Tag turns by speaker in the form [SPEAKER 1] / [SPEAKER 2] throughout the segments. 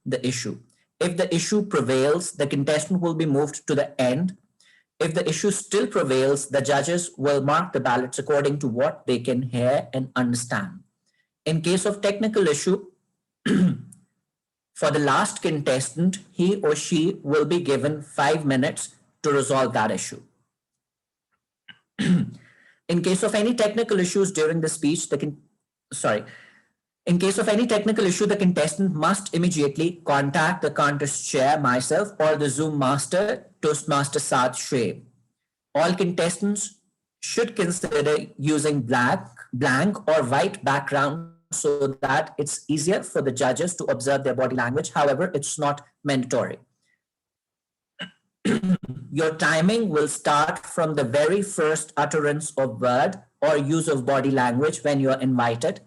[SPEAKER 1] the issue. If the issue prevails, the contestant will be moved to the end. If the issue still prevails, the judges will mark the ballots according to what they can hear and understand. In case of technical issue, for the last contestant, he or she will be given 5 minutes to resolve that issue. In case of any technical issues during the speech, in case of any technical issue, the contestant must immediately contact the contest chair, myself, or the Zoom master, Toastmaster Saad Shray. All contestants should consider using blank or white background so that it's easier for the judges to observe their body language. However, it's not mandatory. Your timing will start from the very first utterance of word or use of body language when you're invited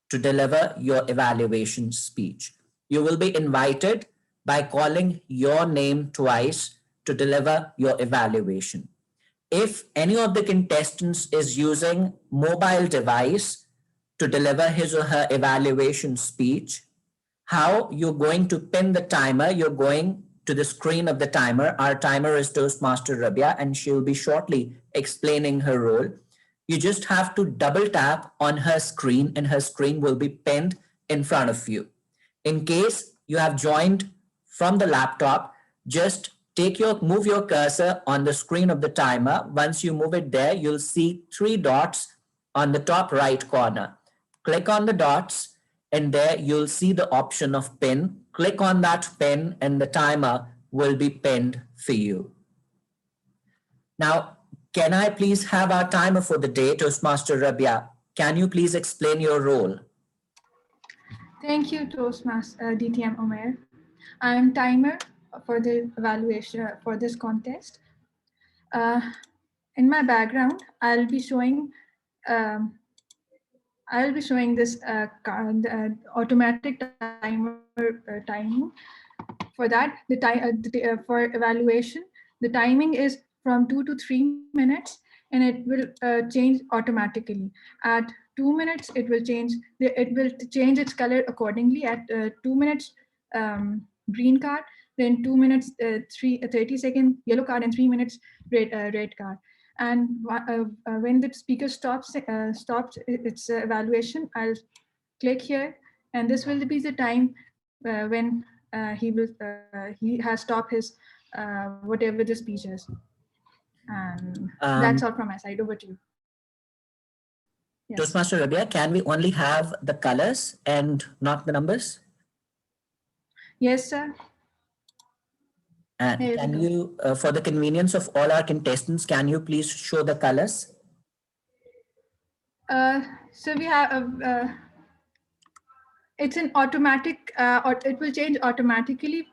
[SPEAKER 1] to deliver your evaluation speech. You will be invited by calling your name twice to deliver your evaluation. If any of the contestants is using mobile device to deliver his or her evaluation speech, how you're going to pin the timer, you're going to the screen of the timer. Our timer is Toastmaster Rabia, and she'll be shortly explaining her role. You just have to double tap on her screen and her screen will be pinned in front of you. In case you have joined from the laptop, just move your cursor on the screen of the timer. Once you move it there, you'll see 3 dots on the top right corner. Click on the dots and there you'll see the option of pin. Click on that pin and the timer will be pinned for you. Now, can I please have our timer for the day, Toastmaster Rabia? Can you please explain your role?
[SPEAKER 2] Thank you, Toastmaster DTM Omer. I am timer for the evaluation for this contest. In my background, I'll be showing this automatic timer timing. For that, for evaluation, the timing is from 2 to 3 minutes, and it will change automatically. At 2 minutes, it will change its color accordingly. At 2 minutes, green card. Then 2 minutes, 30-second yellow card, and 3 minutes red card. And when the speaker stops its evaluation, I'll click here, and this will be the time when he has stopped his whatever the speech is. And that's all from my side. Over to you.
[SPEAKER 1] Yes. Toastmaster Rabia, can we only have the colors and not the numbers?
[SPEAKER 2] Yes, sir.
[SPEAKER 1] And can you, for the convenience of all our contestants, can you please show the colors?
[SPEAKER 2] So we have, it's an automatic, or it will change automatically.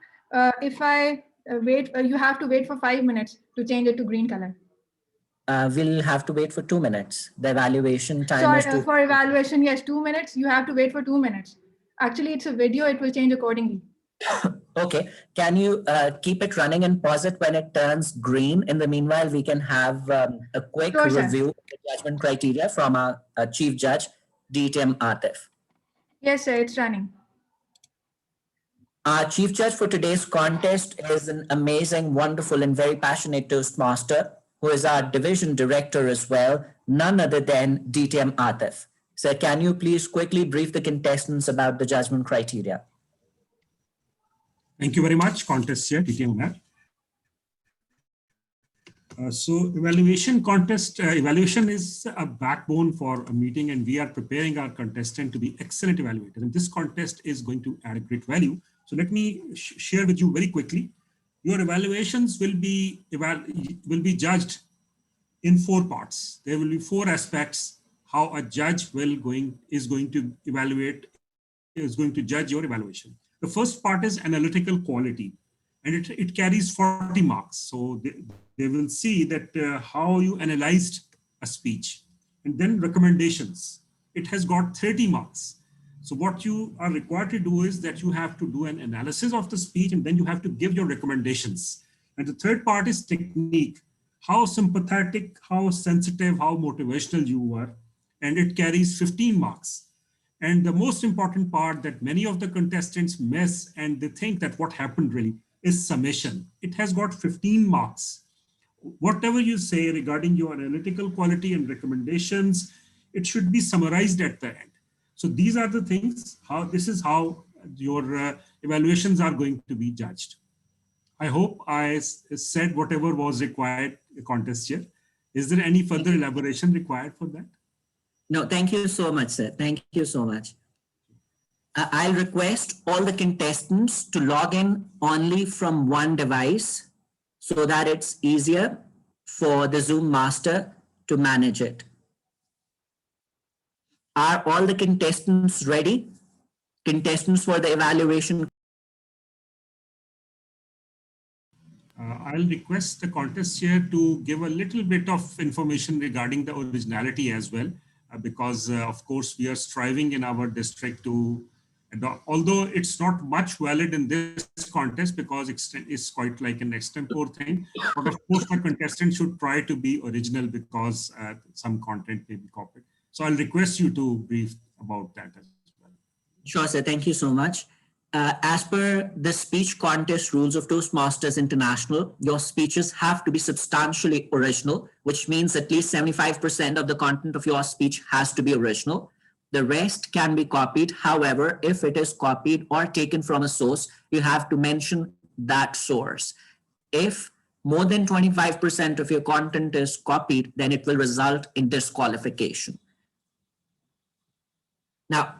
[SPEAKER 2] If I wait, you have to wait for 5 minutes to change it to green color.
[SPEAKER 1] We'll have to wait for 2 minutes. The evaluation time is
[SPEAKER 2] for evaluation, yes, 2 minutes. You have to wait for 2 minutes. Actually, it's a video. It will change accordingly.
[SPEAKER 1] Okay. Can you keep it running and pause it when it turns green? In the meanwhile, we can have a quick review of the judgment criteria from our Chief Judge, DTM Atif.
[SPEAKER 2] Yes, sir. It's running.
[SPEAKER 1] Our Chief Judge for today's contest is an amazing, wonderful, and very passionate Toastmaster, who is our division director as well, none other than DTM Atif. So can you please quickly brief the contestants about the judgment criteria?
[SPEAKER 3] Thank you very much, Contest Chair, DTM Omer. So evaluation is a backbone for a meeting, and we are preparing our contestant to be excellent evaluators. And this contest is going to add great value. So let me share with you very quickly. Your evaluations will be judged in 4 parts. There will be 4 aspects how a judge is going to judge your evaluation. The first part is analytical quality, and it carries 40 marks. So they will see that how you analyzed a speech. And then recommendations. It has got 30 marks. So what you are required to do is that you have to do an analysis of the speech, and then you have to give your recommendations. And the third part is technique. How sympathetic, how sensitive, how motivational you were. And it carries 15 marks. And the most important part that many of the contestants miss and they think that what happened really is summation. It has got 15 marks. Whatever you say regarding your analytical quality and recommendations, it should be summarized at the end. So these are the things, this is how your evaluations are going to be judged. I hope I said whatever was required contest here. Is there any further elaboration required for that?
[SPEAKER 1] No, thank you so much, sir. Thank you so much. I'll request all the contestants to log in only from one device so that it's easier for the Zoom master to manage it. Are all the contestants ready? Contestants for the evaluation?
[SPEAKER 3] I'll request the contest chair to give a little bit of information regarding the originality as well, because of course we are striving in our district to, although it's not much valid in this contest because it's quite like an extempore thing, but of course the contestant should try to be original because some content may be copied. So I'll request you to brief about that as well.
[SPEAKER 1] Sure, sir. Thank you so much. As per the speech contest rules of Toastmasters International, your speeches have to be substantially original, which means at least 75% of the content of your speech has to be original. The rest can be copied. However, if it is copied or taken from a source, you have to mention that source. If more than 25% of your content is copied, then it will result in disqualification. Now,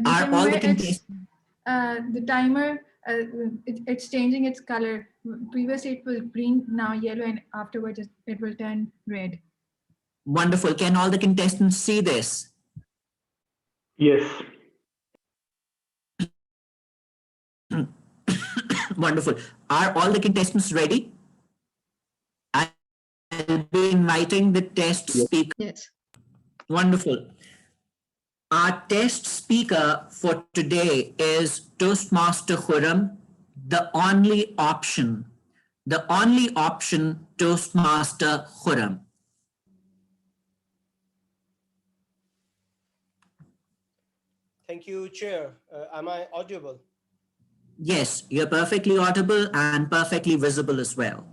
[SPEAKER 1] are all the contestants...
[SPEAKER 2] the timer, it's changing its color. Previously it was green, now yellow, and afterwards it will turn red.
[SPEAKER 1] Wonderful. Can all the contestants see this?
[SPEAKER 4] Yes.
[SPEAKER 1] Wonderful. Are all the contestants ready? I'll be inviting the test speaker.
[SPEAKER 2] Yes.
[SPEAKER 1] Wonderful. Our test speaker for today is Toastmaster Khurram, the only option Toastmaster Khurram.
[SPEAKER 5] Thank you, Chair. Am I audible?
[SPEAKER 1] Yes, you're perfectly audible and perfectly visible as well.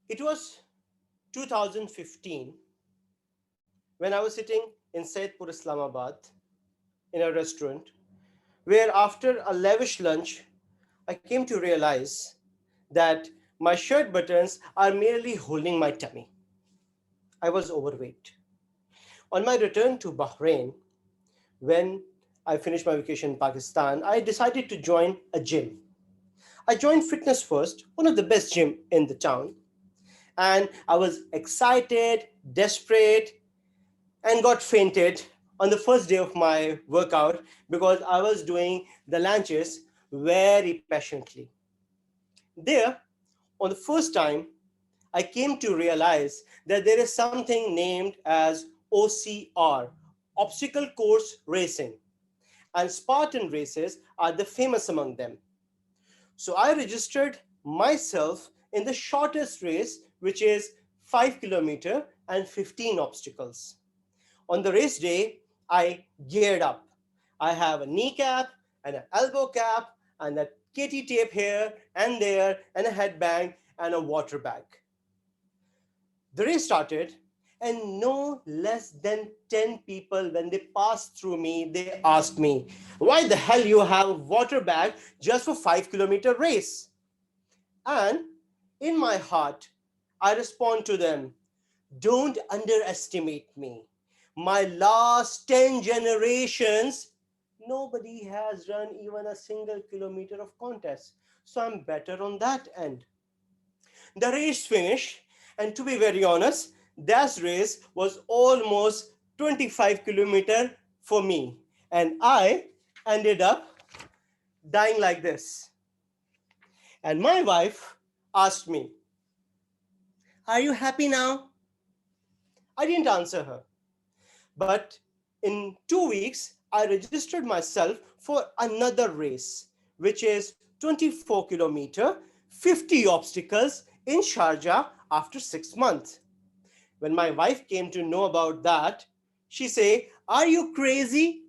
[SPEAKER 5] It was 2015 when I was sitting in Saidpur, Islamabad in a restaurant where after a lavish lunch, I came to realize that my shirt buttons are merely holding my tummy. I was overweight. On my return to Bahrain, when I finished my vacation in Pakistan, I decided to join a gym. I joined Fitness First, one of the best gyms in the town. And I was excited, desperate, and got fainted on the first day of my workout because I was doing the lunges very passionately. There, on the first time, I came to realize that there is something named as OCR, Obstacle Course Racing, and Spartan races are the famous among them. So I registered myself in the shortest race, which is 5 kilometers and 15 obstacles. On the race day, I geared up. I have a knee cap and an elbow cap and a KT tape here and there and a headband and a water bag. The race started, and no less than 10 people, when they passed through me, they asked me, why the hell you have a water bag just for 5 kilometer race? And in my heart, I respond to them, don't underestimate me. My last 10 generations, nobody has run even a single kilometer of contest. So I'm better on that end. The race finished, and to be very honest, that race was almost 25 kilometers for me. And I ended up dying like this. And my wife asked me, are you happy now? I didn't answer her. But in 2 weeks, I registered myself for another race, which is 24 kilometers, 50 obstacles in Sharjah after 6 months. When my wife came to know about that, she say, "Are you crazy?"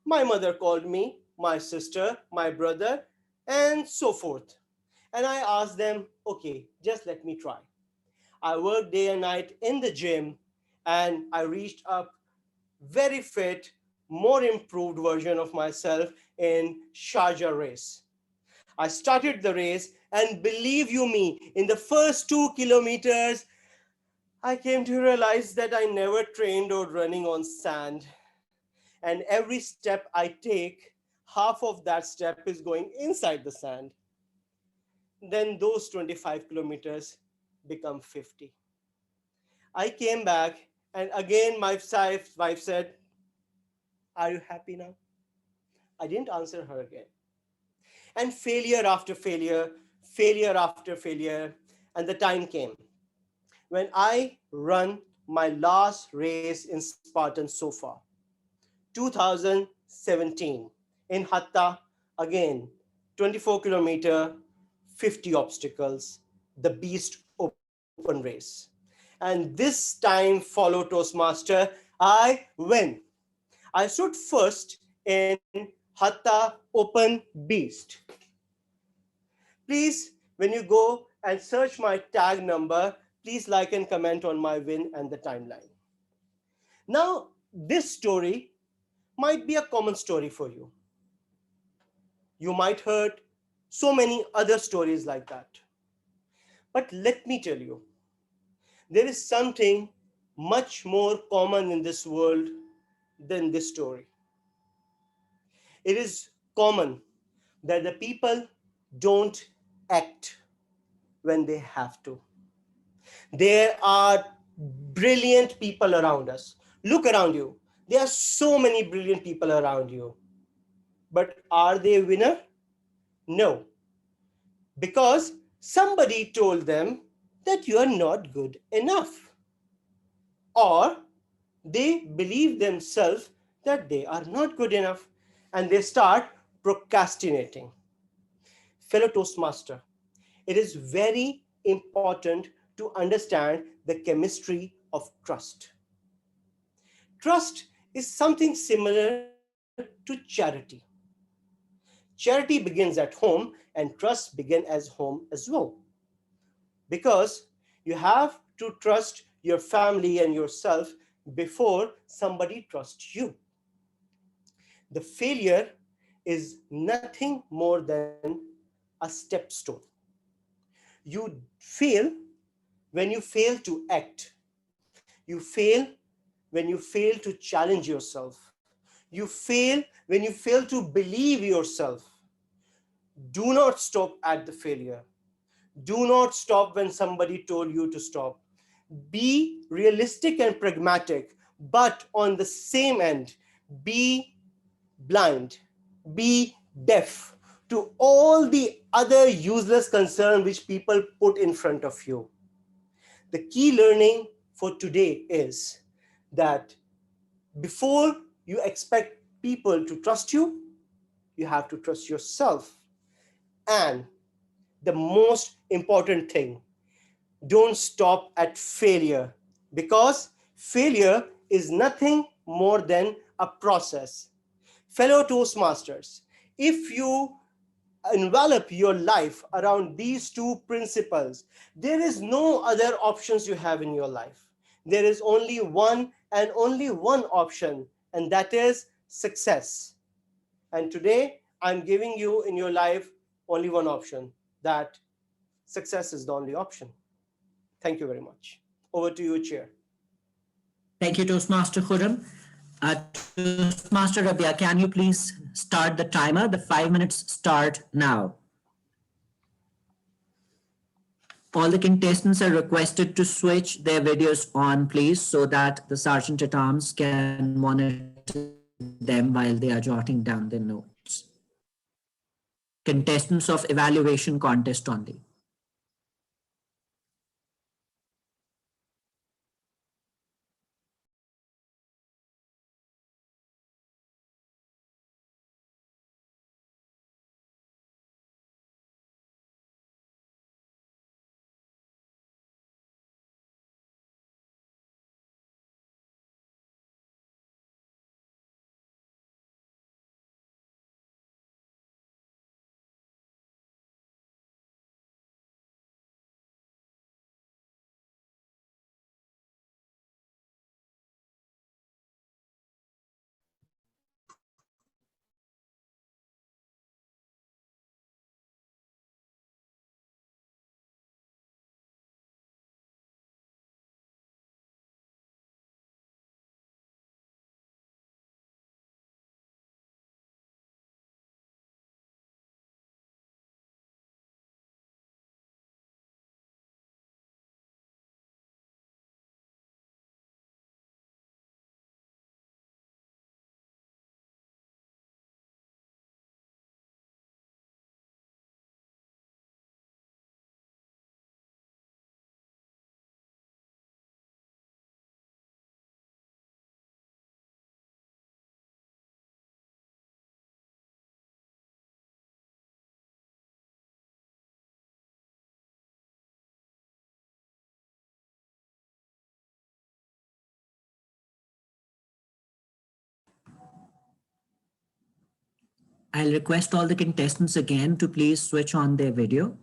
[SPEAKER 5] My mother called me, my sister, my brother, and so forth. And I asked them, okay, just let me try. I worked day and night in the gym, and I reached up very fit, more improved version of myself in Sharjah race. I started the race, and believe you me, in the first 2 kilometers, I came to realize that I never trained or running on sand. And every step I take, half of that step is going inside the sand. Then those 25 kilometers become 50. I came back, and again my wife said, "Are you happy now?" I didn't answer her again. And failure after failure, failure after failure, and the time came when I run my last race in Spartan so far. 2017 in Hatta, again 24 kilometer, 50 obstacles, the Beast Open Race. And this time, follow Toastmaster, I win. I stood first in Hatta Open Beast. Please, when you go and search my tag number, please like and comment on my win and the timeline. Now, this story might be a common story for you. You might heard so many other stories like that. But let me tell you, there is something much more common in this world than this story. It is common that the people don't act when they have to. There are brilliant people around us. Look around you. There are so many brilliant people around you. But are they a winner? No. Because somebody told them that you are not good enough. Or they believe themselves that they are not good enough, and they start procrastinating. Fellow Toastmaster, it is very important to understand the chemistry of trust. Trust is something similar to charity. Charity begins at home, and trust begins as home as well. Because you have to trust your family and yourself before somebody trusts you. The failure is nothing more than a stepstone. You fail when you fail to act. You fail when you fail to challenge yourself. You fail when you fail to believe yourself. Do not stop at the failure. Do not stop when somebody told you to stop. Be realistic and pragmatic, but on the same end, be blind, be deaf to all the other useless concern which people put in front of you. The key learning for today is that before you expect people to trust you, you have to trust yourself. And the most important thing, don't stop at failure, because failure is nothing more than a process. Fellow Toastmasters, if you envelop your life around these two principles, there is no other options you have in your life. There is only one and only one option, and that is success. And today, I'm giving you in your life only one option, that success is the only option. Thank you very much. Over to you, Chair.
[SPEAKER 1] Thank you, Toastmaster Khurram. Toastmaster Rabia, can you please start the timer? The 5 minutes start now. All the contestants are requested to switch their videos on, please, so that the Sergeant at Arms can monitor them while they are jotting down their notes. Contestants of evaluation contest only. I'll request all the contestants again to please switch on their video.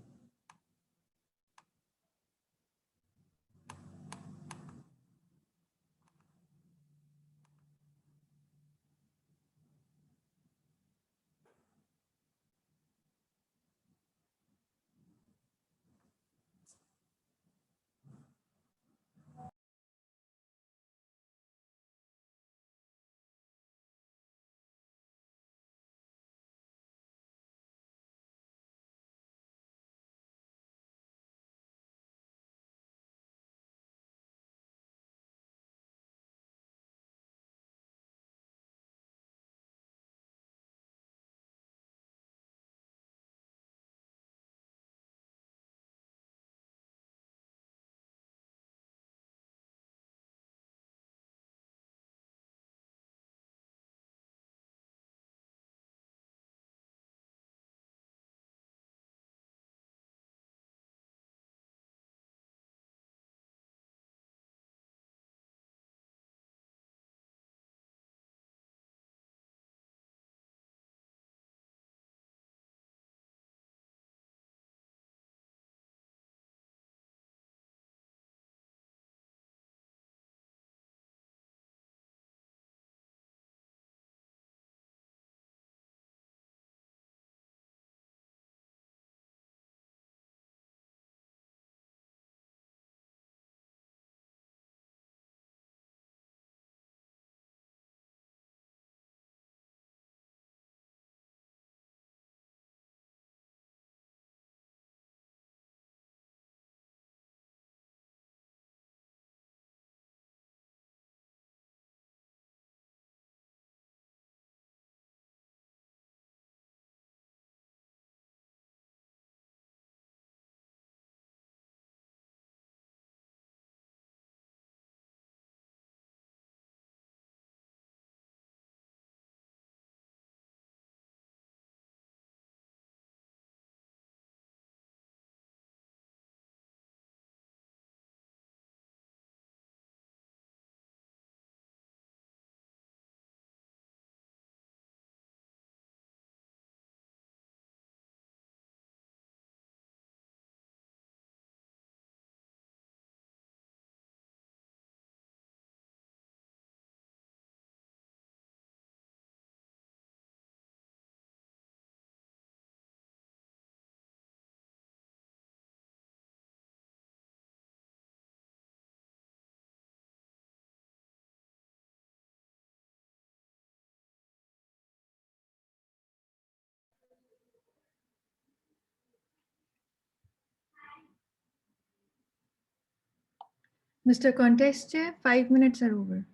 [SPEAKER 2] Mr. Contest Chair, 5 minutes are over.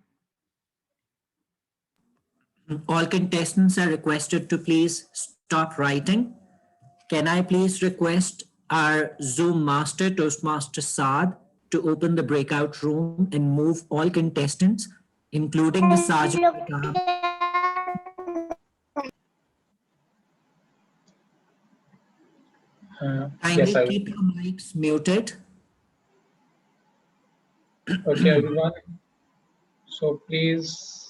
[SPEAKER 1] All contestants are requested to please stop writing. Can I please request our Zoom master, Toastmaster Saad, to open the breakout room and move all contestants, including the Sergeant. Kindly
[SPEAKER 6] Yes, I
[SPEAKER 1] keep your mics muted.
[SPEAKER 6] okay, everyone. So please,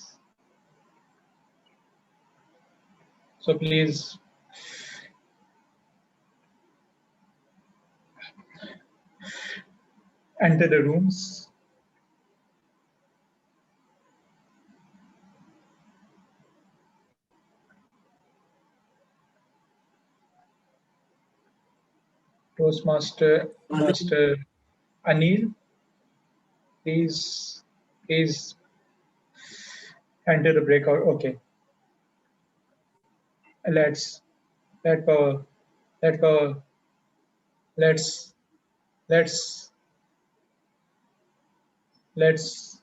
[SPEAKER 6] enter the rooms. Toastmaster Master Anil, please enter the breakout. Okay, let's let power, let power, let's let's let's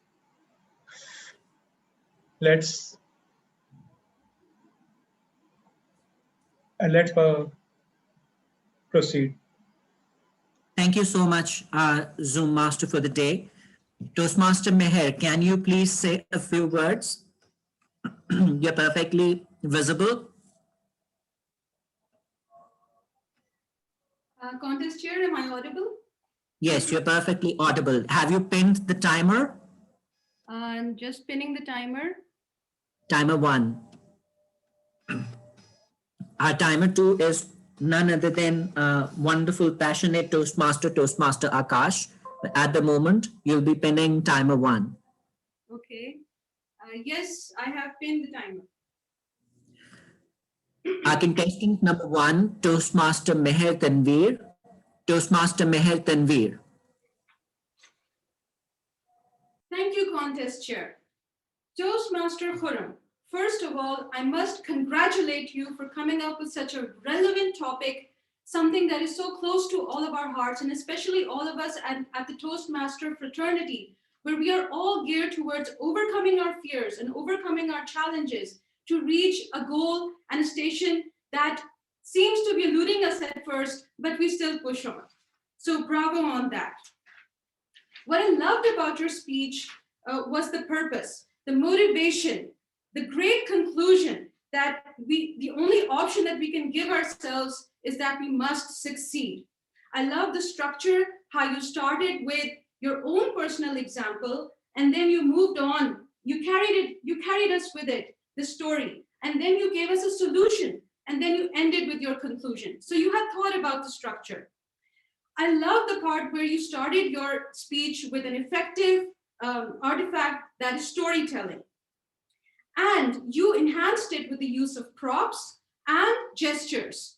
[SPEAKER 6] let's let power proceed.
[SPEAKER 1] Thank you so much, Zoom master, for the day. Toastmaster Meher, can you please say a few words? You're perfectly visible.
[SPEAKER 7] Contest Chair, am I audible?
[SPEAKER 1] Yes, you're perfectly audible. Have you pinned the timer?
[SPEAKER 7] I'm just pinning the timer.
[SPEAKER 1] Timer 1. Our timer 2 is none other than wonderful, passionate Toastmaster Akash. At the moment, you'll be pinning timer 1.
[SPEAKER 7] Okay. Yes, I have pinned the timer.
[SPEAKER 1] Our contestant number 1, Toastmaster Meher Tanveer. Toastmaster Meher Tanveer.
[SPEAKER 7] Thank you, contest chair. Toastmaster Khurram, first of all, I must congratulate you for coming up with such a relevant topic, something that is so close to all of our hearts, and especially all of us at the Toastmaster fraternity, where we are all geared towards overcoming our fears and overcoming our challenges to reach a goal and a station that seems to be eluding us at first, but we still push on. So bravo on that. What I loved about your speech was the purpose, the motivation, the great conclusion that the only option that we can give ourselves is that we must succeed. I love the structure, how you started with your own personal example, and then you moved on. You carried us with it, the story, and then you gave us a solution, and then you ended with your conclusion. So you had thought about the structure. I love the part where you started your speech with an effective artifact that is storytelling. And you enhanced it with the use of props and gestures.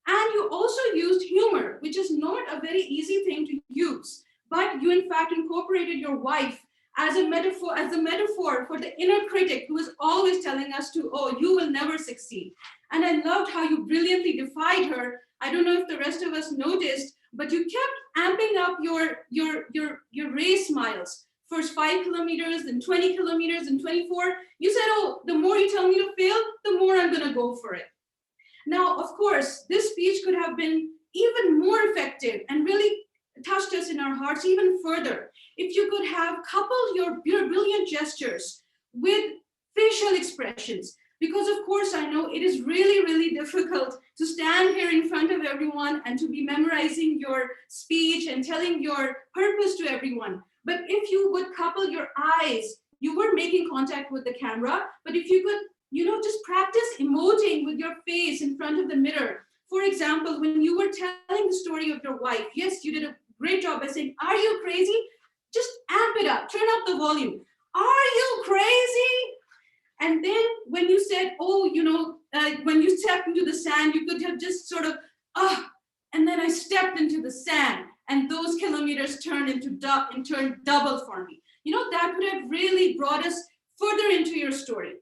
[SPEAKER 7] And you also used humor, which is not a very easy thing to use, but you in fact incorporated your wife as a metaphor for the inner critic who is always telling us to, oh, you will never succeed. And I loved how you brilliantly defied her. I don't know if the rest of us noticed, but you kept amping up your race miles. First 5 kilometers, then 20 kilometers, and 24. You said, oh, the more you tell me to fail, the more I'm gonna go for it. Now, of course, this speech could have been even more effective and really touched us in our hearts even further. If you could have coupled your brilliant gestures with facial expressions, because of course I know it is really, really difficult to stand here in front of everyone and to be memorizing your speech and telling your purpose to everyone. But if you would couple your eyes, you were making contact with the camera, but if you could, just practice emoting with your face in front of the mirror. For example, when you were telling the story of your wife, yes, you did a great job by saying, are you crazy? Just amp it up, turn up the volume. Are you crazy? And then when you said, oh, when you stepped into the sand, you could have just sort of, and then I stepped into the sand and those kilometers turned double for me. That would have really brought us further into your story.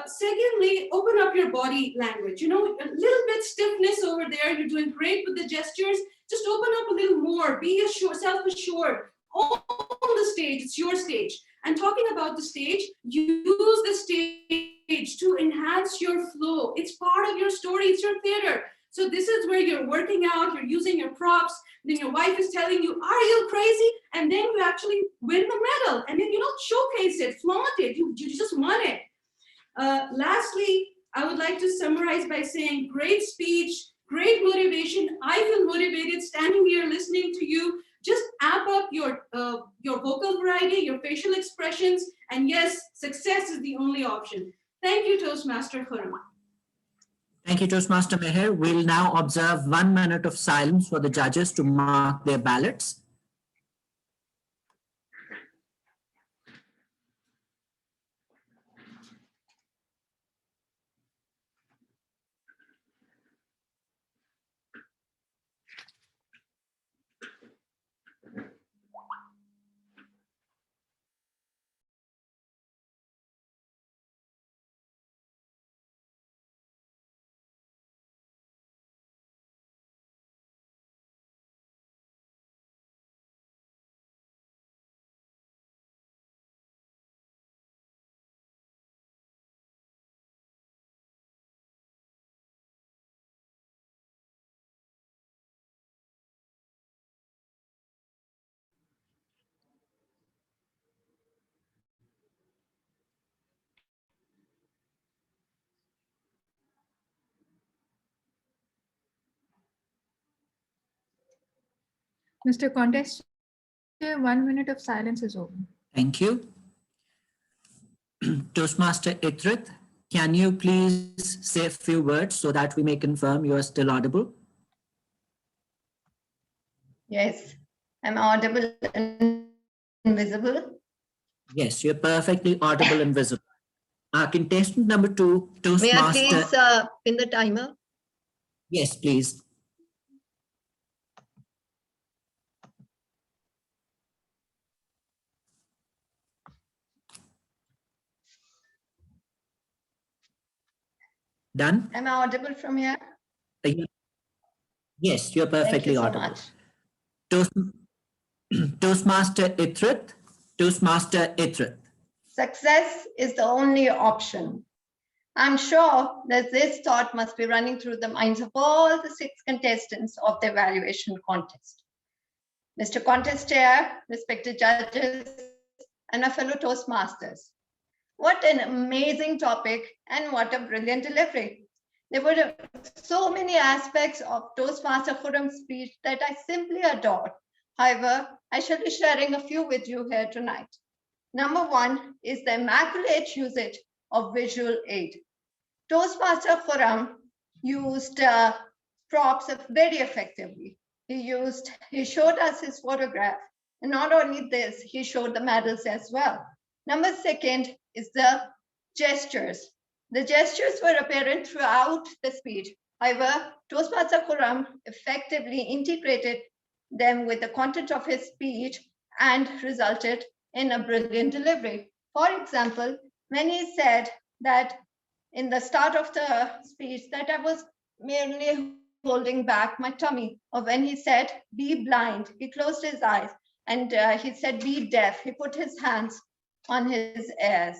[SPEAKER 7] Secondly, open up your body language. A little bit stiffness over there. You're doing great with the gestures. Just open up a little more. Be self-assured. On the stage, it's your stage. And talking about the stage, use the stage to enhance your flow. It's part of your story. It's your theater. So this is where you're working out. You're using your props. Then your wife is telling you, are you crazy? And then you actually win the medal. And then, showcase it, flaunt it. You just won it. Lastly, I would like to summarize by saying great speech, great motivation. I feel motivated standing here listening to you. Just amp up your vocal variety, your facial expressions, and yes, success is the only option. Thank you, Toastmaster Khurram.
[SPEAKER 1] Thank you, Toastmaster Meher. We'll now observe 1 minute of silence for the judges to mark their ballots.
[SPEAKER 2] Mr. Contest, 1 minute of silence is over.
[SPEAKER 1] Thank you. Toastmaster Idrit. Can you please say a few words so that we may confirm you are still audible?
[SPEAKER 8] Yes, I'm audible and visible.
[SPEAKER 1] Yes, you're perfectly audible and visible. Contestant number 2,
[SPEAKER 8] May I
[SPEAKER 1] Toastmaster.
[SPEAKER 8] please pin the timer?
[SPEAKER 1] Yes, please. Done?
[SPEAKER 8] Am I audible from here?
[SPEAKER 1] Uh, Yes, you're
[SPEAKER 8] Thank
[SPEAKER 1] perfectly
[SPEAKER 8] you so
[SPEAKER 1] audible.
[SPEAKER 8] much.
[SPEAKER 1] Toast, Toastmaster Itrit. Toastmaster Itrit.
[SPEAKER 8] Success is the only option. I'm sure that this thought must be running through the minds of all the 6 contestants of the evaluation contest. Mr. Contest Chair, respected judges, and my fellow Toastmasters. What an amazing topic and what a brilliant delivery. There were so many aspects of Toastmaster Khurram's speech that I simply adored. However, I shall be sharing a few with you here tonight. Number 1 is the immaculate usage of visual aid. Toastmaster Khurram used props very effectively. He showed us his photograph, and not only this, he showed the medals as well. Number 2 is the gestures. The gestures were apparent throughout the speech. However, Toastmaster Khurram effectively integrated them with the content of his speech and resulted in a brilliant delivery. For example, when he said that in the start of the speech that I was merely holding back my tummy, or when he said, be blind, he closed his eyes, and he said, be deaf, he put his hands on his ears.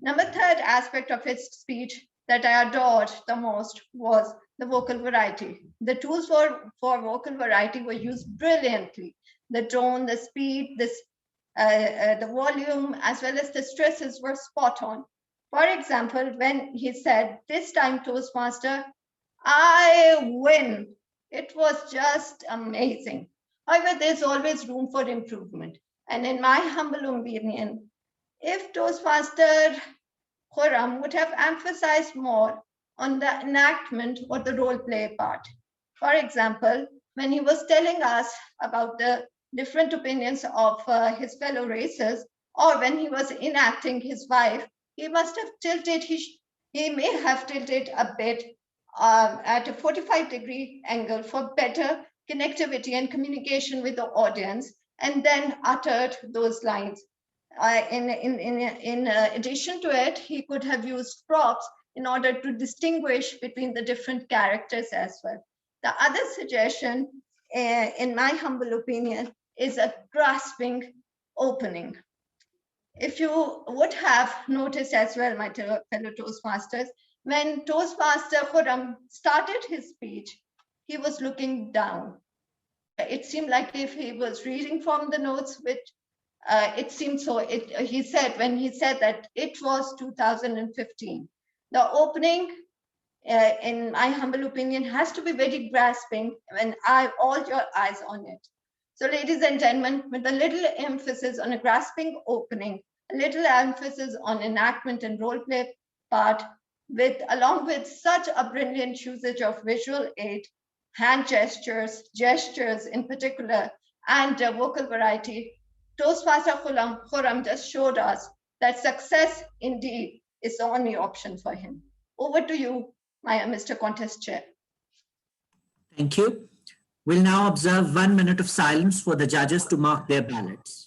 [SPEAKER 8] Number 3rd aspect of his speech that I adored the most was the vocal variety. The tools for vocal variety were used brilliantly. The tone, the speed, the volume, as well as the stresses were spot on. For example, when he said, this time Toastmaster, I win. It was just amazing. However, there's always room for improvement. And in my humble opinion, if Toastmaster Khurram would have emphasized more on the enactment or the role play part. For example, when he was telling us about the different opinions of his fellow races, or when he was enacting his wife, he must have tilted, he may have tilted a bit at a 45-degree angle for better connectivity and communication with the audience, and then uttered those lines. In addition to it, he could have used props in order to distinguish between the different characters as well. The other suggestion, in my humble opinion, is a grasping opening. If you would have noticed as well, my fellow Toastmasters, when Toastmaster Khurram started his speech, he was looking down. It seemed like if he was reading from the notes, which it seemed so. He said, when he said that it was 2015, the opening, in my humble opinion, has to be very grasping when all your eyes on it. So ladies and gentlemen, with a little emphasis on a grasping opening, a little emphasis on enactment and role play part, along with such a brilliant usage of visual aid, hand gestures in particular, and vocal variety, Toastmaster Khurram just showed us that success indeed is the only option for him. Over to you, Mr. Contest Chair.
[SPEAKER 1] Thank you. We'll now observe 1 minute of silence for the judges to mark their ballots.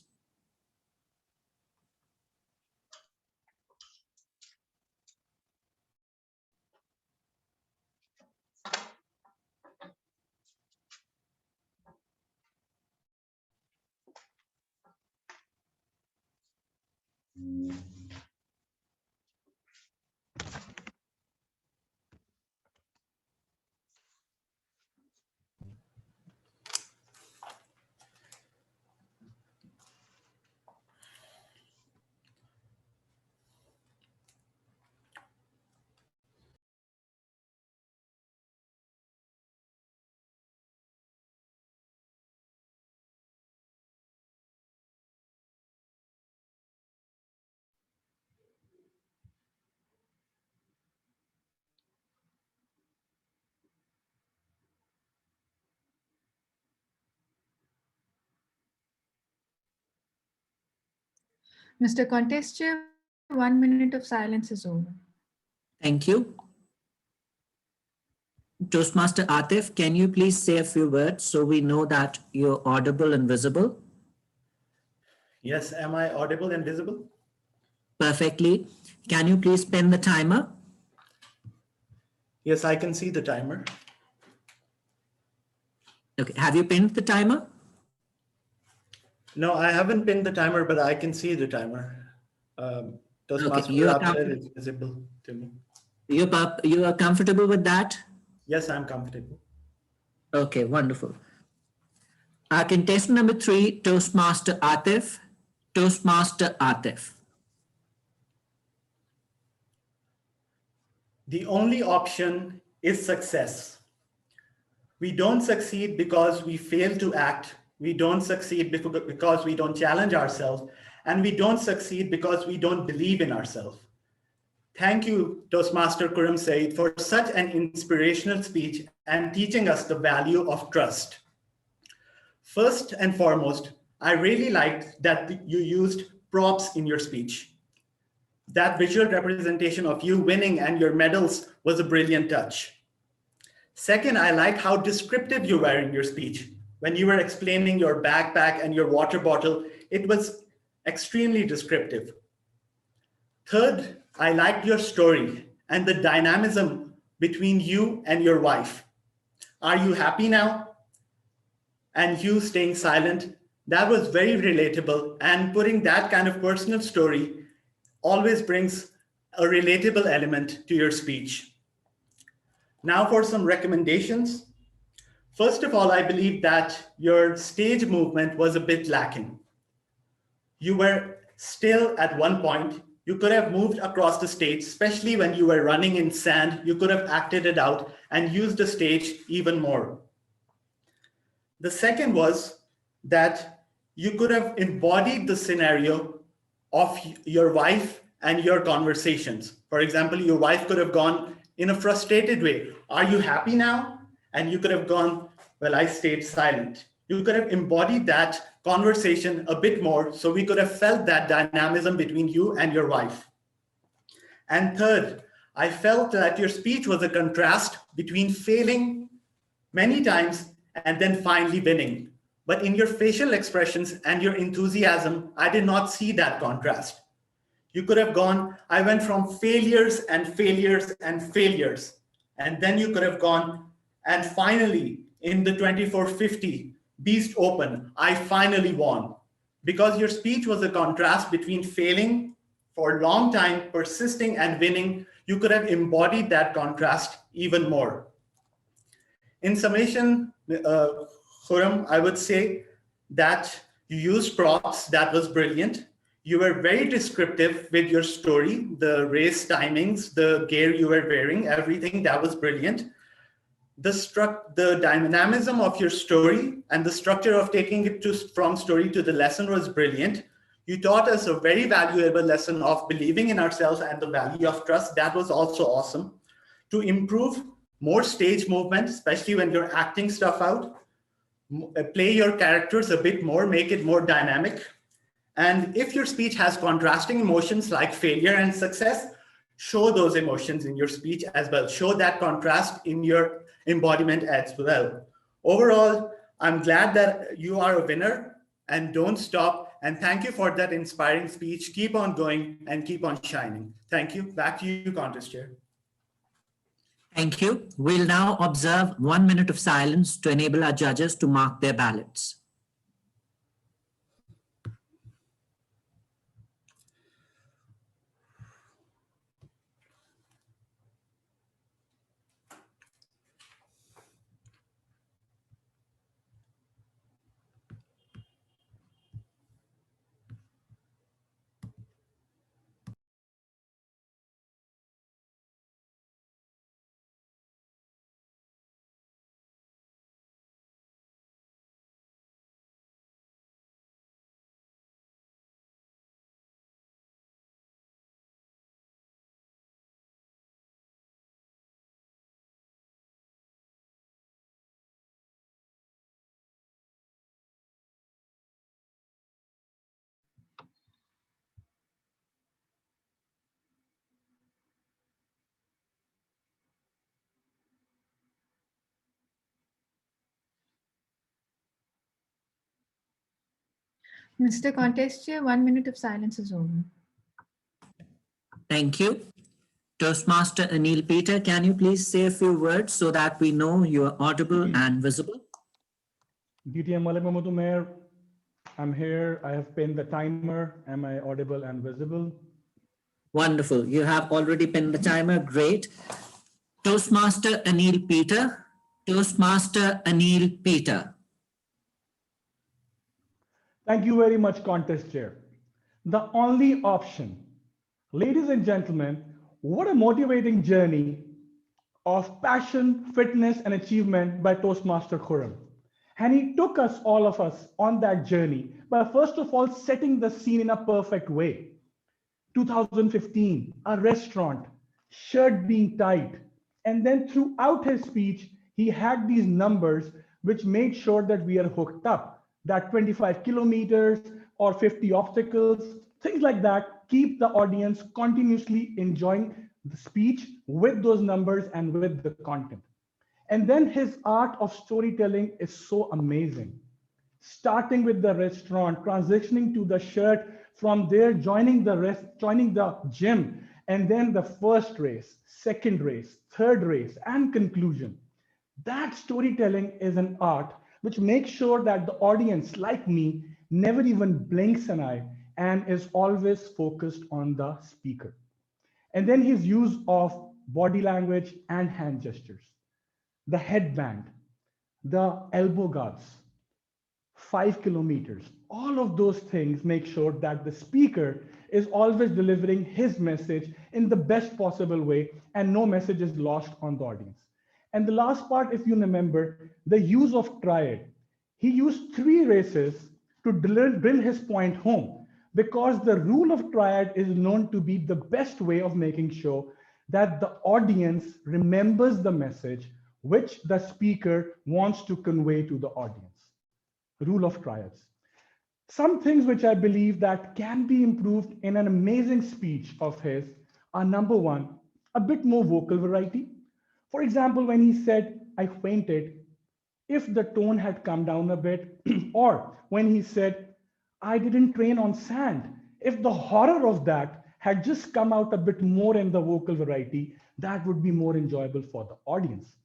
[SPEAKER 2] Mr. Contest Chair, 1 minute of silence is over.
[SPEAKER 1] Thank you. Toastmaster Atif, can you please say a few words so we know that you're audible and visible?
[SPEAKER 9] Yes, am I audible and visible?
[SPEAKER 1] Perfectly. Can you please pin the timer?
[SPEAKER 9] Yes, I can see the timer.
[SPEAKER 1] Okay, have you pinned the timer?
[SPEAKER 9] No, I haven't pinned the timer, but I can see the timer. Toastmaster
[SPEAKER 1] you are
[SPEAKER 9] Rapture is visible to me.
[SPEAKER 1] You are comfortable with that?
[SPEAKER 9] Yes, I'm comfortable.
[SPEAKER 1] Okay, wonderful. Our contestant number 3, Toastmaster Atif. Toastmaster Atif.
[SPEAKER 9] The only option is success. We don't succeed because we fail to act. We don't succeed because we don't challenge ourselves. And we don't succeed because we don't believe in ourselves. Thank you, Toastmaster Khurram Saeed, for such an inspirational speech and teaching us the value of trust. First and foremost, I really liked that you used props in your speech. That visual representation of you winning and your medals was a brilliant touch. Second, I liked how descriptive you were in your speech. When you were explaining your backpack and your water bottle, it was extremely descriptive. Third, I liked your story and the dynamism between you and your wife. Are you happy now? And you staying silent. That was very relatable, and putting that kind of personal story always brings a relatable element to your speech. Now for some recommendations. First of all, I believe that your stage movement was a bit lacking. You were still at one point. You could have moved across the stage, especially when you were running in sand. You could have acted it out and used the stage even more. The second was that you could have embodied the scenario of your wife and your conversations. For example, your wife could have gone in a frustrated way. Are you happy now? And you could have gone, well, I stayed silent. You could have embodied that conversation a bit more, so we could have felt that dynamism between you and your wife. And third, I felt that your speech was a contrast between failing many times and then finally winning. But in your facial expressions and your enthusiasm, I did not see that contrast. You could have gone, I went from failures and failures and failures. And then you could have gone, and finally, in the 2450 Beast Open, I finally won. Because your speech was a contrast between failing for a long time, persisting, and winning, you could have embodied that contrast even more. In summation, Khurram, I would say that you used props. That was brilliant. You were very descriptive with your story, the race timings, the gear you were wearing, everything. That was brilliant. The dynamism of your story and the structure of taking it from story to the lesson was brilliant. You taught us a very valuable lesson of believing in ourselves and the value of trust. That was also awesome. To improve more stage movement, especially when you're acting stuff out, play your characters a bit more, make it more dynamic. And if your speech has contrasting emotions like failure and success, show those emotions in your speech as well. Show that contrast in your embodiment as well. Overall, I'm glad that you are a winner, and don't stop. And thank you for that inspiring speech. Keep on going and keep on shining. Thank you. Back to you, Contest Chair.
[SPEAKER 1] Thank you. We'll now observe 1 minute of silence to enable our judges to mark their ballots.
[SPEAKER 2] Mr. Contest Chair, 1 minute of silence is over.
[SPEAKER 1] Thank you. Toastmaster Anil Peter, can you please say a few words so that we know you are audible and visible?
[SPEAKER 10] DTM Malik Mahmood Umair, I'm here. I have pinned the timer. Am I audible and visible?
[SPEAKER 1] Wonderful. You have already pinned the timer. Great. Toastmaster Anil Peter. Toastmaster Anil Peter.
[SPEAKER 10] Thank you very much, Contest Chair. The only option. Ladies and gentlemen, what a motivating journey of passion, fitness, and achievement by Toastmaster Khurram. And he took us, all of us, on that journey by first of all setting the scene in a perfect way. 2015, a restaurant, shirt being tight. And then throughout his speech, he had these numbers which made sure that we are hooked up, that 25 kilometers or 50 obstacles, things like that, keep the audience continuously enjoying the speech with those numbers and with the content. And then his art of storytelling is so amazing. Starting with the restaurant, transitioning to the shirt, from there joining the gym, and then the first race, second race, third race, and conclusion. That storytelling is an art which makes sure that the audience, like me, never even blinks an eye and is always focused on the speaker. And then his use of body language and hand gestures, the headband, the elbow guards, 5 kilometers, all of those things make sure that the speaker is always delivering his message in the best possible way and no message is lost on the audience. And the last part, if you remember, the use of triad. He used 3 races to drill his point home, because the rule of triad is known to be the best way of making sure that the audience remembers the message which the speaker wants to convey to the audience. Rule of triads. Some things which I believe that can be improved in an amazing speech of his are: number one, a bit more vocal variety. For example, when he said, "I fainted," if the tone had come down a bit, or when he said, "I didn't train on sand," if the horror of that had just come out a bit more in the vocal variety, that would be more enjoyable for the audience.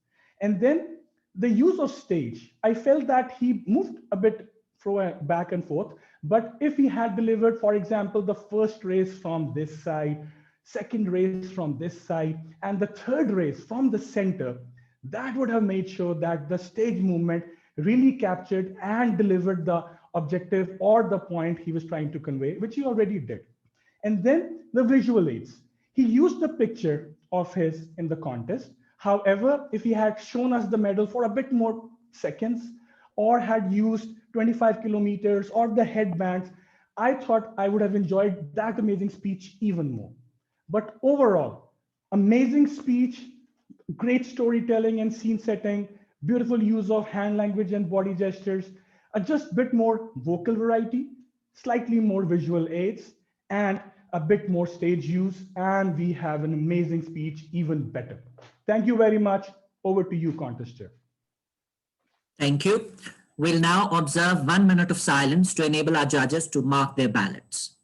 [SPEAKER 10] And then the use of stage, I felt that he moved a bit back and forth, but if he had delivered, for example, the first race from this side, second race from this side, and the third race from the center, that would have made sure that the stage movement really captured and delivered the objective or the point he was trying to convey, which he already did. And then the visual aids. He used the picture of his in the contest. However, if he had shown us the medal for a bit more seconds, or had used 25 kilometers or the headbands, I thought I would have enjoyed that amazing speech even more. But overall, amazing speech, great storytelling and scene setting, beautiful use of hand language and body gestures, just a bit more vocal variety, slightly more visual aids, and a bit more stage use, and we have an amazing speech, even better. Thank you very much. Over to you, Contest Chair.
[SPEAKER 1] Thank you. We'll now observe 1 minute of silence to enable our judges to mark their ballots.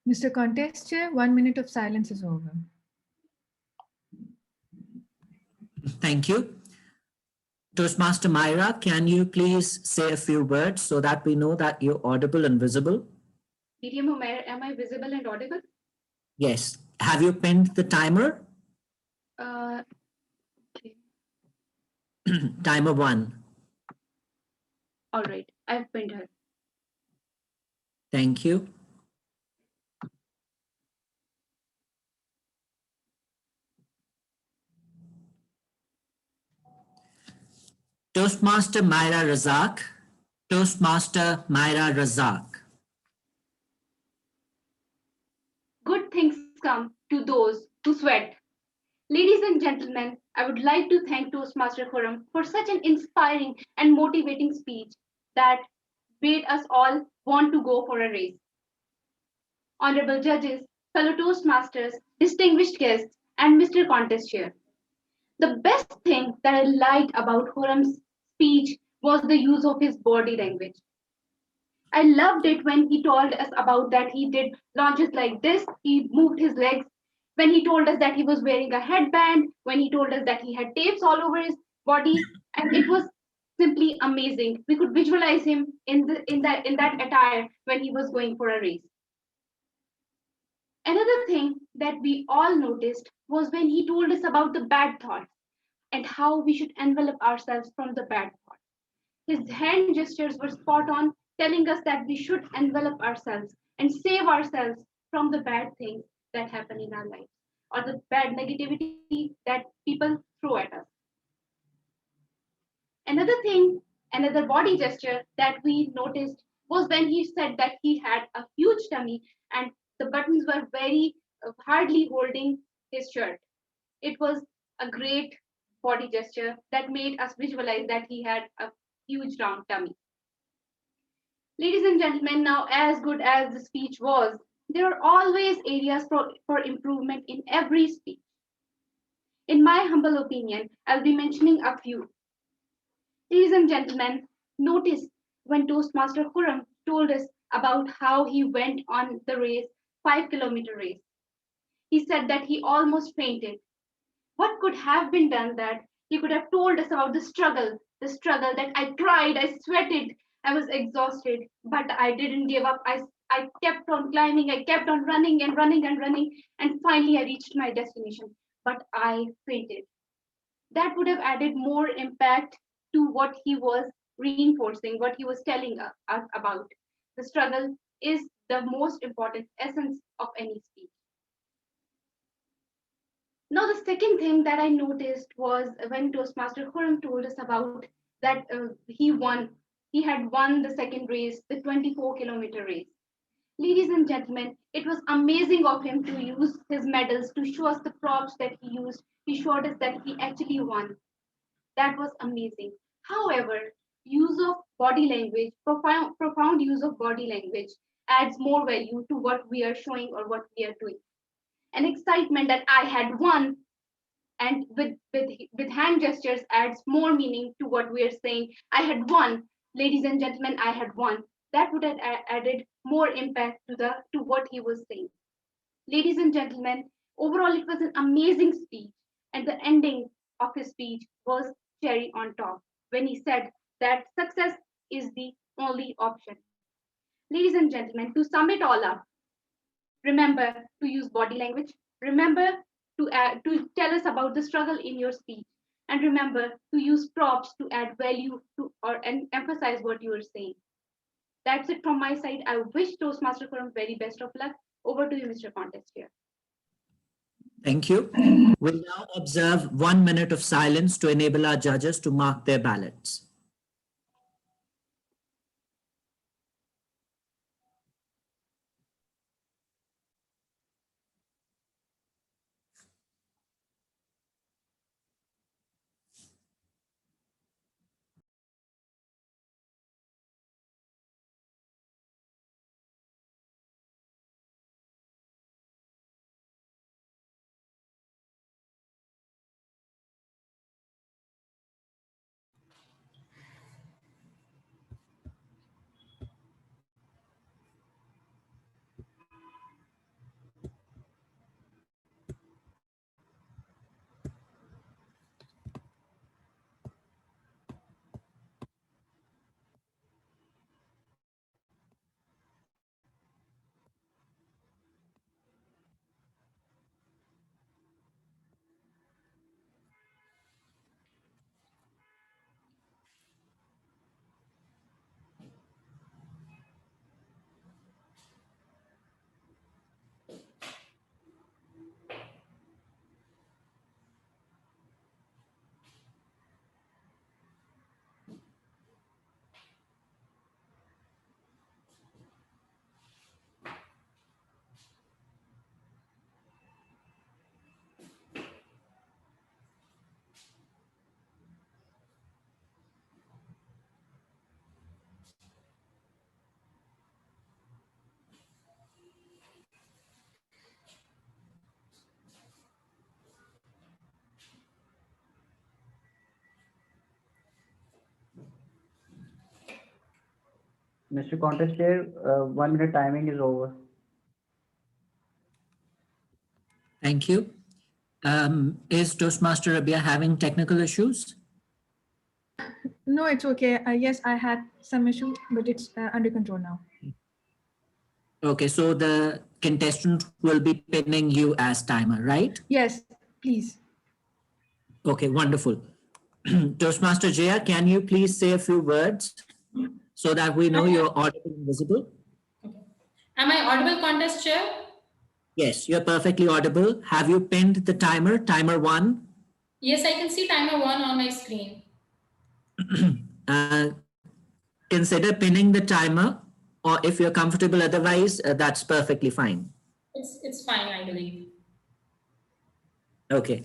[SPEAKER 2] Mr. Contest Chair, 1 minute of silence is over.
[SPEAKER 1] Thank you. Toastmaster Myra, can you please say a few words so that we know that you're audible and visible?
[SPEAKER 7] Medium Umair, am I visible and audible?
[SPEAKER 1] Yes. Have you pinned the timer?
[SPEAKER 7] Okay.
[SPEAKER 1] Timer 1.
[SPEAKER 7] All right. I've pinned her.
[SPEAKER 1] Thank you. Toastmaster Myra Razak. Toastmaster Myra Razak.
[SPEAKER 7] Good things come to those who sweat. Ladies and gentlemen, I would like to thank Toastmaster Khurram for such an inspiring and motivating speech that made us all want to go for a race. Honorable judges, fellow Toastmasters, distinguished guests, and Mr. Contest Chair. The best thing that I liked about Khurram's speech was the use of his body language. I loved it when he told us about that he did launches like this, he moved his legs, when he told us that he was wearing a headband, when he told us that he had tapes all over his body, and it was simply amazing. We could visualize him in that attire when he was going for a race. Another thing that we all noticed was when he told us about the bad thoughts and how we should envelop ourselves from the bad thoughts. His hand gestures were spot on, telling us that we should envelop ourselves and save ourselves from the bad things that happen in our lives or the bad negativity that people throw at us. Another body gesture that we noticed was when he said that he had a huge tummy and the buttons were very hardly holding his shirt. It was a great body gesture that made us visualize that he had a huge round tummy. Ladies and gentlemen, now as good as the speech was, there are always areas for improvement in every speech. In my humble opinion, I'll be mentioning a few. Ladies and gentlemen, notice when Toastmaster Khurram told us about how he went on the race, 5-kilometer race. He said that he almost fainted. What could have been done that he could have told us about the struggle that I cried, I sweated, I was exhausted, but I didn't give up. I kept on climbing, I kept on running and running and running, and finally I reached my destination, but I fainted. That would have added more impact to what he was reinforcing, what he was telling us about. The struggle is the most important essence of any speech. Now, the second thing that I noticed was when Toastmaster Khurram told us about that he had won the second race, the 24-kilometer race. Ladies and gentlemen, it was amazing of him to use his medals to show us the props that he used. He showed us that he actually won. That was amazing. However, use of body language, profound use of body language adds more value to what we are showing or what we are doing. An excitement that I had won and with hand gestures adds more meaning to what we are saying. I had won, ladies and gentlemen, I had won. That would have added more impact to what he was saying. Ladies and gentlemen, overall it was an amazing speech, and the ending of his speech was cherry on top when he said that success is the only option. Ladies and gentlemen, to sum it all up, remember to use body language. Remember to tell us about the struggle in your speech. And remember to use props to add value to and emphasize what you are saying. That's it from my side. I wish Toastmaster Khurram very best of luck. Over to you, Mr. Contest Chair.
[SPEAKER 1] Thank you. We'll now observe 1 minute of silence to enable our judges to mark their ballots.
[SPEAKER 11] Mr. Contest Chair, 1 minute timing is over.
[SPEAKER 1] Thank you. Is Toastmaster Rabia having technical issues?
[SPEAKER 2] No, it's okay. Yes, I had some issue, but it's under control now.
[SPEAKER 1] Okay, so the contestant will be pinning you as timer, right?
[SPEAKER 2] Yes, please.
[SPEAKER 1] Okay, wonderful. Toastmaster Jaya, can you please say a few words so that we know you're audible and visible?
[SPEAKER 7] Am I audible, Contest Chair?
[SPEAKER 1] Yes, you're perfectly audible. Have you pinned the timer, timer 1?
[SPEAKER 7] Yes, I can see timer 1 on my screen.
[SPEAKER 1] Consider pinning the timer, or if you're comfortable otherwise, that's perfectly fine.
[SPEAKER 7] It's fine, I believe.
[SPEAKER 1] Okay.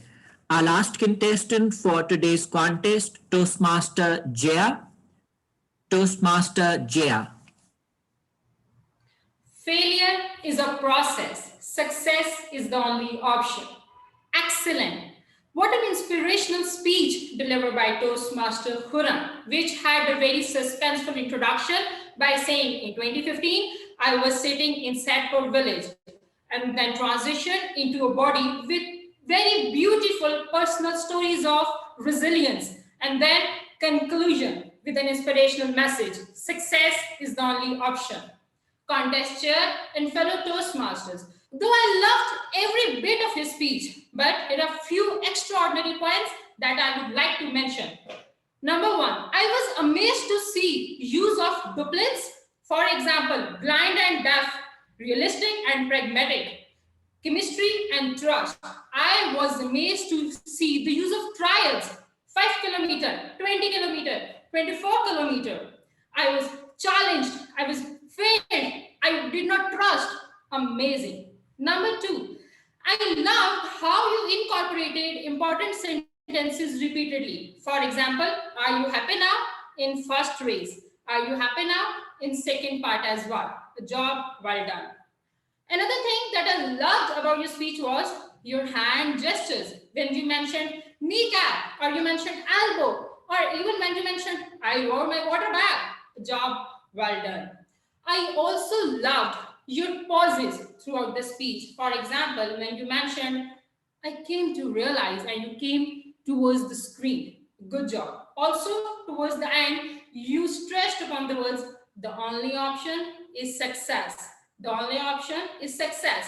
[SPEAKER 1] Our last contestant for today's contest, Toastmaster Jaya. Toastmaster Jaya.
[SPEAKER 7] Failure is a process. Success is the only option. Excellent. What an inspirational speech delivered by Toastmaster Khurram, which had a very suspenseful introduction by saying in 2015, I was sitting in Satpur village, and then transitioned into a body with very beautiful personal stories of resilience, and then conclusion with an inspirational message. Success is the only option. Contest chair and fellow Toastmasters, though I loved every bit of his speech, but there are few extraordinary points that I would like to mention. Number 1, I was amazed to see use of doublets, for example, blind and deaf, realistic and pragmatic, chemistry and trust. I was amazed to see the use of trials, 5 kilometer, 20 kilometer, 24 kilometer. I was challenged, I was failed, I did not trust. Amazing. Number 2, I loved how you incorporated important sentences repeatedly. For example, are you happy now? In first race. Are you happy now? In second part as well. A job well done. Another thing that I loved about your speech was your hand gestures. When you mentioned kneecap, or you mentioned elbow, or even when you mentioned, I wore my water bag. A job well done. I also loved your pauses throughout the speech. For example, when you mentioned, I came to realize, and you came towards the screen. Good job. Also, towards the end, you stressed upon the words, the only option is success. The only option is success.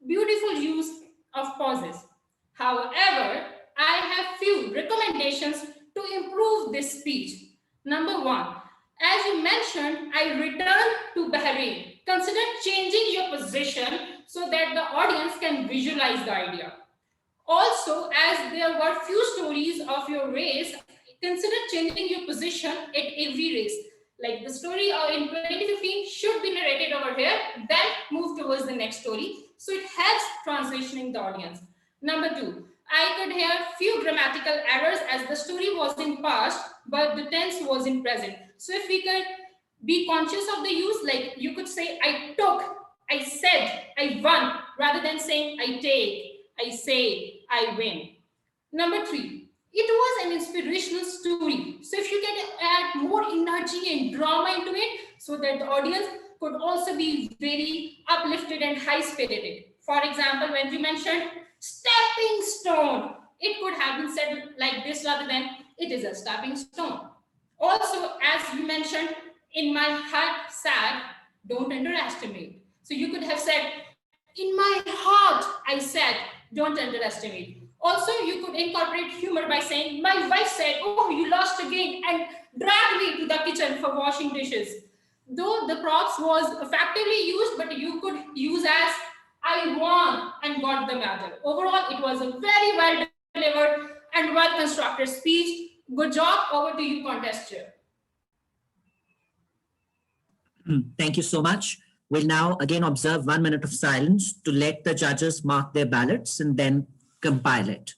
[SPEAKER 7] Beautiful use of pauses. However, I have few recommendations to improve this speech. Number 1, as you mentioned, I returned to Bahrain. Consider changing your position so that the audience can visualize the idea. Also, as there were few stories of your race, consider changing your position at every race. Like the story in 2015 should be narrated over here, then move towards the next story. So it helps transitioning the audience. Number 2, I could hear few grammatical errors as the story was in past, but the tense was in present. So if we could be conscious of the use, like you could say, I took, I said, I won, rather than saying, I take, I say, I win. Number 3, it was an inspirational story. So if you can add more energy and drama into it, so that the audience could also be very uplifted and high-spirited. For example, when we mentioned stepping stone, it could have been said like this rather than it is a stepping stone. Also, as you mentioned, in my heart sad, don't underestimate. So you could have said, in my heart, I said, don't underestimate. Also, you could incorporate humor by saying, my wife said, oh, you lost again, and dragged me to the kitchen for washing dishes. Though the props was effectively used, but you could use as, I won and got the medal. Overall, it was a very well delivered and well constructed speech. Good job. Over to you, contest chair.
[SPEAKER 1] Thank you so much. We'll now again observe 1 minute of silence to let the judges mark their ballots and then compile it.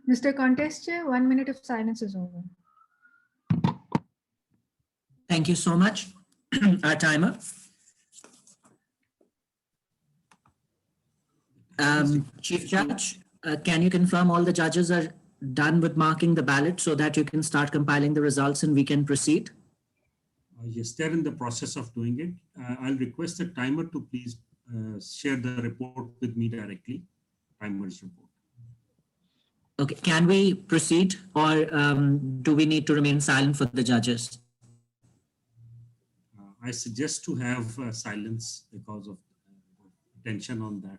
[SPEAKER 2] Mr. Contest Chair, 1 minute of silence is over.
[SPEAKER 1] Thank you so much. Our timer. Chief Judge, can you confirm all the judges are done with marking the ballot so that you can start compiling the results and we can proceed?
[SPEAKER 3] Yes, they're in the process of doing it. I'll request the timer to please share the report with me directly. Timer's report.
[SPEAKER 1] Okay, can we proceed or do we need to remain silent for the judges?
[SPEAKER 3] I suggest to have silence because of tension on that.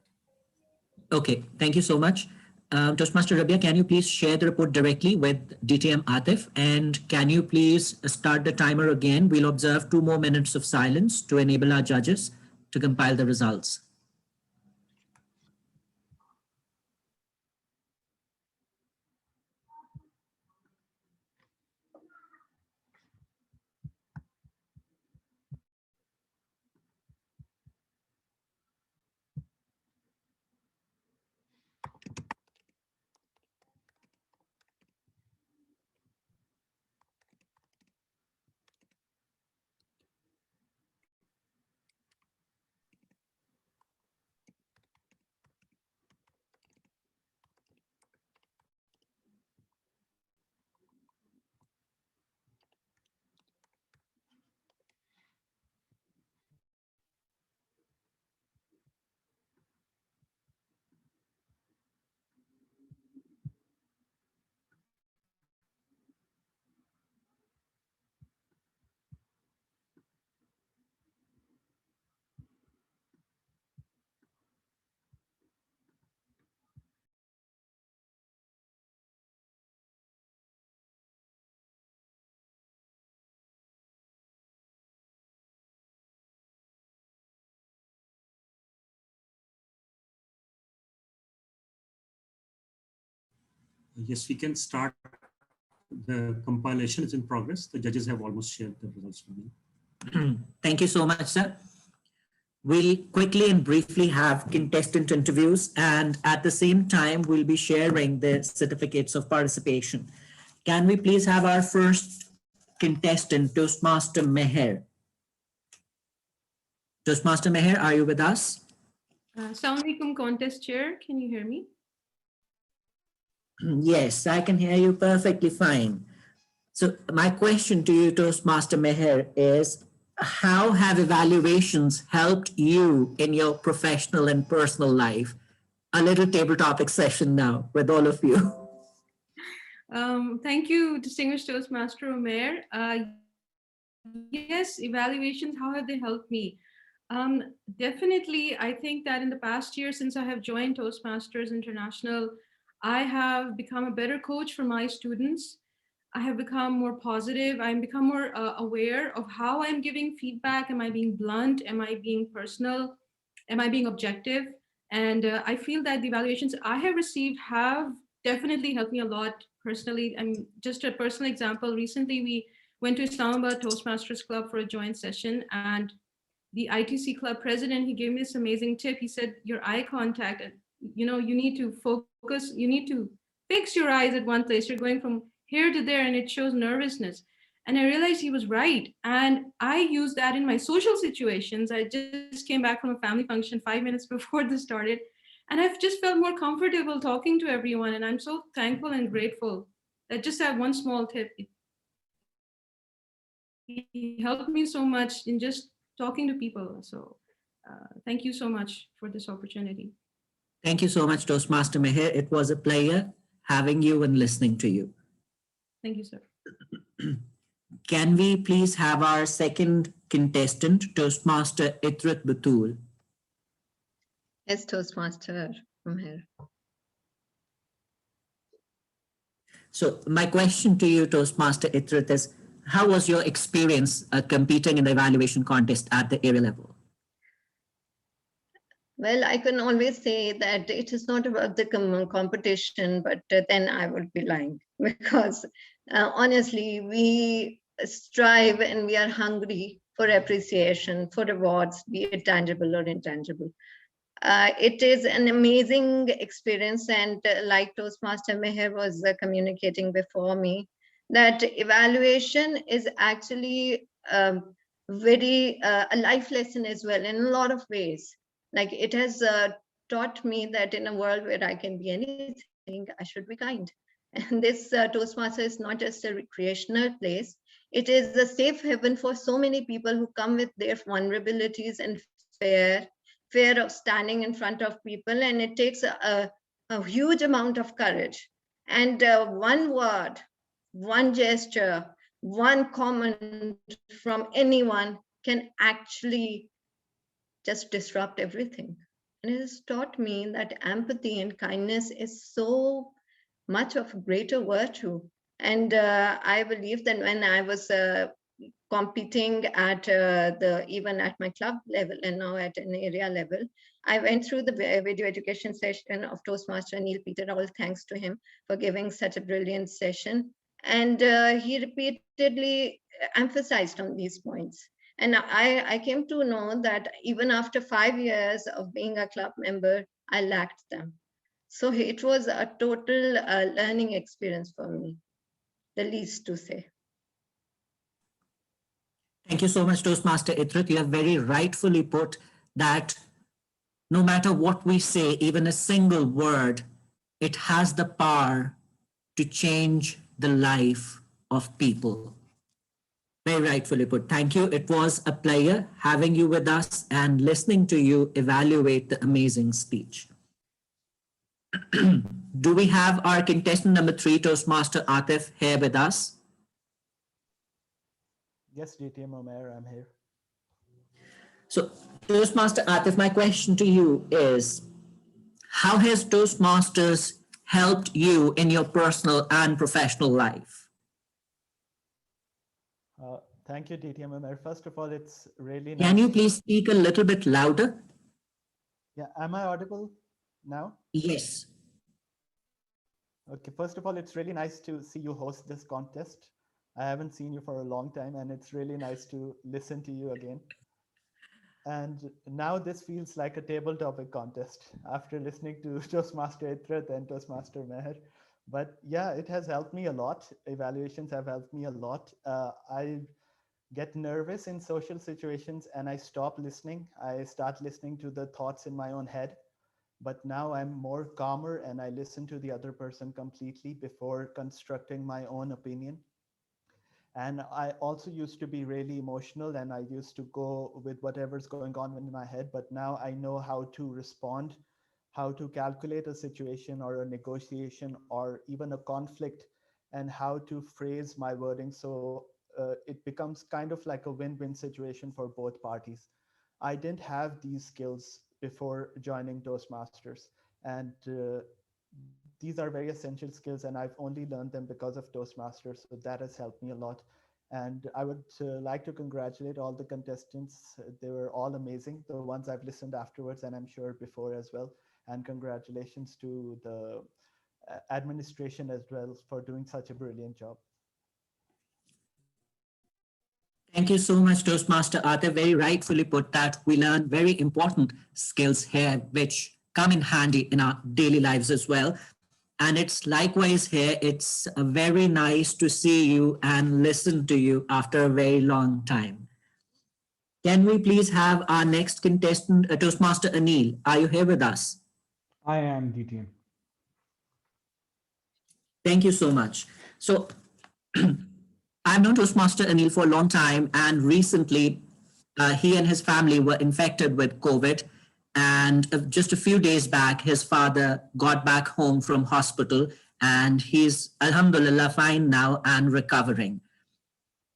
[SPEAKER 1] Okay, thank you so much. Toastmaster Rabia, can you please share the report directly with DTM Atif? And can you please start the timer again? We'll observe 2 more minutes of silence to enable our judges to compile the results.
[SPEAKER 3] Yes, we can start. The compilation is in progress. The judges have almost shared the results with me.
[SPEAKER 1] Thank you so much, sir. We'll quickly and briefly have contestant interviews, and at the same time, we'll be sharing the certificates of participation. Can we please have our first contestant, Toastmaster Meher? Toastmaster Meher, are you with us?
[SPEAKER 7] Assalamu alaikum, Contest Chair. Can you hear me?
[SPEAKER 1] Yes, I can hear you perfectly fine. So my question to you, Toastmaster Meher, is how have evaluations helped you in your professional and personal life? A little table topic session now with all of you.
[SPEAKER 7] Thank you, distinguished Toastmaster Omer. Yes, evaluations, how have they helped me? Definitely, I think that in the past year, since I have joined Toastmasters International, I have become a better coach for my students. I have become more positive. I'm become more aware of how I'm giving feedback. Am I being blunt? Am I being personal? Am I being objective? And I feel that the evaluations I have received have definitely helped me a lot personally. And just a personal example, recently we went to Islamabad Toastmasters Club for a joint session, and the ITC club president, he gave me this amazing tip. He said, your eye contact, you need to focus, you need to fix your eyes at one place. You're going from here to there and it shows nervousness. And I realized he was right. And I use that in my social situations. I just came back from a family function 5 minutes before this started. And I've just felt more comfortable talking to everyone. And I'm so thankful and grateful that just that one small tip, it helped me so much in just talking to people. So thank you so much for this opportunity.
[SPEAKER 1] Thank you so much, Toastmaster Meher. It was a pleasure having you and listening to you.
[SPEAKER 7] Thank you, sir.
[SPEAKER 1] Can we please have our second contestant, Toastmaster Itrat Batul?
[SPEAKER 8] Yes, Toastmaster from here.
[SPEAKER 1] So my question to you, Toastmaster Itrat, is how was your experience competing in the evaluation contest at the area level?
[SPEAKER 8] Well, I can always say that it is not about the competition, but then I would be lying because honestly, we strive and we are hungry for appreciation, for rewards, be it tangible or intangible. It is an amazing experience, and like Toastmaster Meher was communicating before me, that evaluation is actually very a life lesson as well in a lot of ways. Like it has taught me that in a world where I can be anything, I should be kind. And this Toastmaster is not just a recreational place, it is a safe haven for so many people who come with their vulnerabilities and fear of standing in front of people, and it takes a huge amount of courage. And one word, one gesture, one comment from anyone can actually just disrupt everything. And it has taught me that empathy and kindness is so much of a greater virtue. And I believe that when I was competing at even at my club level and now at an area level, I went through the video education session of Toastmaster Neil Peter. All thanks to him for giving such a brilliant session. And he repeatedly emphasized on these points. And I came to know that even after 5 years of being a club member, I lacked them. So it was a total learning experience for me, the least to say.
[SPEAKER 1] Thank you so much, Toastmaster Itrit. You have very rightfully put that no matter what we say, even a single word, it has the power to change the life of people. Very rightfully put. Thank you. It was a pleasure having you with us and listening to you evaluate the amazing speech. Do we have our contestant number 3, Toastmaster Atif, here with us?
[SPEAKER 12] Yes, DTM Omer, I'm here.
[SPEAKER 1] So, Toastmaster Atif, my question to you is, how has Toastmasters helped you in your personal and professional life?
[SPEAKER 12] Thank you, DTM Omer. First of all, it's really nice.
[SPEAKER 1] Can you please speak a little bit louder?
[SPEAKER 12] Yeah, am I audible now?
[SPEAKER 1] Yes.
[SPEAKER 12] Okay, first of all, it's really nice to see you host this contest. I haven't seen you for a long time, and it's really nice to listen to you again. And now this feels like a table topic contest after listening to Toastmaster Itrit and Toastmaster Meher. But yeah, it has helped me a lot. Evaluations have helped me a lot. I get nervous in social situations and I stop listening. I start listening to the thoughts in my own head. But now I'm more calmer and I listen to the other person completely before constructing my own opinion. And I also used to be really emotional and I used to go with whatever's going on in my head. But now I know how to respond, how to calculate a situation or a negotiation or even a conflict, and how to phrase my wording so it becomes kind of like a win-win situation for both parties. I didn't have these skills before joining Toastmasters. And these are very essential skills and I've only learned them because of Toastmasters. So that has helped me a lot. And I would like to congratulate all the contestants. They were all amazing, the ones I've listened afterwards and I'm sure before as well. And congratulations to the administration as well for doing such a brilliant job.
[SPEAKER 1] Thank you so much, Toastmaster Atif. Very rightfully put that we learn very important skills here, which come in handy in our daily lives as well. And it's likewise here, it's very nice to see you and listen to you after a very long time. Can we please have our next contestant, Toastmaster Anil? Are you here with us?
[SPEAKER 10] I am, DTM.
[SPEAKER 1] Thank you so much. So I've known Toastmaster Anil for a long time, and recently he and his family were infected with COVID. And just a few days back, his father got back home from hospital and he's, alhamdulillah, fine now and recovering.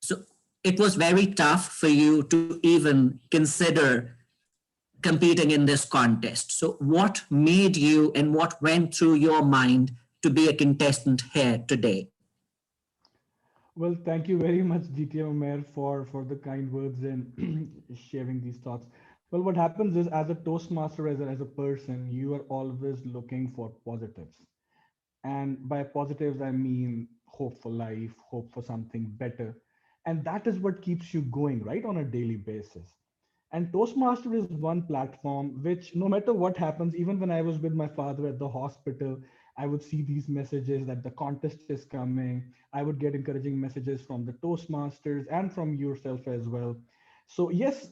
[SPEAKER 1] So it was very tough for you to even consider competing in this contest. So what made you and what went through your mind to be a contestant here today?
[SPEAKER 10] Well, thank you very much, DTM Omer, for the kind words and sharing these thoughts. Well, what happens is as a Toastmaster, as a person, you are always looking for positives. And by positives, I mean hope for life, hope for something better. And that is what keeps you going, right, on a daily basis. And Toastmaster is one platform which, no matter what happens, even when I was with my father at the hospital, I would see these messages that the contest is coming. I would get encouraging messages from the Toastmasters and from yourself as well. So, yes,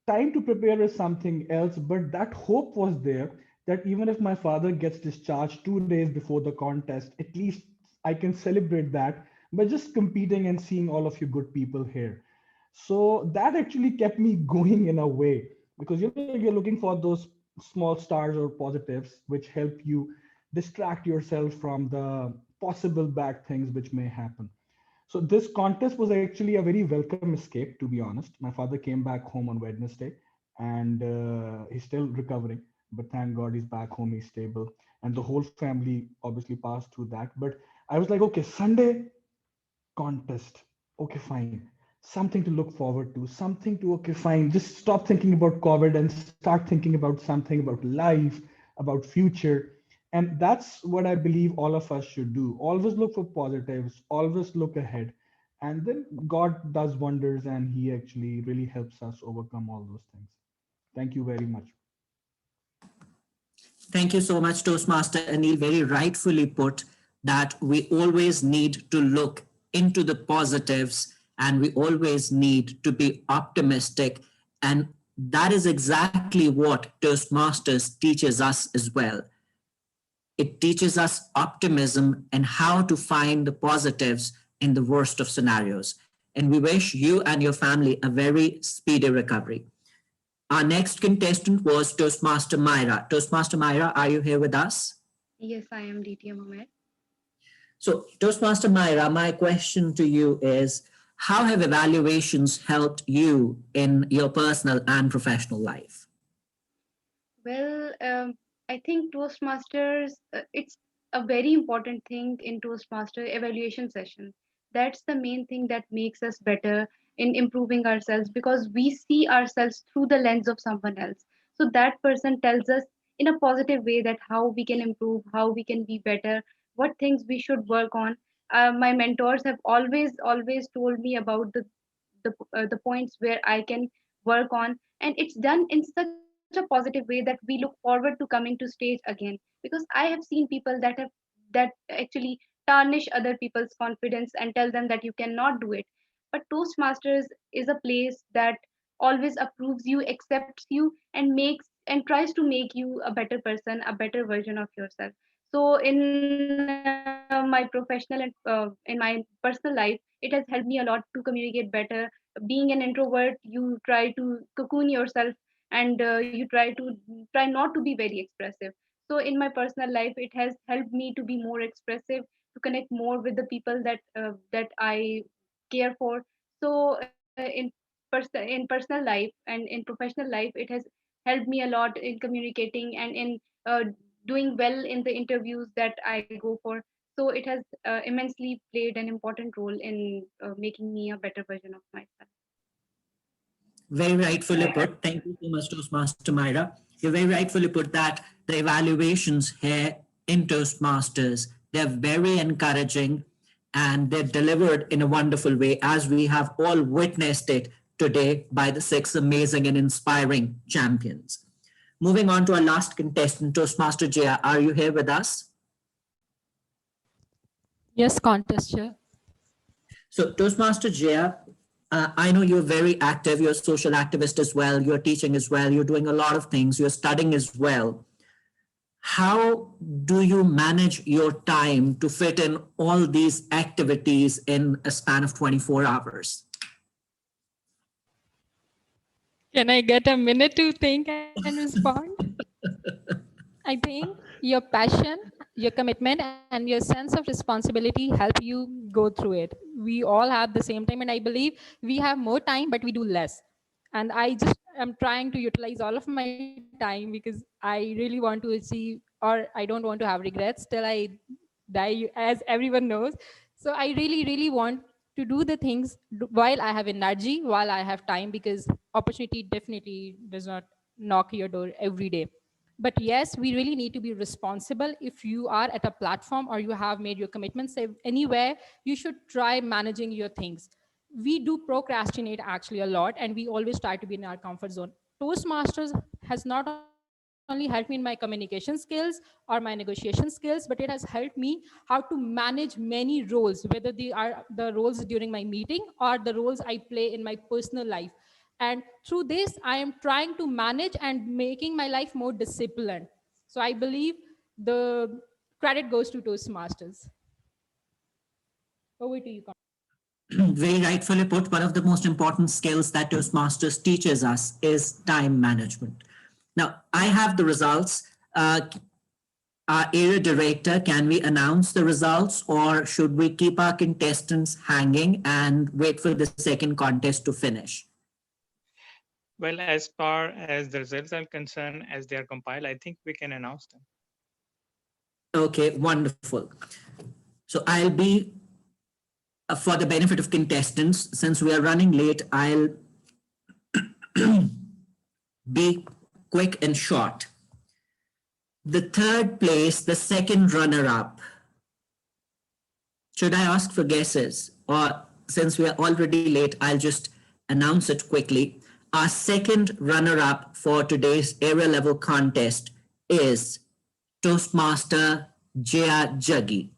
[SPEAKER 10] time to prepare is something else, but that hope was there that even if my father gets discharged 2 days before the contest, at least I can celebrate that by just competing and seeing all of you good people here. So that actually kept me going in a way, because you're looking for those small stars or positives which help you distract yourself from the possible bad things which may happen. So this contest was actually a very welcome escape, to be honest. My father came back home on Wednesday, and he's still recovering, but thank God he's back home, he's stable, and the whole family obviously passed through that. But I was like, okay, Sunday contest. Okay, fine. Something to look forward to, something to, okay, fine. Just stop thinking about COVID and start thinking about something about life, about future. And that's what I believe all of us should do. Always look for positives, always look ahead. And then God does wonders and He actually really helps us overcome all those things. Thank you very much.
[SPEAKER 1] Thank you so much, Toastmaster Anil. Very rightfully put that we always need to look into the positives and we always need to be optimistic. And that is exactly what Toastmasters teaches us as well. It teaches us optimism and how to find the positives in the worst of scenarios. And we wish you and your family a very speedy recovery. Our next contestant was Toastmaster Myra. Toastmaster Myra, are you here with us?
[SPEAKER 13] Yes, I am DTM Ahmed.
[SPEAKER 1] So, Toastmaster Myra, my question to you is, how have evaluations helped you in your personal and professional life?
[SPEAKER 13] Well, I think Toastmasters, it's a very important thing in Toastmaster evaluation session. That's the main thing that makes us better in improving ourselves, because we see ourselves through the lens of someone else. So that person tells us in a positive way that how we can improve, how we can be better, what things we should work on. My mentors have always told me about the points where I can work on, and it's done in such a positive way that we look forward to coming to stage again. Because I have seen people that actually tarnish other people's confidence and tell them that you cannot do it. But Toastmasters is a place that always approves you, accepts you, and tries to make you a better person, a better version of yourself. So in my professional and in my personal life, it has helped me a lot to communicate better. Being an introvert, you try to cocoon yourself, and you try not to be very expressive. So in my personal life, it has helped me to be more expressive, to connect more with the people that I care for. So in personal life and in professional life, it has helped me a lot in communicating and in doing well in the interviews that I go for. So it has immensely played an important role in making me a better version of myself.
[SPEAKER 1] Very rightfully put. Thank you so much, Toastmaster Myra. You very rightfully put that the evaluations here in Toastmasters, they're very encouraging and they're delivered in a wonderful way, as we have all witnessed it today by the 6 amazing and inspiring champions. Moving on to our last contestant, Toastmaster Jaya. Are you here with us?
[SPEAKER 14] Yes, contest chair.
[SPEAKER 1] So, Toastmaster Jaya, I know you're very active. You're a social activist as well. You're teaching as well. You're doing a lot of things. You're studying as well. How do you manage your time to fit in all these activities in a span of 24 hours?
[SPEAKER 14] Can I get a minute to think and respond? I think your passion, your commitment, and your sense of responsibility help you go through it. We all have the same time, and I believe we have more time, but we do less. And I just am trying to utilize all of my time because I really want to achieve, or I don't want to have regrets till I die, as everyone knows. So I really want to do the things while I have energy, while I have time, because opportunity definitely does not knock your door every day. But yes, we really need to be responsible. If you are at a platform or you have made your commitments anywhere, you should try managing your things. We do procrastinate actually a lot, and we always try to be in our comfort zone. Toastmasters has not only helped me in my communication skills or my negotiation skills, but it has helped me how to manage many roles, whether they are the roles during my meeting or the roles I play in my personal life. And through this, I am trying to manage and making my life more disciplined. So I believe the credit goes to Toastmasters. Over to you,
[SPEAKER 1] Very rightfully put, one of the most important skills that Toastmasters teaches us is time management. Now, I have the results. Our area director, can we announce the results, or should we keep our contestants hanging and wait for the second contest to finish?
[SPEAKER 15] Well, as far as the results are concerned, as they are compiled, I think we can announce them.
[SPEAKER 1] Okay, wonderful. So I'll be, for the benefit of contestants, since we are running late, I'll be quick and short. The third place, the second runner-up. Should I ask for guesses? Or since we are already late, I'll just announce it quickly. Our second runner-up for today's area level contest is Toastmaster Jaya Jaggi.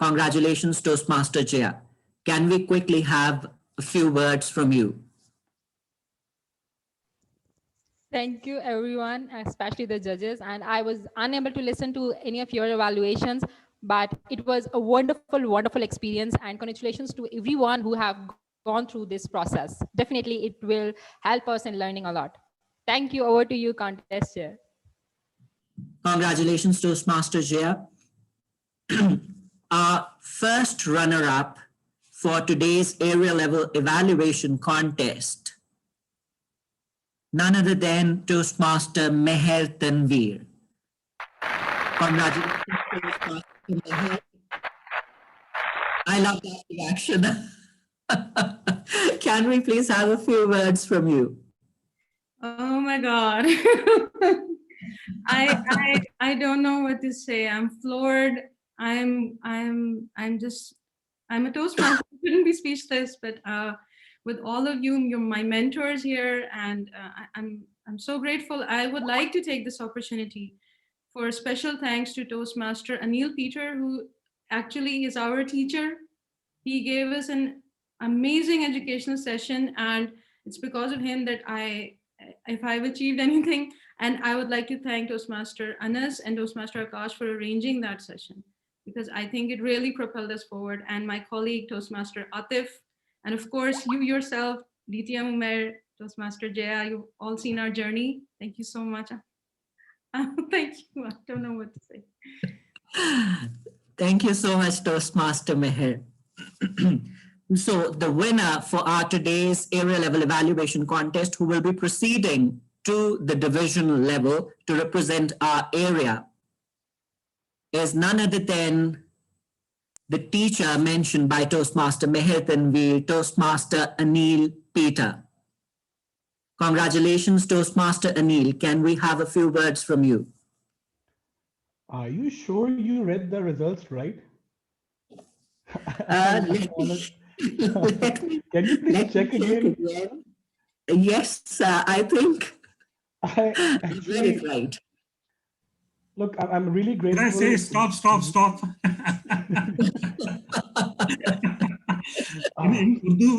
[SPEAKER 1] Congratulations, Toastmaster Jaya. Can we quickly have a few words from you?
[SPEAKER 14] Thank you, everyone, especially the judges. And I was unable to listen to any of your evaluations, but it was a wonderful, wonderful experience. And congratulations to everyone who have gone through this process. Definitely, it will help us in learning a lot. Thank you. Over to you, contest chair.
[SPEAKER 1] Congratulations, Toastmaster Jaya. Our first runner-up for today's area level evaluation contest, none other than Toastmaster Meher Tanveer. Congratulations, Toastmaster Meher. I love that reaction. Can we please have a few words from you?
[SPEAKER 7] Oh my God. I don't know what to say. I'm floored. I'm a Toastmaster. I couldn't be speechless, but with all of you, you're my mentors here, and I'm so grateful. I would like to take this opportunity for special thanks to Toastmaster Anil Peter, who actually is our teacher. He gave us an amazing educational session, and it's because of him that if I've achieved anything. And I would like to thank Toastmaster Anas and Toastmaster Akash for arranging that session, because I think it really propelled us forward. And my colleague, Toastmaster Atif, and of course, you yourself, Ditya Umair, Toastmaster Jaya, you've all seen our journey. Thank you so much. Thank you. I don't know what to say.
[SPEAKER 1] Thank you so much, Toastmaster Meher. So the winner for our today's area level evaluation contest, who will be proceeding to the division level to represent our area, is none other than the teacher mentioned by Toastmaster Meher Tanveer, Toastmaster Anil Peter. Congratulations, Toastmaster Anil. Can we have a few words from you?
[SPEAKER 10] Are you sure you read the results right?
[SPEAKER 1] Can you
[SPEAKER 10] please check again?
[SPEAKER 1] Yes, I think
[SPEAKER 10] I
[SPEAKER 1] read it right.
[SPEAKER 10] Look, I'm really grateful.
[SPEAKER 3] Can I say stop? In Urdu,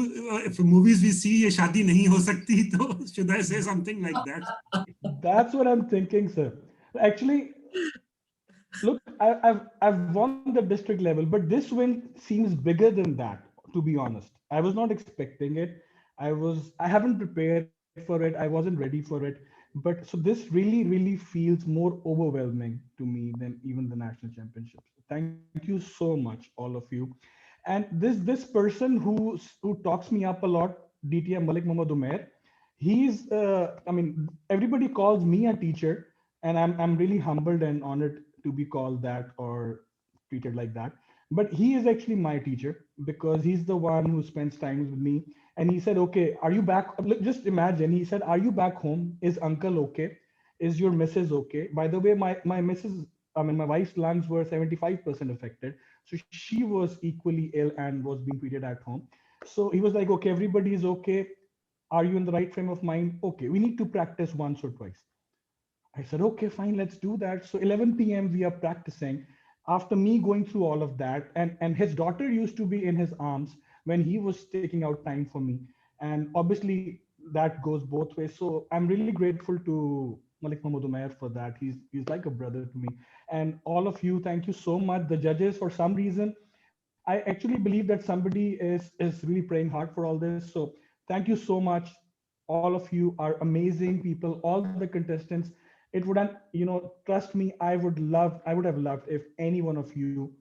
[SPEAKER 3] if movies we see, ye shaadi nahi ho sakti, so should I say something like that?
[SPEAKER 10] That's what I'm thinking, sir. Actually, look, I've won the district level, but this win seems bigger than that, to be honest. I was not expecting it. I haven't prepared for it. I wasn't ready for it. But so this really feels more overwhelming to me than even the national championships. Thank you so much, all of you. And this person who talks me up a lot, DTM Malik Mohammad Umair, he's everybody calls me a teacher, and I'm really humbled and honored to be called that or treated like that. But he is actually my teacher, because he's the one who spends time with me. And he said, okay, are you back? Just imagine, he said, are you back home? Is uncle okay? Is your missus okay? By the way, my missus, my wife's lungs were 75% affected. So she was equally ill and was being treated at home. So he was like, okay, everybody is okay. Are you in the right frame of mind? Okay, we need to practice once or twice. I said, okay, fine, let's do that. So 11 p.m. we are practicing. After me going through all of that, and his daughter used to be in his arms when he was taking out time for me. And obviously that goes both ways. So I'm really grateful to Malik Mahmood Umair for that. He's like a brother to me. And all of you, thank you so much. The judges, for some reason, I actually believe that somebody is really praying hard for all this. So thank you so much. All of you are amazing people, all the contestants. It would, trust me, I would have loved if any one of you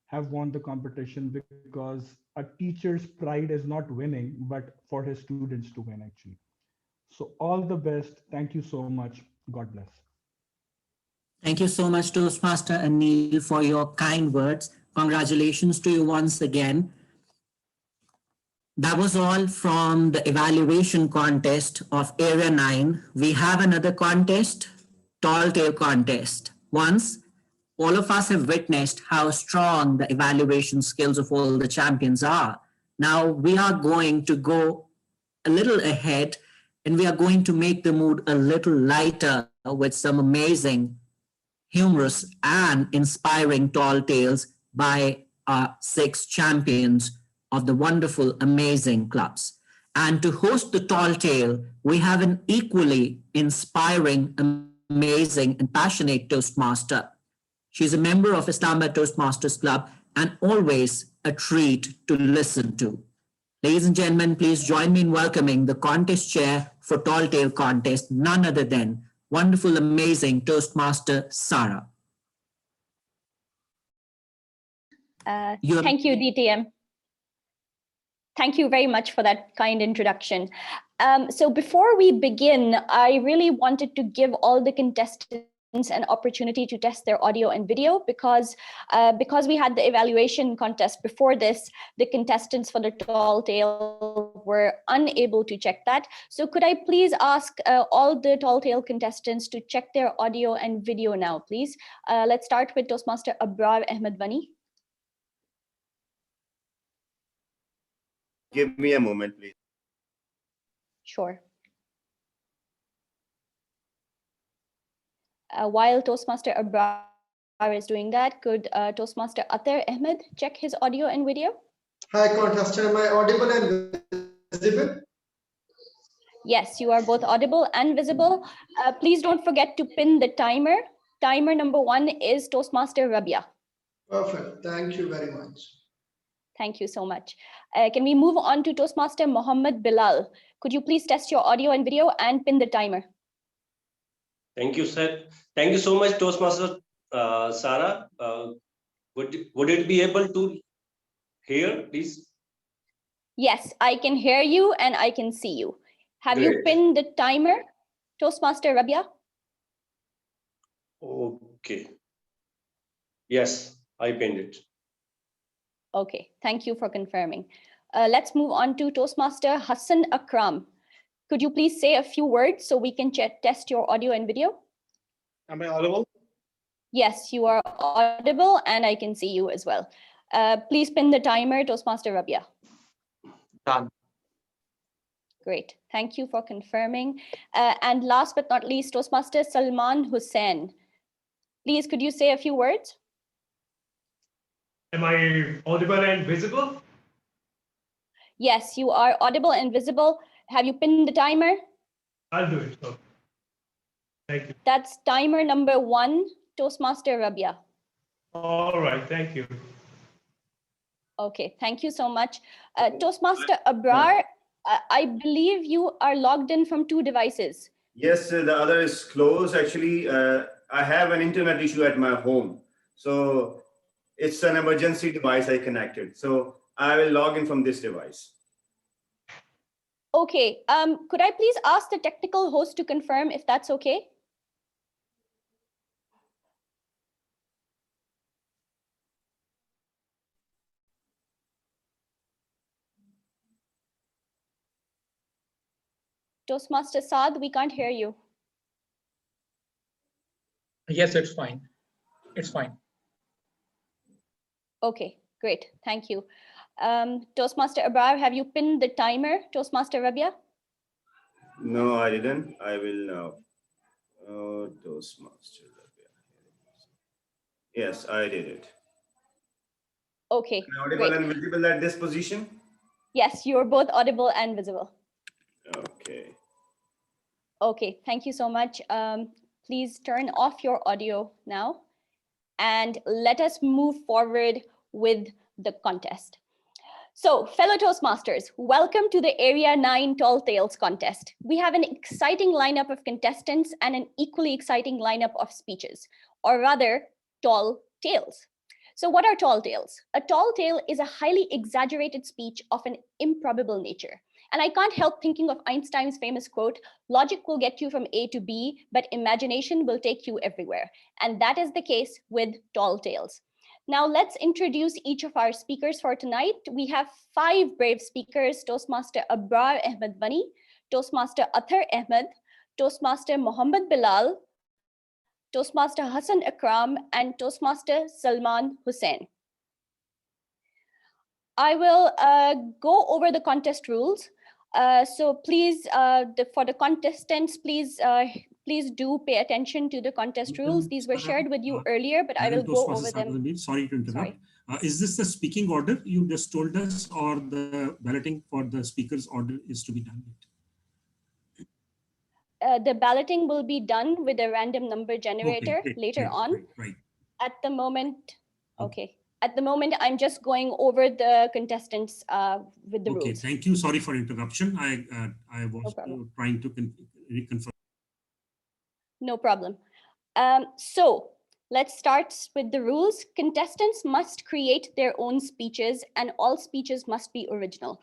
[SPEAKER 10] have won the competition, because a teacher's pride is not winning, but for his students to win actually. So all the best. Thank you so much. God bless.
[SPEAKER 1] Thank you so much, Toastmaster Anil, for your kind words. Congratulations to you once again. That was all from the evaluation contest of Area 9. We have another contest, Tall Tale Contest. Once, all of us have witnessed how strong the evaluation skills of all the champions are. Now we are going to go a little ahead, and we are going to make the mood a little lighter with some amazing, humorous, and inspiring tall tales by our 6 champions of the wonderful, amazing clubs. And to host the tall tale, we have an equally inspiring, amazing, and passionate Toastmaster. She's a member of Islamabad Toastmasters Club and always a treat to listen to. Ladies and gentlemen, please join me in welcoming the contest chair for Tall Tale Contest, none other than wonderful, amazing Toastmaster Sarah.
[SPEAKER 16] Thank you, DTM. Thank you very much for that kind introduction. So before we begin, I really wanted to give all the contestants an opportunity to test their audio and video, because we had the evaluation contest before this, the contestants for the tall tale were unable to check that. So could I please ask all the tall tale contestants to check their audio and video now, please? Let's start with Toastmaster Abrar Ahmed Vani.
[SPEAKER 17] Give me a moment, please.
[SPEAKER 16] Sure. While Toastmaster Abrar is doing that, could Toastmaster Atar Ahmed check his audio and video?
[SPEAKER 18] Hi, contestant. Am I audible and visible?
[SPEAKER 16] Yes, you are both audible and visible. Please don't forget to pin the timer. Timer number 1 is Toastmaster Rabia.
[SPEAKER 18] Perfect. Thank you very much.
[SPEAKER 16] Thank you so much. Can we move on to Toastmaster Mohammed Bilal? Could you please test your audio and video and pin the timer?
[SPEAKER 19] Thank you, sir. Thank you so much, Toastmaster Sarah. Would it be able to hear, please?
[SPEAKER 16] Yes, I can hear you and I can see you. Have you
[SPEAKER 19] Great.
[SPEAKER 16] pinned the timer, Toastmaster Rabia?
[SPEAKER 19] Okay. Yes, I pinned it.
[SPEAKER 16] Okay, thank you for confirming. Let's move on to Toastmaster Hassan Akram. Could you please say a few words so we can test your audio and video?
[SPEAKER 20] Am I audible?
[SPEAKER 16] Yes, you are audible and I can see you as well. Please pin the timer, Toastmaster Rabia.
[SPEAKER 20] Done.
[SPEAKER 16] Great, thank you for confirming. And last but not least, Toastmaster Salman Hussain. Please, could you say a few words?
[SPEAKER 20] Am I audible and visible?
[SPEAKER 16] Yes, you are audible and visible. Have you pinned the timer?
[SPEAKER 20] I'll do it. Okay. Thank you.
[SPEAKER 16] That's timer number 1, Toastmaster Rabia.
[SPEAKER 20] All right. Thank you.
[SPEAKER 16] Okay, thank you so much. Toastmaster Abrar, I believe you are logged in from 2 devices.
[SPEAKER 17] Yes, the other is closed. Actually, I have an internet issue at my home. So it's an emergency device I connected. So I will log in from this device.
[SPEAKER 16] Okay, could I please ask the technical host to confirm if that's okay? Toastmaster Saad, we can't hear you.
[SPEAKER 6] Yes, it's fine. It's fine.
[SPEAKER 16] Okay, great, thank you. Toastmaster Abrar, have you pinned the timer, Toastmaster Rabia?
[SPEAKER 17] No, I didn't. I will now. Oh, Toastmaster. Yes, I did it.
[SPEAKER 16] Okay,
[SPEAKER 17] Am I audible
[SPEAKER 16] great.
[SPEAKER 17] and visible at this position?
[SPEAKER 16] Yes, you're both audible and visible.
[SPEAKER 17] Okay.
[SPEAKER 16] Okay, thank you so much. Please turn off your audio now and let us move forward with the contest. So, fellow Toastmasters, welcome to the Area 9 Tall Tales contest. We have an exciting lineup of contestants and an equally exciting lineup of speeches, or rather, tall tales. So what are tall tales? A tall tale is a highly exaggerated speech of an improbable nature. And I can't help thinking of Einstein's famous quote, "Logic will get you from A to B, but imagination will take you everywhere." And that is the case with tall tales. Now let's introduce each of our speakers for tonight. We have 5 brave speakers: Toastmaster Abrar Ahmed Bani, Toastmaster Athar Ahmed, Toastmaster Mohammed Bilal, Toastmaster Hassan Akram, and Toastmaster Salman Hussain. I will go over the contest rules. So please, for the contestants, please do pay attention to the contest rules. These were shared with you earlier, but I will go over them.
[SPEAKER 3] Sorry to interrupt. Is this the speaking order you just told us, or the balloting for the speaker's order is to be done?
[SPEAKER 16] The balloting will be done with a random number generator later on.
[SPEAKER 3] Right.
[SPEAKER 16] At the moment, okay. At the moment, I'm just going over the contestants with the rules.
[SPEAKER 3] Okay, thank you. Sorry for interruption. I was trying to reconfirm.
[SPEAKER 16] No problem. So let's start with the rules. Contestants must create their own speeches, and all speeches must be original.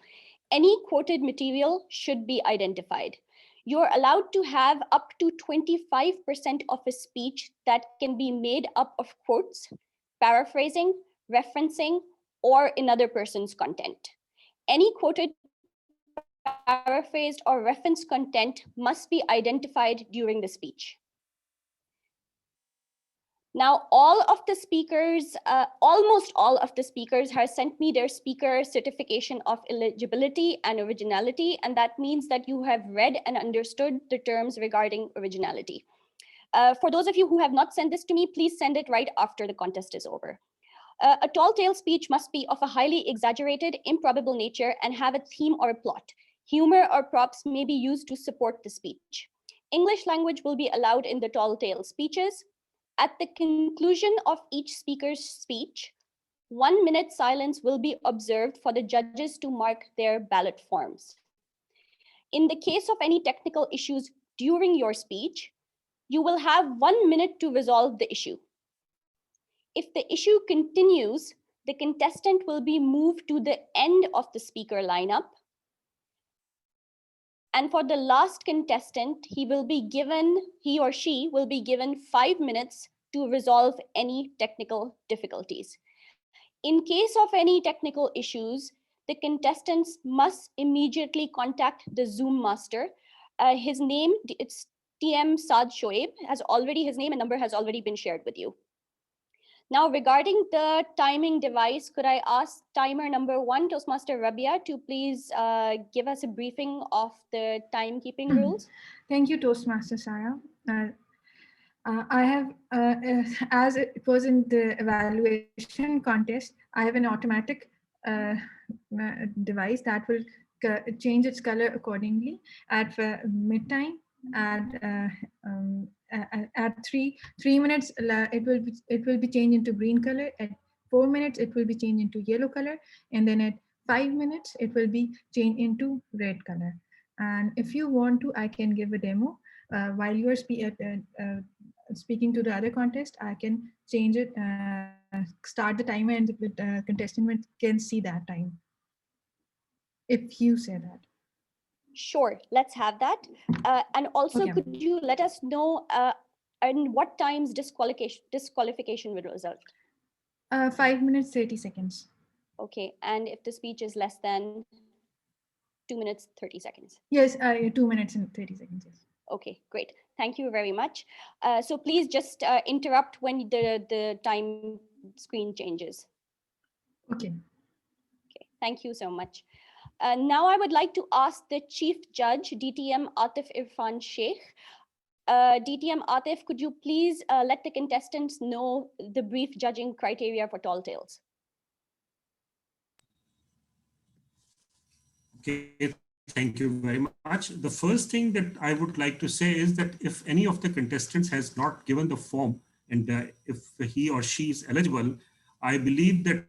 [SPEAKER 16] Any quoted material should be identified. You're allowed to have up to 25% of a speech that can be made up of quotes, paraphrasing, referencing, or another person's content. Any quoted, paraphrased, or referenced content must be identified during the speech. Now, all of the speakers, almost all of the speakers have sent me their speaker certification of eligibility and originality, and that means that you have read and understood the terms regarding originality. For those of you who have not sent this to me, please send it right after the contest is over. A tall tale speech must be of a highly exaggerated, improbable nature and have a theme or a plot. Humor or props may be used to support the speech. English language will be allowed in the tall tale speeches. At the conclusion of each speaker's speech, 1 minute silence will be observed for the judges to mark their ballot forms. In the case of any technical issues during your speech, you will have 1 minute to resolve the issue. If the issue continues, the contestant will be moved to the end of the speaker lineup. And for the last contestant, he or she will be given 5 minutes to resolve any technical difficulties. In case of any technical issues, the contestants must immediately contact the Zoom master. His name, it's TM Saad Shoaib, his name and number has already been shared with you. Now, regarding the timing device, could I ask timer number 1, Toastmaster Rabia, to please give us a briefing of the timekeeping rules?
[SPEAKER 2] Thank you, Toastmaster Sarah. I have, as it was in the evaluation contest, I have an automatic device that will change its color accordingly at mid-time. At 3 minutes, it will be changed into green color. At 4 minutes, it will be changed into yellow color, and then at 5 minutes, it will be changed into red color. And if you want to, I can give a demo while you are speaking to the other contest. I can change it, start the timer, and the contestant can see that time. If you say that.
[SPEAKER 16] Sure, let's have that. And also, could you let us know in what times disqualification will result?
[SPEAKER 2] 5 minutes, 30 seconds.
[SPEAKER 16] Okay, and if the speech is less than 2 minutes, 30 seconds?
[SPEAKER 2] Yes, 2 minutes and 30 seconds, yes.
[SPEAKER 16] Okay, great. Thank you very much. So please just interrupt when the time screen changes.
[SPEAKER 2] Okay.
[SPEAKER 16] Okay, thank you so much. Now I would like to ask the Chief Judge, DTM Atif Irfan Sheikh. DTM Atif, could you please let the contestants know the brief judging criteria for Tall Tales?
[SPEAKER 3] Okay, thank you very much. The first thing that I would like to say is that if any of the contestants has not given the form, and if he or she is eligible, I believe that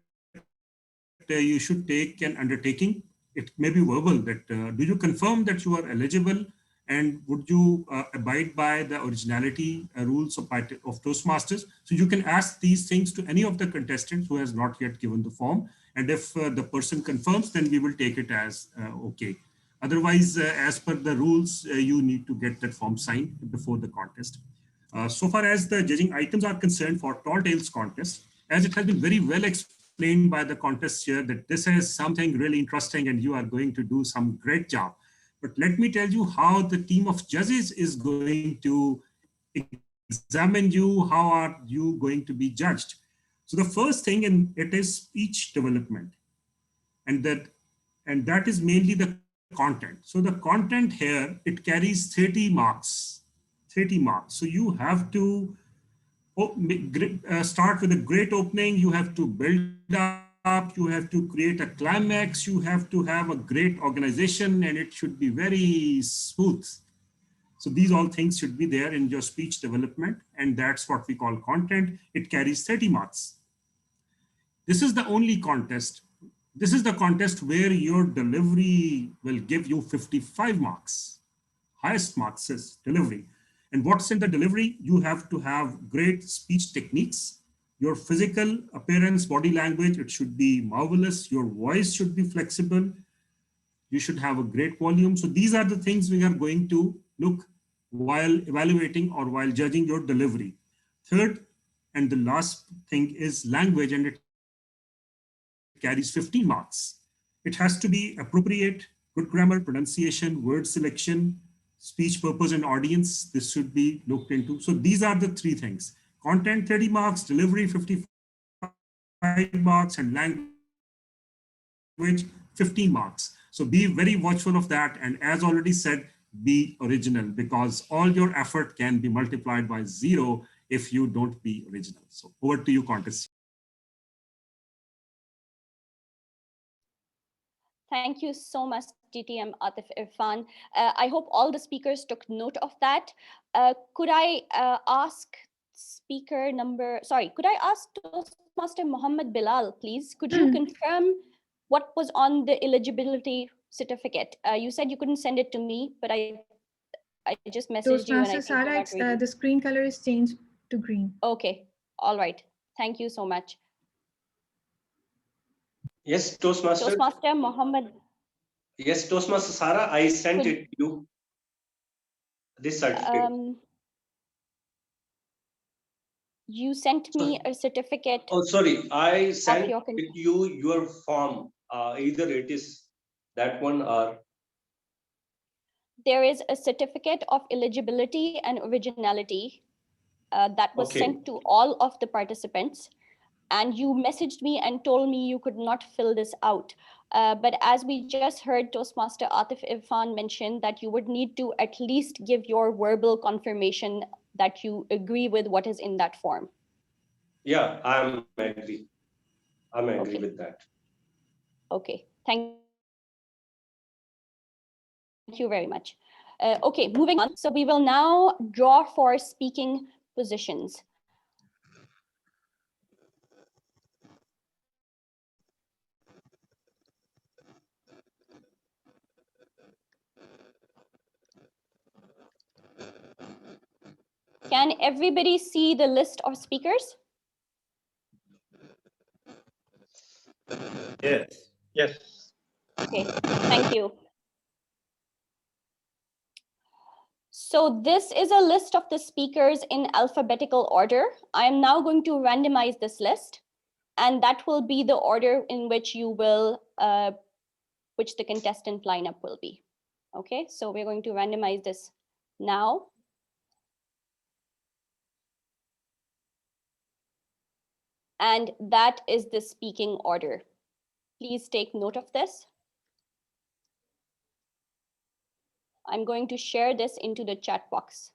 [SPEAKER 3] you should take an undertaking. It may be verbal that do you confirm that you are eligible, and would you abide by the originality rules of Toastmasters? So you can ask these things to any of the contestants who has not yet given the form. And if the person confirms, then we will take it as okay. Otherwise, as per the rules, you need to get that form signed before the contest. So far as the judging items are concerned for Tall Tales contest, as it has been very well explained by the contest chair that this is something really interesting and you are going to do some great job. But let me tell you how the team of judges is going to examine you, how are you going to be judged. So the first thing, it is speech development. And that is mainly the content. So the content here, it carries 30 marks. 30 marks. So you have to start with a great opening, you have to build up, you have to create a climax, you have to have a great organization, and it should be very smooth. So these all things should be there in your speech development, and that's what we call content. It carries 30 marks. This is the only contest. This is the contest where your delivery will give you 55 marks. Highest marks is delivery. And what's in the delivery? You have to have great speech techniques. Your physical appearance, body language, it should be marvelous. Your voice should be flexible. You should have a great volume. So these are the things we are going to look while evaluating or while judging your delivery. Third, and the last thing is language, and it carries 15 marks. It has to be appropriate, good grammar, pronunciation, word selection, speech purpose and audience. This should be looked into. So these are the three things: content 30 marks, delivery 55 marks, and language 15 marks. So be very watchful of that. And as already said, be original, because all your effort can be multiplied by 0 if you don't be original. So over to you, contest.
[SPEAKER 16] Thank you so much, DTM Atif Irfan. I hope all the speakers took note of that. Could I ask could I ask Toastmaster Mohammed Bilal, please? Could you confirm what was on the eligibility certificate? You said you couldn't send it to me, but I just messaged you and I
[SPEAKER 2] Toastmaster
[SPEAKER 16] think you're
[SPEAKER 2] Sara,
[SPEAKER 16] not reading.
[SPEAKER 2] the screen color is changed to green.
[SPEAKER 16] Okay, all right. Thank you so much.
[SPEAKER 19] Yes, Toastmaster.
[SPEAKER 16] Toastmaster Mohammed.
[SPEAKER 19] Yes, Toastmaster Sara, I sent it to you. This certificate.
[SPEAKER 16] You sent me a certificate.
[SPEAKER 19] Oh, sorry. I sent
[SPEAKER 16] your
[SPEAKER 19] you your form. Either it is that one or.
[SPEAKER 16] There is a certificate of eligibility and originality that was sent to all of the participants. And you messaged me and told me you could not fill this out. But as we just heard Toastmaster Atif Irfan mention that you would need to at least give your verbal confirmation that you agree with what is in that form.
[SPEAKER 19] Yeah, I'm agree. I'm agree with that.
[SPEAKER 16] Okay, thank you very much. Okay, moving on. So we will now draw for speaking positions. Can everybody see the list of speakers?
[SPEAKER 17] Yes.
[SPEAKER 6] Yes.
[SPEAKER 16] Okay, thank you. So this is a list of the speakers in alphabetical order. I am now going to randomize this list, and that will be the order in which you will, which the contestant lineup will be. Okay, so we're going to randomize this now. And that is the speaking order. Please take note of this. I'm going to share this into the chat box.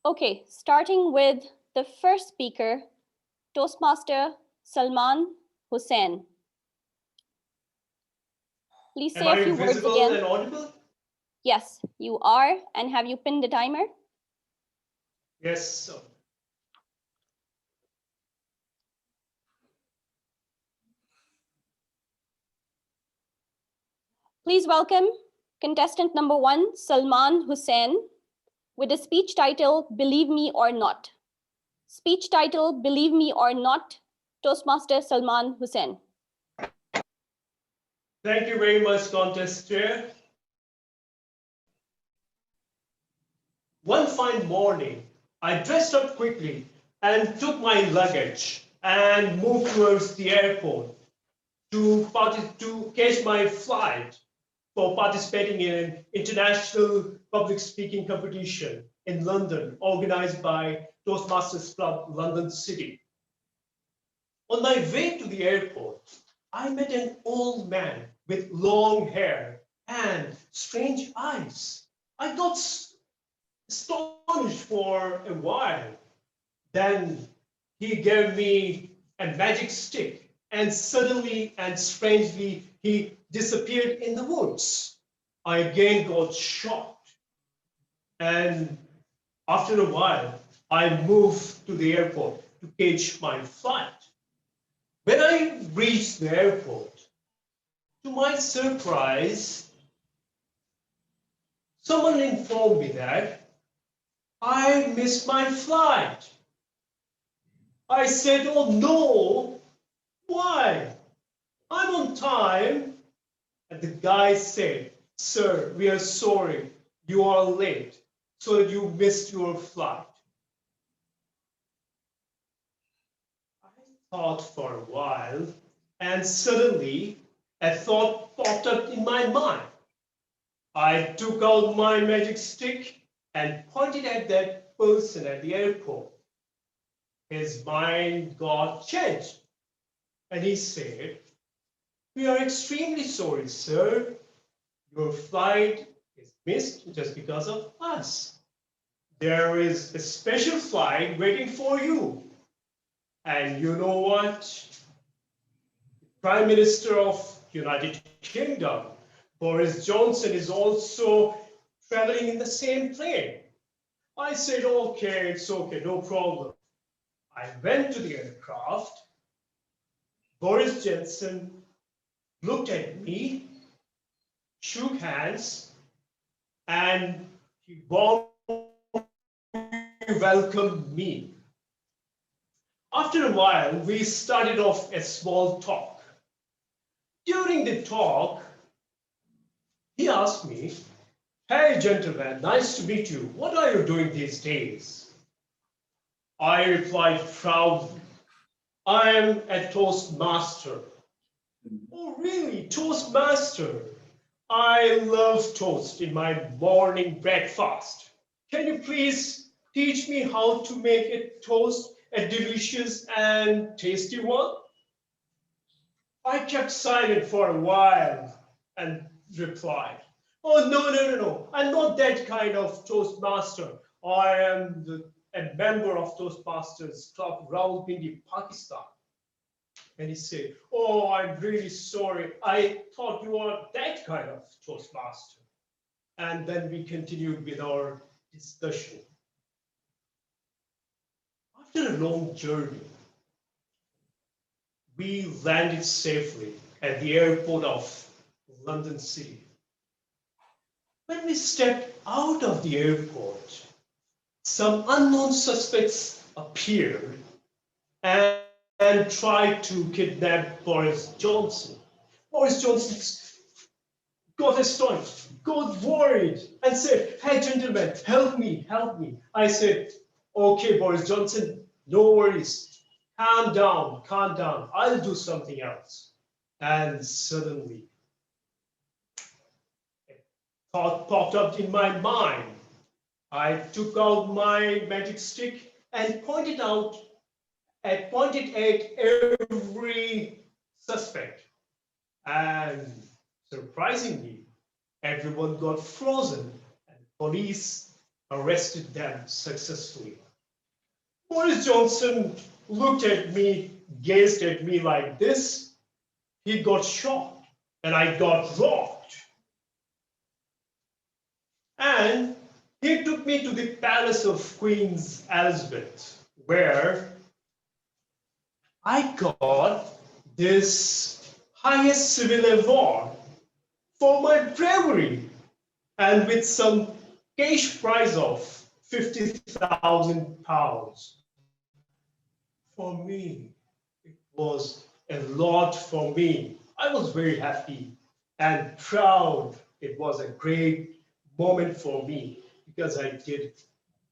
[SPEAKER 16] Okay, starting with the first speaker, Toastmaster Salman Hussain. Please say a few words
[SPEAKER 19] visible
[SPEAKER 16] again.
[SPEAKER 19] and audible?
[SPEAKER 16] Yes, you are. And have you pinned the timer?
[SPEAKER 19] Yes, sir.
[SPEAKER 16] Please welcome contestant number 1, Salman Hussain, with the speech title, Believe Me or Not. Speech title, Believe Me or Not, Toastmaster Salman Hussain.
[SPEAKER 19] Thank you very much, contest chair. One fine morning, I dressed up quickly and took my luggage and moved towards the airport to catch my flight for participating in an international public speaking competition in London, organized by Toastmasters Club, London City. On my way to the airport, I met an old man with long hair and strange eyes. I got astonished for a while. Then he gave me a magic stick, and suddenly and strangely, he disappeared in the woods. I again got shocked. And after a while, I moved to the airport to catch my flight. When I reached the airport, to my surprise, someone informed me that I missed my flight. I said, oh no, why? I'm on time. And the guy said, sir, we are sorry, you are late, so that you missed your flight. I thought for a while, and suddenly a thought popped up in my mind. I took out my magic stick and pointed at that person at the airport. His mind got changed, and he said, we are extremely sorry, sir. Your flight is missed just because of us. There is a special flight waiting for you. And you know what? The Prime Minister of United Kingdom, Boris Johnson, is also traveling in the same plane. I said, okay, it's okay, no problem. I went to the aircraft. Boris Johnson looked at me, shook hands, and he warmly welcomed me. After a while, we started off a small talk. During the talk, he asked me, hey, gentleman, nice to meet you. What are you doing these days? I replied proudly, I am a Toastmaster. Oh, really? Toastmaster? I love toast in my morning breakfast. Can you please teach me how to make a toast, a delicious and tasty one? I kept silent for a while and replied, oh, no. I'm not that kind of Toastmaster. I am a member of Toastmasters Club, Rawalpindi, Pakistan. And he said, oh, I'm really sorry. I thought you were that kind of Toastmaster. And then we continued with our discussion. After a long journey, we landed safely at the airport of London City. When we stepped out of the airport, some unknown suspects appeared and tried to kidnap Boris Johnson. Boris Johnson got astonished, got worried, and said, "Hey, gentlemen, help me, help me." I said, "Okay, Boris Johnson, no worries. Calm down, calm down. I'll do something else." And suddenly, a thought popped up in my mind. I took out my magic stick and pointed at every suspect. And surprisingly, everyone got frozen and police arrested them successfully. Boris Johnson looked at me, gazed at me like this. He got shocked and I got rocked. And he took me to the palace of Queen Elizabeth, where I got this highest civil award for my bravery, and with some cash prize of £50,000. For me, it was a lot for me. I was very happy and proud. It was a great moment for me because I did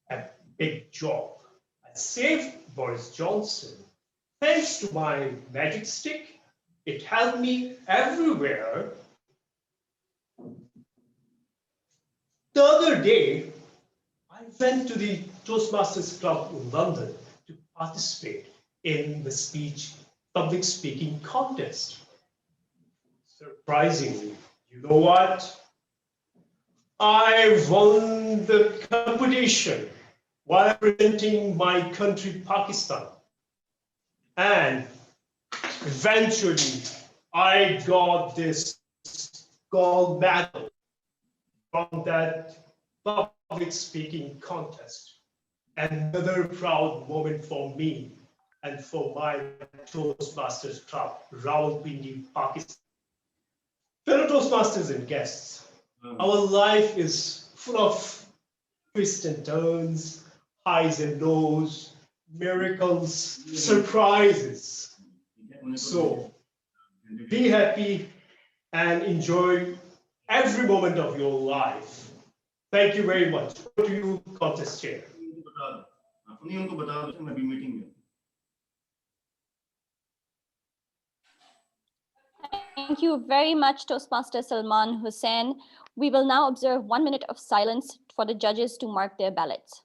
[SPEAKER 19] a big job. I saved Boris Johnson. Thanks to my magic stick, it helped me everywhere. The other day, I went to the Toastmasters Club in London to participate in the public speaking contest. Surprisingly, you know what? I won the competition while representing my country, Pakistan. And eventually, I got this gold medal from that public speaking contest. Another proud moment for me and for my Toastmasters Club, Rawalpindi, Pakistan. Fellow Toastmasters and guests, our life is full of twists and turns, highs and lows, miracles, surprises. So be happy and enjoy every moment of your life. Thank you very much. Over to you, contest chair.
[SPEAKER 16] Thank you very much, Toastmaster Salman Hussain. We will now observe 1 minute of silence for the judges to mark their ballots.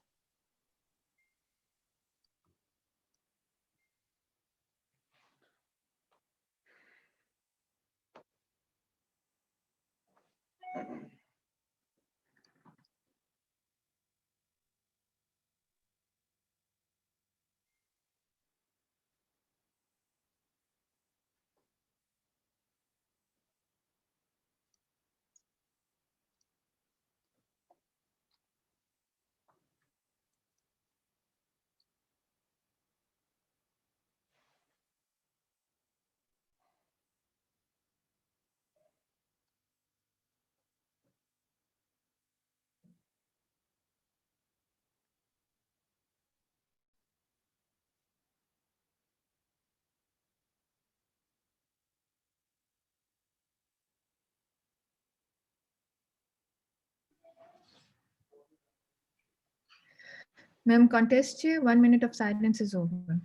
[SPEAKER 2] Ma'am, contest chair, 1 minute of silence is over.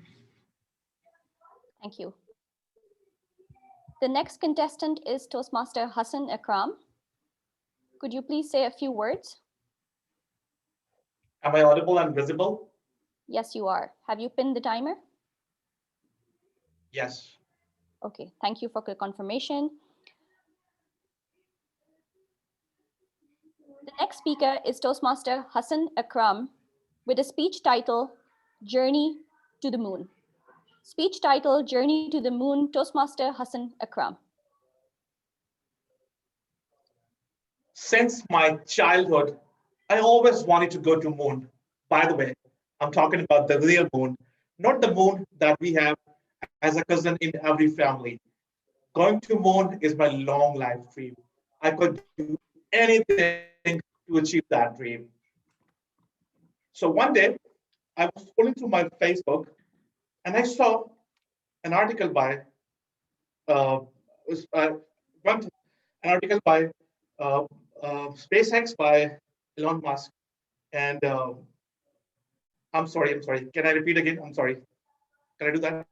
[SPEAKER 16] Thank you. The next contestant is Toastmaster Hassan Akram. Could you please say a few words?
[SPEAKER 21] Am I audible and visible?
[SPEAKER 16] Yes, you are. Have you pinned the timer?
[SPEAKER 21] Yes.
[SPEAKER 16] Okay, thank you for the confirmation. The next speaker is Toastmaster Hassan Akram with a speech title, Journey to the Moon. Speech title, Journey to the Moon, Toastmaster Hassan Akram.
[SPEAKER 21] Since my childhood, I always wanted to go to moon. By the way, I'm talking about the real moon, not the moon that we have as a cousin in every family. Going to moon is my long life dream. I could do anything to achieve that dream. So one day, I was scrolling through my Facebook and I saw an article by an article by SpaceX by Elon Musk. And I'm sorry. Can I repeat again? I'm sorry. Can I do that?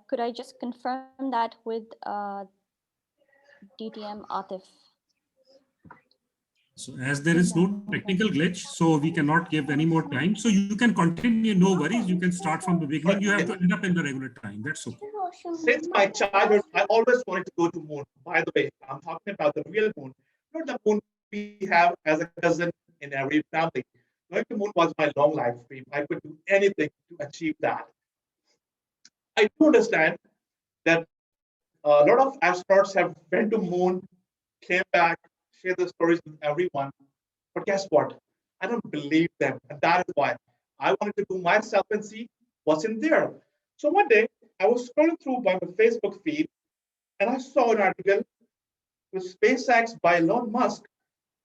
[SPEAKER 16] Could I just confirm that with DTM Atif?
[SPEAKER 3] So as there is no technical glitch, so we cannot give any more time. So you can continue, no worries. You can start from the beginning. You have to end up in the regular time. That's okay.
[SPEAKER 21] Since my childhood, I always wanted to go to moon. By the way, I'm talking about the real moon, not the moon we have as a cousin in every family. Going to moon was my long life dream. I could do anything to achieve that. I do understand that a lot of astronauts have went to moon, came back, share the stories with everyone. But guess what? I don't believe them. And that is why I wanted to do myself and see what's in there. So one day I was scrolling through my Facebook feed and I saw an article with SpaceX by Elon Musk.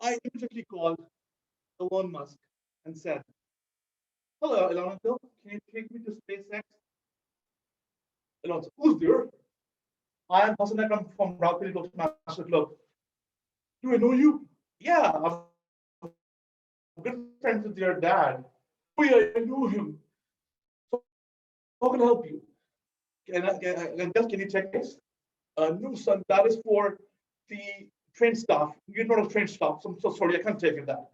[SPEAKER 21] I immediately called Elon Musk and said, "Hello, Elon, can you take me to SpaceX?" Elon said, "Who's there?" "I am Hassan Akram from Rockville Toastmaster Club." "Do I know you?" "Yeah, I'm good friends with your dad." "Oh yeah, I know him. So how can I help you?" Can you check this?" "No, son, that is for the train staff. You're not a train staff, so I'm so sorry, I can't take you that."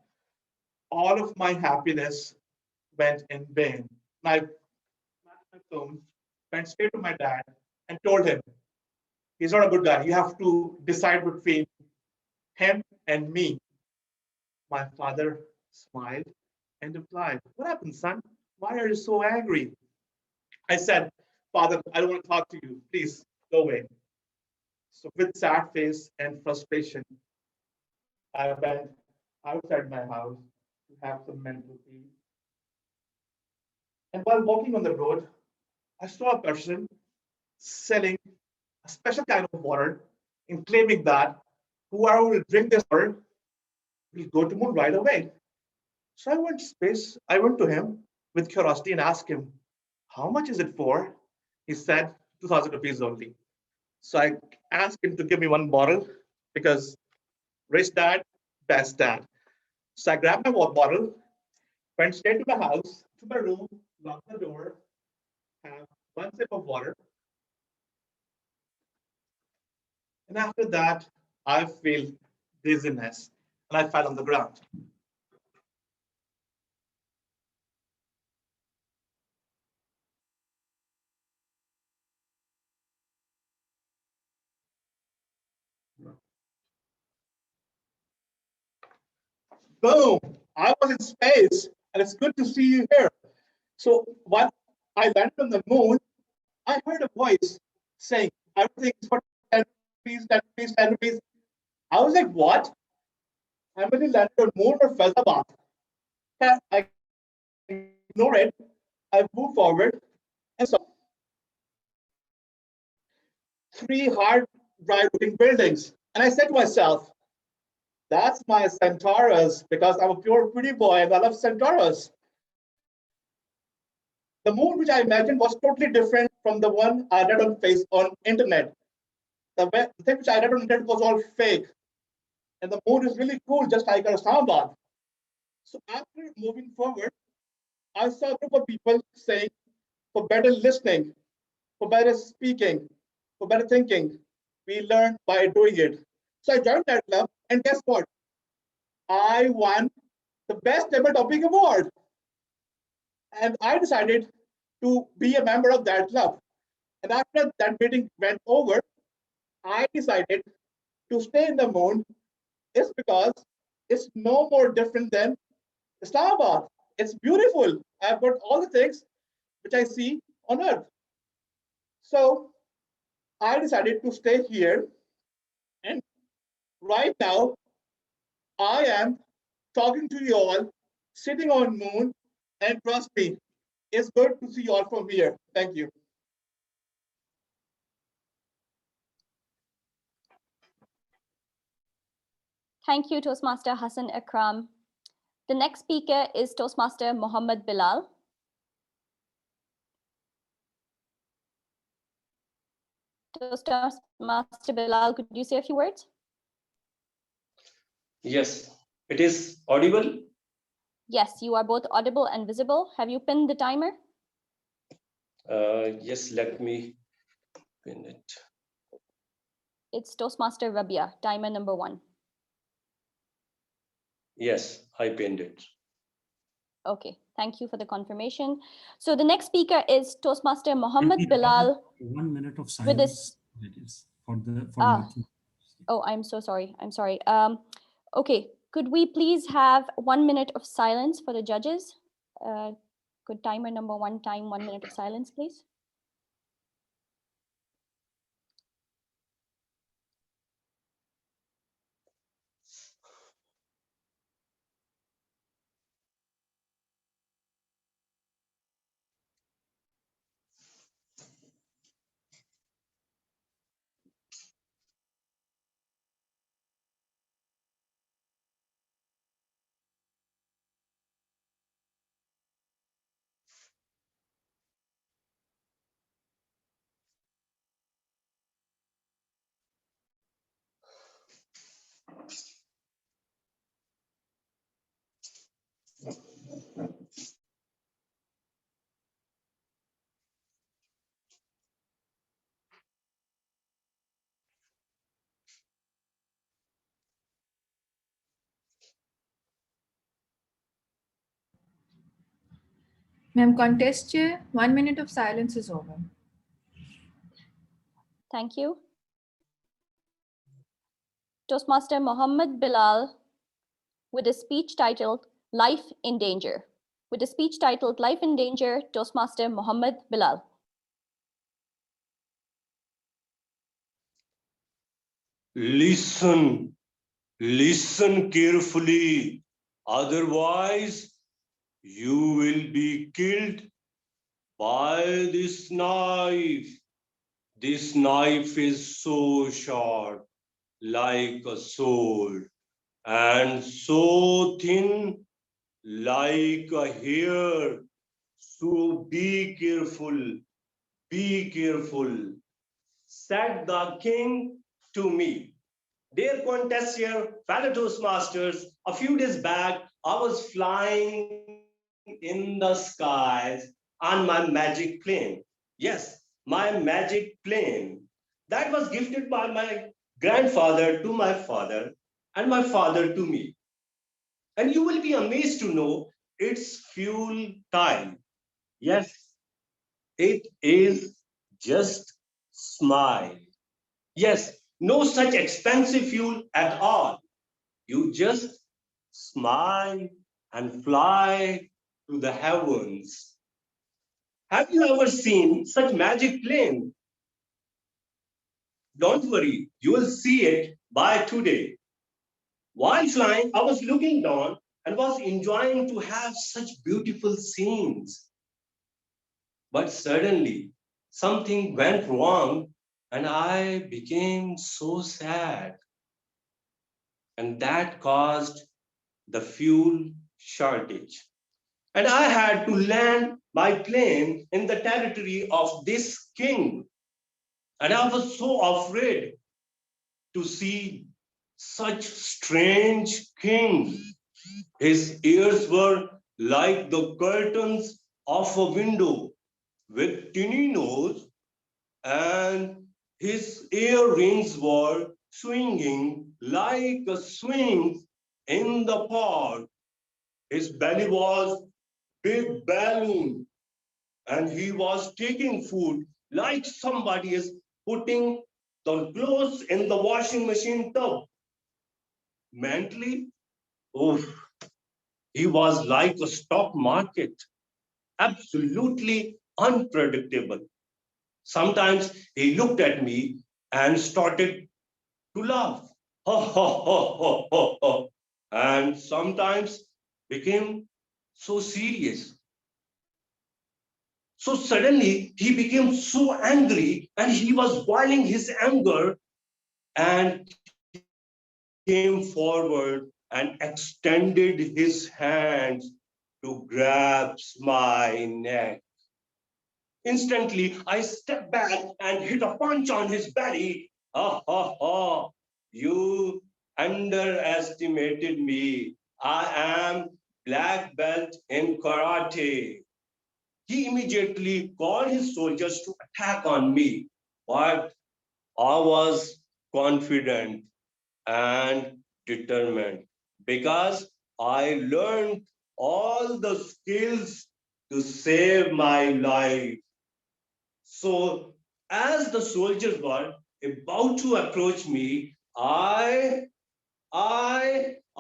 [SPEAKER 21] All of my happiness went in vain. I smacked my phone, went straight to my dad and told him, "He's not a good guy. You have to decide between him and me." My father smiled and replied, "What happened, son? Why are you so angry?" I said, "Father, I don't want to talk to you. Please go away." So with sad face and frustration, I went outside my house to have some mental peace. And while walking on the road, I saw a person selling a special kind of water and claiming that whoever will drink this water will go to moon right away. So I went to him with curiosity and asked him, "How much is it for?" He said, 2,000 rupees only. So I asked him to give me one bottle because rich dad, best dad. So I grabbed my water bottle, went straight to my house, to my room, locked the door, have one sip of water. And after that, I feel dizziness and I fell on the ground. Boom! I was in space and it's good to see you here. So when I landed on the moon, I heard a voice saying, "Everything is for 10 rupees, 10 rupees, 10 rupees." I was like, "What?" I really landed on moon or Faizabad. I ignore it. I moved forward and saw 3 hard, dry-looking buildings. And I said to myself, "That's my Centauros because I'm a pure pretty boy and I love Centauros." The moon which I imagined was totally different from the one I read on internet. The thing which I read on internet was all fake. And the moon is really cool, just like Islamabad. So after moving forward, I saw a group of people saying, "For better listening, for better speaking, for better thinking, we learn by doing it." So I joined that club, and guess what? I won the Best Table Topic Award. And I decided to be a member of that club. And after that meeting went over, I decided to stay in the moon. It's because it's no more different than Islamabad. It's beautiful. I've got all the things which I see on Earth. So I decided to stay here. And right now, I am talking to you all, sitting on moon, and trust me, it's good to see you all from here. Thank you.
[SPEAKER 16] Thank you, Toastmaster Hassan Akram. The next speaker is Toastmaster Mohammed Bilal. Toastmaster Bilal, could you say a few words?
[SPEAKER 4] Yes, it is audible.
[SPEAKER 16] Yes, you are both audible and visible. Have you pinned the timer?
[SPEAKER 4] Yes, let me pin it.
[SPEAKER 16] It's Toastmaster Rabia, timer number 1.
[SPEAKER 4] Yes, I pinned it.
[SPEAKER 16] Okay, thank you for the confirmation. So the next speaker is Toastmaster Mohammed Bilal.
[SPEAKER 3] 1 minute of
[SPEAKER 16] With this,
[SPEAKER 3] silence. That is for the.
[SPEAKER 16] oh, I'm so sorry. I'm sorry. Okay, could we please have 1 minute of silence for the judges? Could timer number 1 time 1 minute of silence, please?
[SPEAKER 2] Ma'am, contest chair, 1 minute of silence is over.
[SPEAKER 16] Thank you. Toastmaster Mohammed Bilal with a speech titled Life in Danger. With a speech titled Life in Danger, Toastmaster Mohammed Bilal.
[SPEAKER 22] Listen, listen carefully, otherwise you will be killed by this knife. This knife is so sharp, like a sword, and so thin, like a hair. So be careful, said the king to me. Dear contestant, fellow Toastmasters, a few days back, I was flying in the skies on my magic plane. Yes, my magic plane that was gifted by my grandfather to my father and my father to me. And you will be amazed to know it's fuel time. Yes, it is just smile. Yes, no such expensive fuel at all. You just smile and fly to the heavens. Have you ever seen such magic plane? Don't worry, you will see it by today. While flying, I was looking down and was enjoying to have such beautiful scenes. But suddenly, something went wrong and I became so sad. And that caused the fuel shortage. And I had to land my plane in the territory of this king. And I was so afraid to see such strange king. His ears were like the curtains of a window with tiny nose, and his earrings were swinging like a swing in the park. His belly was big balloon, and he was taking food like somebody is putting the clothes in the washing machine tub. Mentally, oh, he was like a stock market, absolutely unpredictable. Sometimes he looked at me and started to laugh, ha ha ha ha ha ha, and sometimes became so serious. So suddenly he became so angry and he was boiling his anger and came forward and extended his hands to grab my neck. Instantly, I stepped back and hit a punch on his belly. Ha ha ha! You underestimated me. I am black belt in karate. He immediately called his soldiers to attack on me, but I was confident and determined because I learned all the skills to save my life. So, as the soldiers were about to approach me, I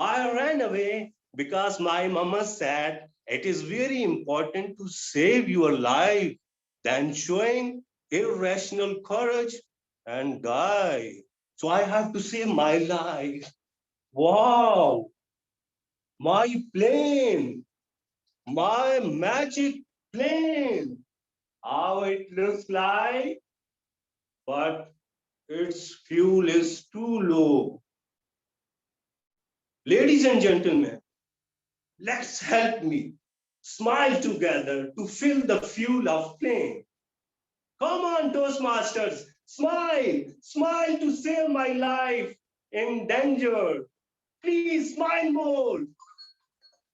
[SPEAKER 22] ran away because my mama said it is very important to save your life than showing irrational courage and die. So I have to save my life. Wow, my plane, my magic plane, how it looks like, but its fuel is too low. Ladies and gentlemen, let's help me smile together to fill the fuel of plane. Come on, Toastmasters, smile, smile to save my life in danger. Please smile more.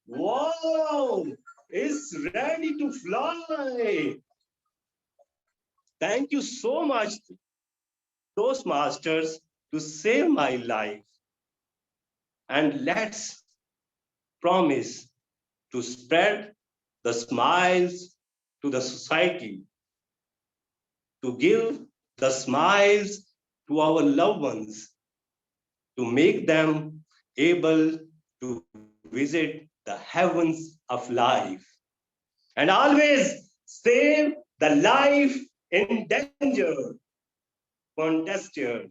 [SPEAKER 22] Wow, it's ready to fly. Thank you so much, Toastmasters, to save my life. And let's promise to spread the smiles to the society, to give the smiles to our loved ones, to make them able to visit the heavens of life. And always save the life in danger. Contested.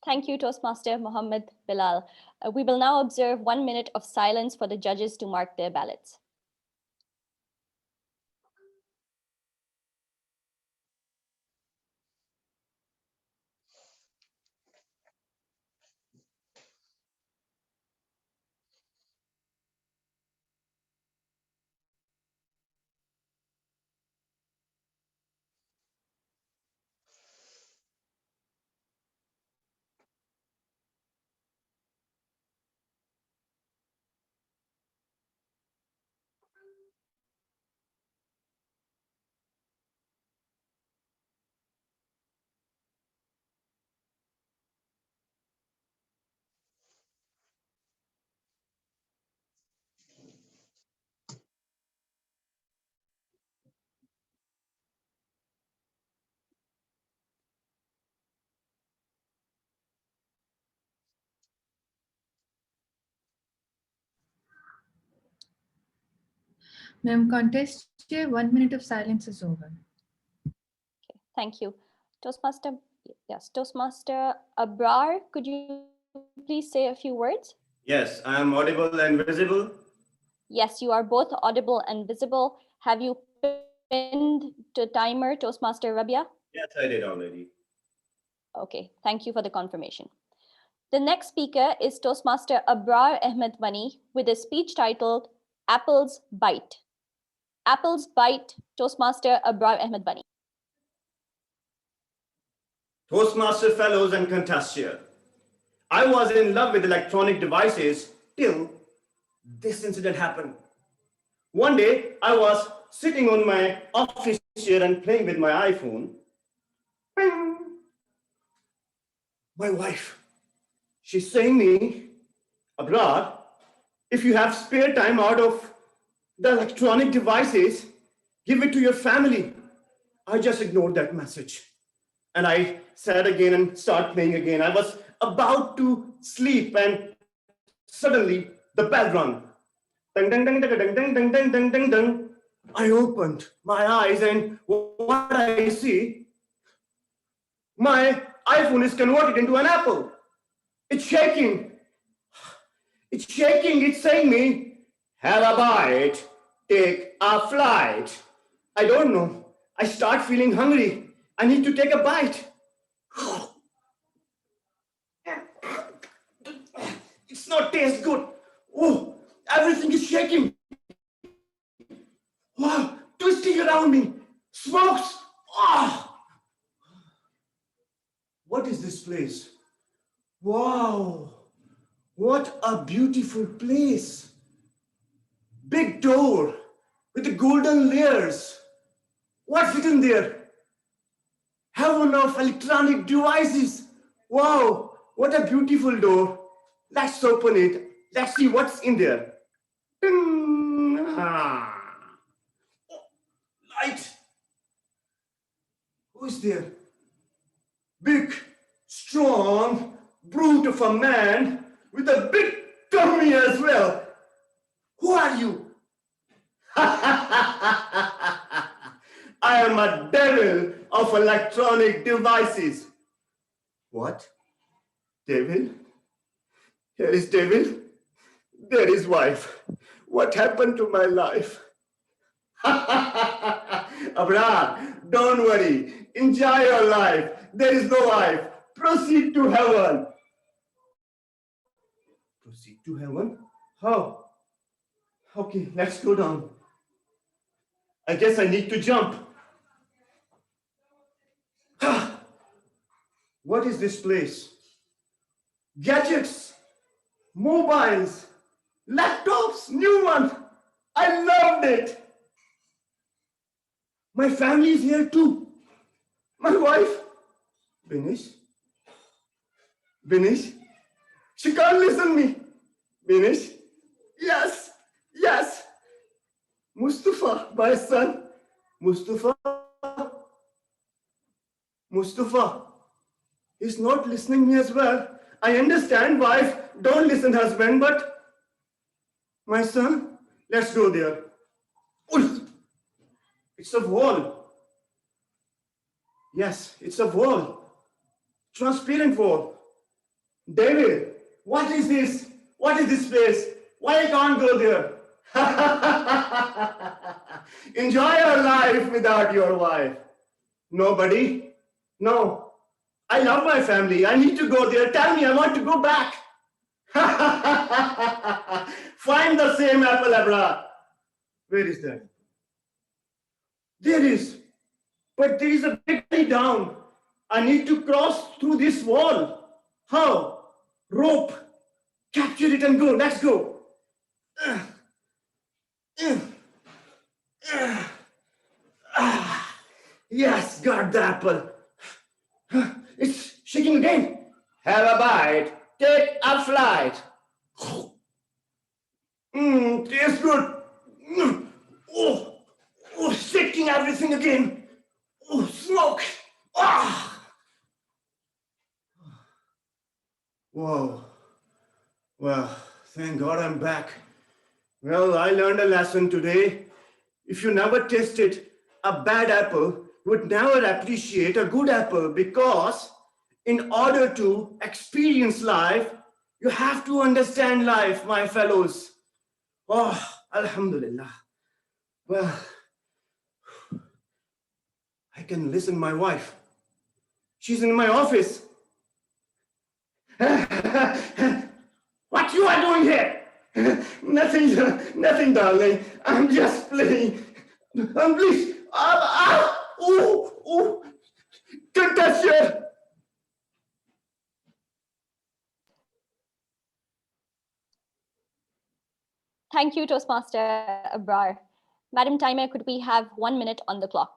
[SPEAKER 16] Thank you, Toastmaster Mohammed Bilal. We will now observe 1 minute of silence for the judges to mark their ballots.
[SPEAKER 2] Ma'am, contest chair, 1 minute of silence is over.
[SPEAKER 16] Okay, thank you. Toastmaster, yes, Toastmaster Abrar, could you please say a few words?
[SPEAKER 17] Yes, I am audible and visible.
[SPEAKER 16] Yes, you are both audible and visible. Have you pinned to timer, Toastmaster Rabia?
[SPEAKER 17] Yes, I did already.
[SPEAKER 16] Okay, thank you for the confirmation. The next speaker is Toastmaster Abrar Ahmed Wani with a speech titled Apples Bite. Apples Bite, Toastmaster Abrar Ahmed Wani.
[SPEAKER 17] Toastmaster fellows and contestants, I was in love with electronic devices till this incident happened. One day, I was sitting on my office chair and playing with my iPhone. Bing. My wife, she's saying me, Abrar, if you have spare time out of the electronic devices, give it to your family. I just ignored that message. And I sat again and started playing again. I was about to sleep and suddenly the bell rang. Ding, ding, ding, ding, ding, ding, ding, ding, ding, ding, ding. I opened my eyes and what I see, my iPhone is converted into an apple. It's shaking. It's shaking. It's saying me, have a bite, take a flight. I don't know. I start feeling hungry. I need to take a bite. It's not taste good. Oh, Everything is shaking. Wow, twisting around me. Smokes. Ah! What is this place? Wow, what a beautiful place. Big door with the golden layers. What's written there? Heaven of electronic devices. Wow, what a beautiful door. Let's open it. Let's see what's in there. Ding. Ah. Light. Who is there? Big, strong, brute of a man with a big tummy as well. Who are you? I am a devil of electronic devices. What? Devil? Here is devil. There is wife. What happened to my life? Abraham, don't worry. Enjoy your life. There is no wife. Proceed to heaven. Proceed to heaven? How? Okay, let's go down. I guess I need to jump. What is this place? Gadgets, mobiles, laptops, new one. I loved it. My family is here too. My wife, Binish. She can't listen me. Binish. Yes, yes. Mustafa, my son. Mustafa is not listening me as well. I understand, wife, don't listen, husband, but my son, let's go there. Oof. It's a wall. Yes, it's a wall. Transparent wall. David, what is this? What is this place? Why I can't go there? Enjoy your life without your wife. Nobody? No. I love my family. I need to go there. Tell me, I want to go back. Find the same apple, Abra. Where is that? There is. But there is a big way down. I need to cross through this wall. How? Rope. Capture it and go. Let's go. Yes, got the apple. It's shaking again. Have a bite. Take a flight. Tastes good. Oh, shaking everything again. Oh, smoke. Ah. Whoa. Well, thank God I'm back. Well, I learned a lesson today. If you never tasted a bad apple, you would never appreciate a good apple, because in order to experience life, you have to understand life, my fellows. Oh, Alhamdulillah. Well, I can listen to my wife. She's in my office. What you are doing here? Nothing, darling. I'm just playing. Please. Contestant.
[SPEAKER 16] Thank you, Toastmaster Abrar. Madam Timer, could we have 1 minute on the clock?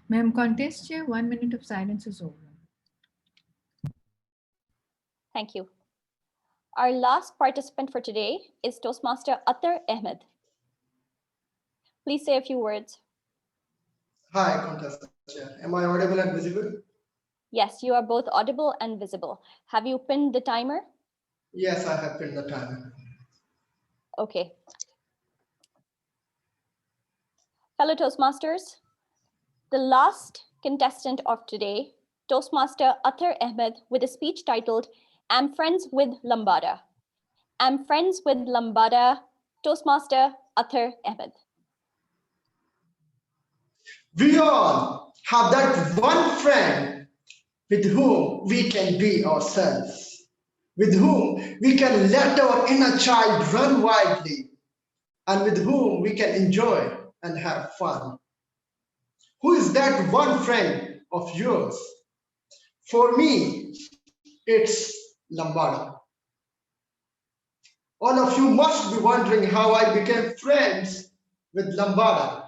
[SPEAKER 2] Ma'am, contest chair, 1 minute of silence is over.
[SPEAKER 16] Thank you. Our last participant for today is Toastmaster Atar Ahmed. Please say a few words.
[SPEAKER 18] Hi, contest chair. Am I audible and visible?
[SPEAKER 16] Yes, you are both audible and visible. Have you pinned the timer?
[SPEAKER 18] Yes, I have pinned the timer.
[SPEAKER 16] Okay. Fellow Toastmasters, the last contestant of today, Toastmaster Atar Ahmed, with a speech titled, "I'm Friends with Lambada." I'm Friends with Lambada, Toastmaster Atar Ahmed.
[SPEAKER 18] We all have that one friend with whom we can be ourselves, with whom we can let our inner child run wildly, and with whom we can enjoy and have fun. Who is that one friend of yours? For me, it's Lambada. All of you must be wondering how I became friends with Lambada.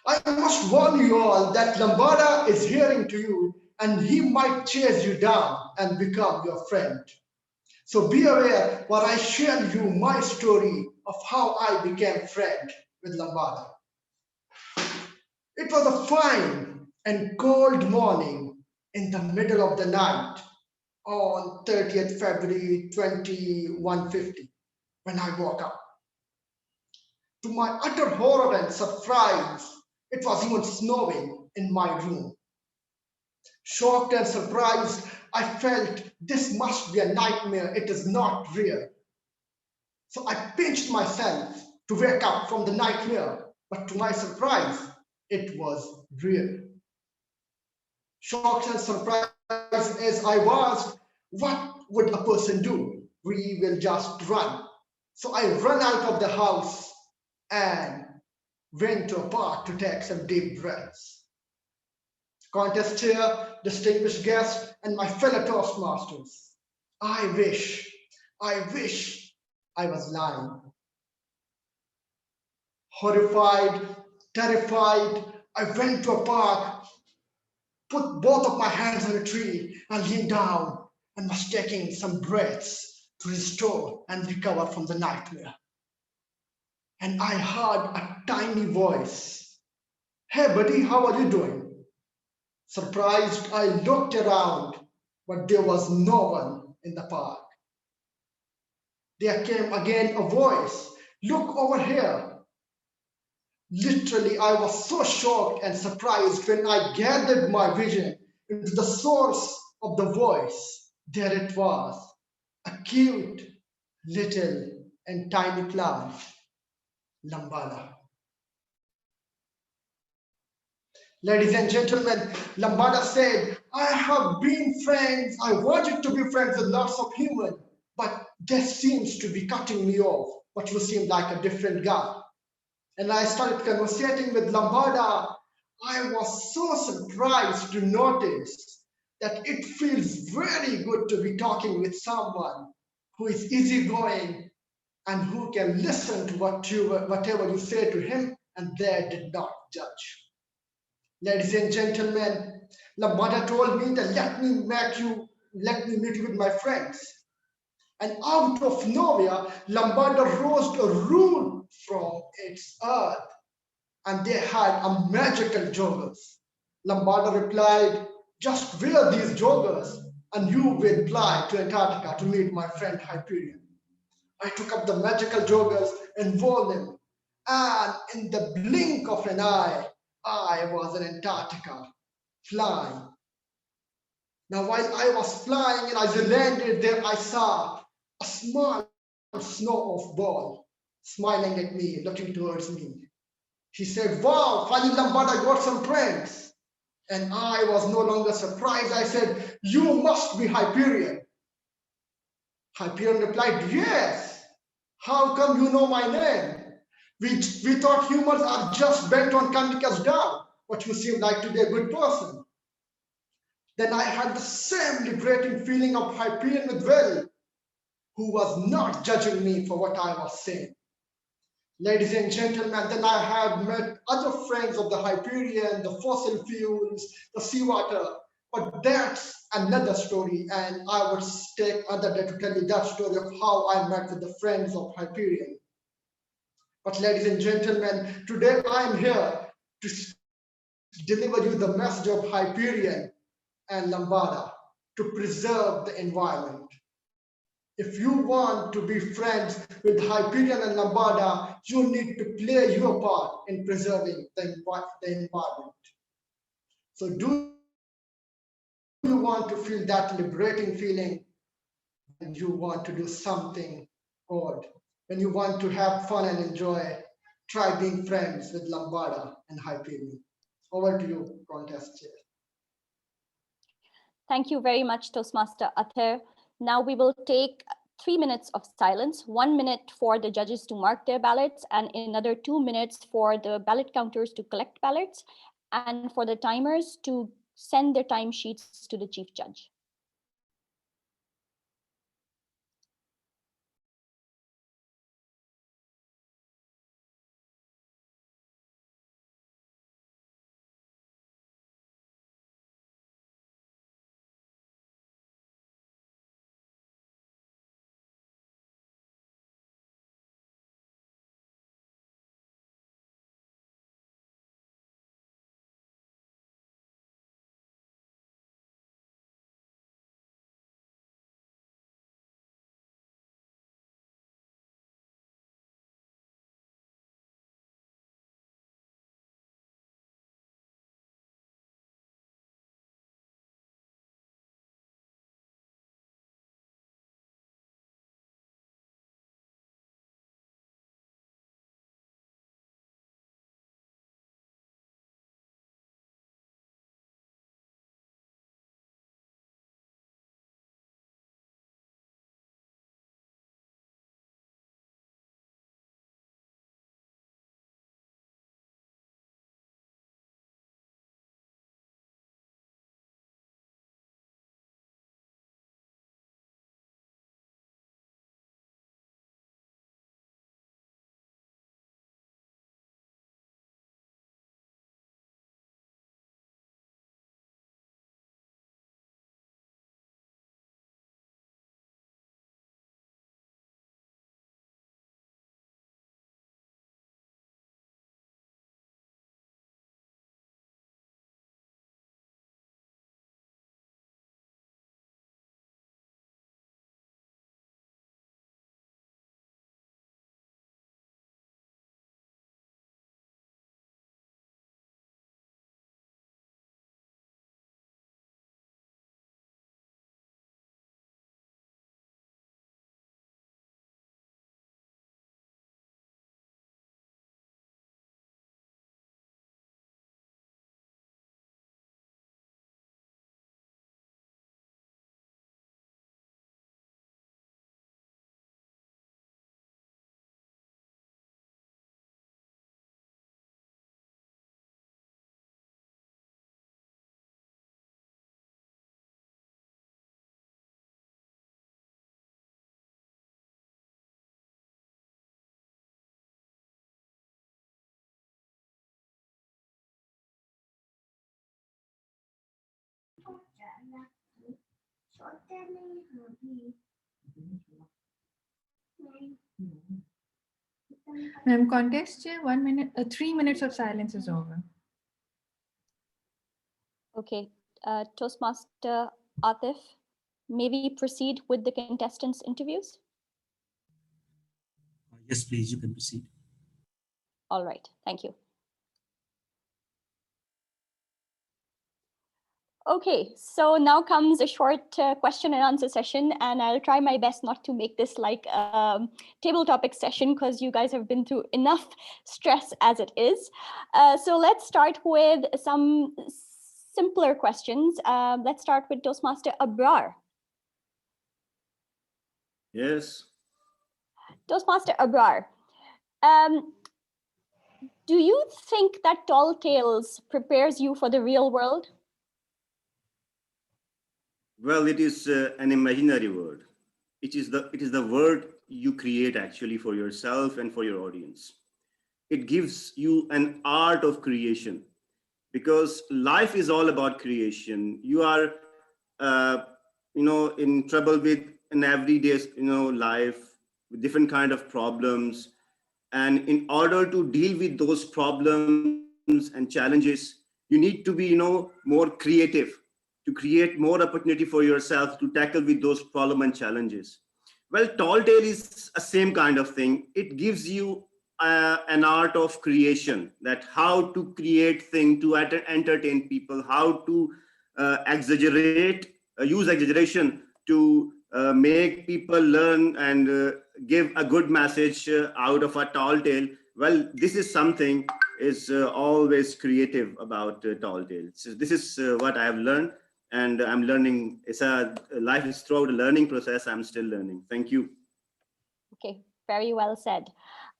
[SPEAKER 18] I must warn you all that Lambada is hearing to you and he might chase you down and become your friend. So be aware while I share you my story of how I became friend with Lambada. It was a fine and cold morning in the middle of the night on 30th February 2150 when I woke up. To my utter horror and surprise, it was even snowing in my room. Shocked and surprised, I felt this must be a nightmare. It is not real. So I pinched myself to wake up from the nightmare, but to my surprise, it was real. Shocked and surprised as I was, what would a person do? We will just run. So I ran out of the house and went to a park to take some deep breaths. Contest chair, distinguished guests, and my fellow Toastmasters, I wish I was lying. Horrified, terrified, I went to a park, put both of my hands on a tree and leaned down and was taking some breaths to restore and recover from the nightmare. And I heard a tiny voice. "Hey buddy, how are you doing?" Surprised, I looked around, but there was no one in the park. There came again a voice. "Look over here." Literally, I was so shocked and surprised when I gathered my vision into the source of the voice. There it was, a cute, little, and tiny plant, Lambada. Ladies and gentlemen, Lambada said, "I have been friends. I wanted to be friends with lots of humans, but this seems to be cutting me off, but you seem like a different guy." And I started conversating with Lambada. I was so surprised to notice that it feels very good to be talking with someone who is easygoing and who can listen to whatever you say to him, and they did not judge. Ladies and gentlemen, Lambada told me that let me meet you with my friends. And out of nowhere, Lambada rose a root from its earth, and they had a magical joggers. Lambada replied, "Just wear these joggers, and you will fly to Antarctica to meet my friend Hyperion." I took up the magical joggers and wore them, and in the blink of an eye, I was in Antarctica, flying. Now, while I was flying and as I landed there, I saw a small snow ball smiling at me, looking towards me. She said, "Wow, finally Lambada got some friends." And I was no longer surprised. I said, "You must be Hyperion." Hyperion replied, "Yes. How come you know my name? We thought humans are just bent on cutting us down, but you seem like to be a good person." Then I had the same liberating feeling of Hyperion with Will, who was not judging me for what I was saying. Ladies and gentlemen, then I have met other friends of the Hyperion, the fossil fuels, the seawater, but that's another story, and I would take another day to tell you that story of how I met with the friends of Hyperion. But ladies and gentlemen, today I'm here to deliver you the message of Hyperion and Lambada to preserve the environment. If you want to be friends with Hyperion and Lambada, you need to play your part in preserving the environment. So do you want to feel that liberating feeling when you want to do something good, when you want to have fun and enjoy, try being friends with Lambada and Hyperion. Over to you, contest chair.
[SPEAKER 16] Thank you very much, Toastmaster Ather. Now we will take 3 minutes of silence, 1 minute for the judges to mark their ballots, and another 2 minutes for the ballot counters to collect ballots, and for the timers to send their timesheets to the chief judge.
[SPEAKER 2] Madam Contest Chair, 1 minute, 3 minutes of silence is over.
[SPEAKER 16] Okay, Toastmaster Atif, may we proceed with the contestants' interviews?
[SPEAKER 3] Yes, please, you can proceed.
[SPEAKER 16] All right, thank you. Okay, so now comes a short question and answer session, and I'll try my best not to make this like a table topic session because you guys have been through enough stress as it is. So let's start with some simpler questions. Let's start with Toastmaster Abrar.
[SPEAKER 17] Yes.
[SPEAKER 16] Toastmaster Abrar, do you think that Tall Tales prepares you for the real world?
[SPEAKER 17] Well, it is an imaginary word. It is the word you create actually for yourself and for your audience. it gives you an art of creation, because life is all about creation. You are, in trouble with an everyday, life with different kind of problems. And in order to deal with those problems and challenges, you need to be, more creative, to create more opportunity for yourself to tackle with those problem and challenges. Well, Tall Tale is a same kind of thing. It gives you an art of creation, that how to create things to entertain people, how to use exaggeration to make people learn and give a good message out of a tall tale. Well, this is something is always creative about Tall Tale. So this is what I have learned, and I'm learning. It's a life is throughout a learning process. I'm still learning. Thank you.
[SPEAKER 16] Okay, very well said.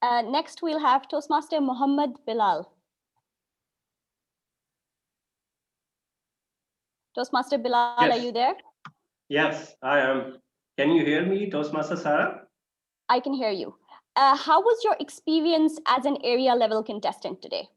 [SPEAKER 16] Next, we'll have Toastmaster Muhammad Bilal. Toastmaster Bilal,
[SPEAKER 4] Yes.
[SPEAKER 16] are you there?
[SPEAKER 4] Yes, I am. Can you hear me, Toastmaster Sarah?
[SPEAKER 16] I can hear you. How was your experience as an area level contestant today?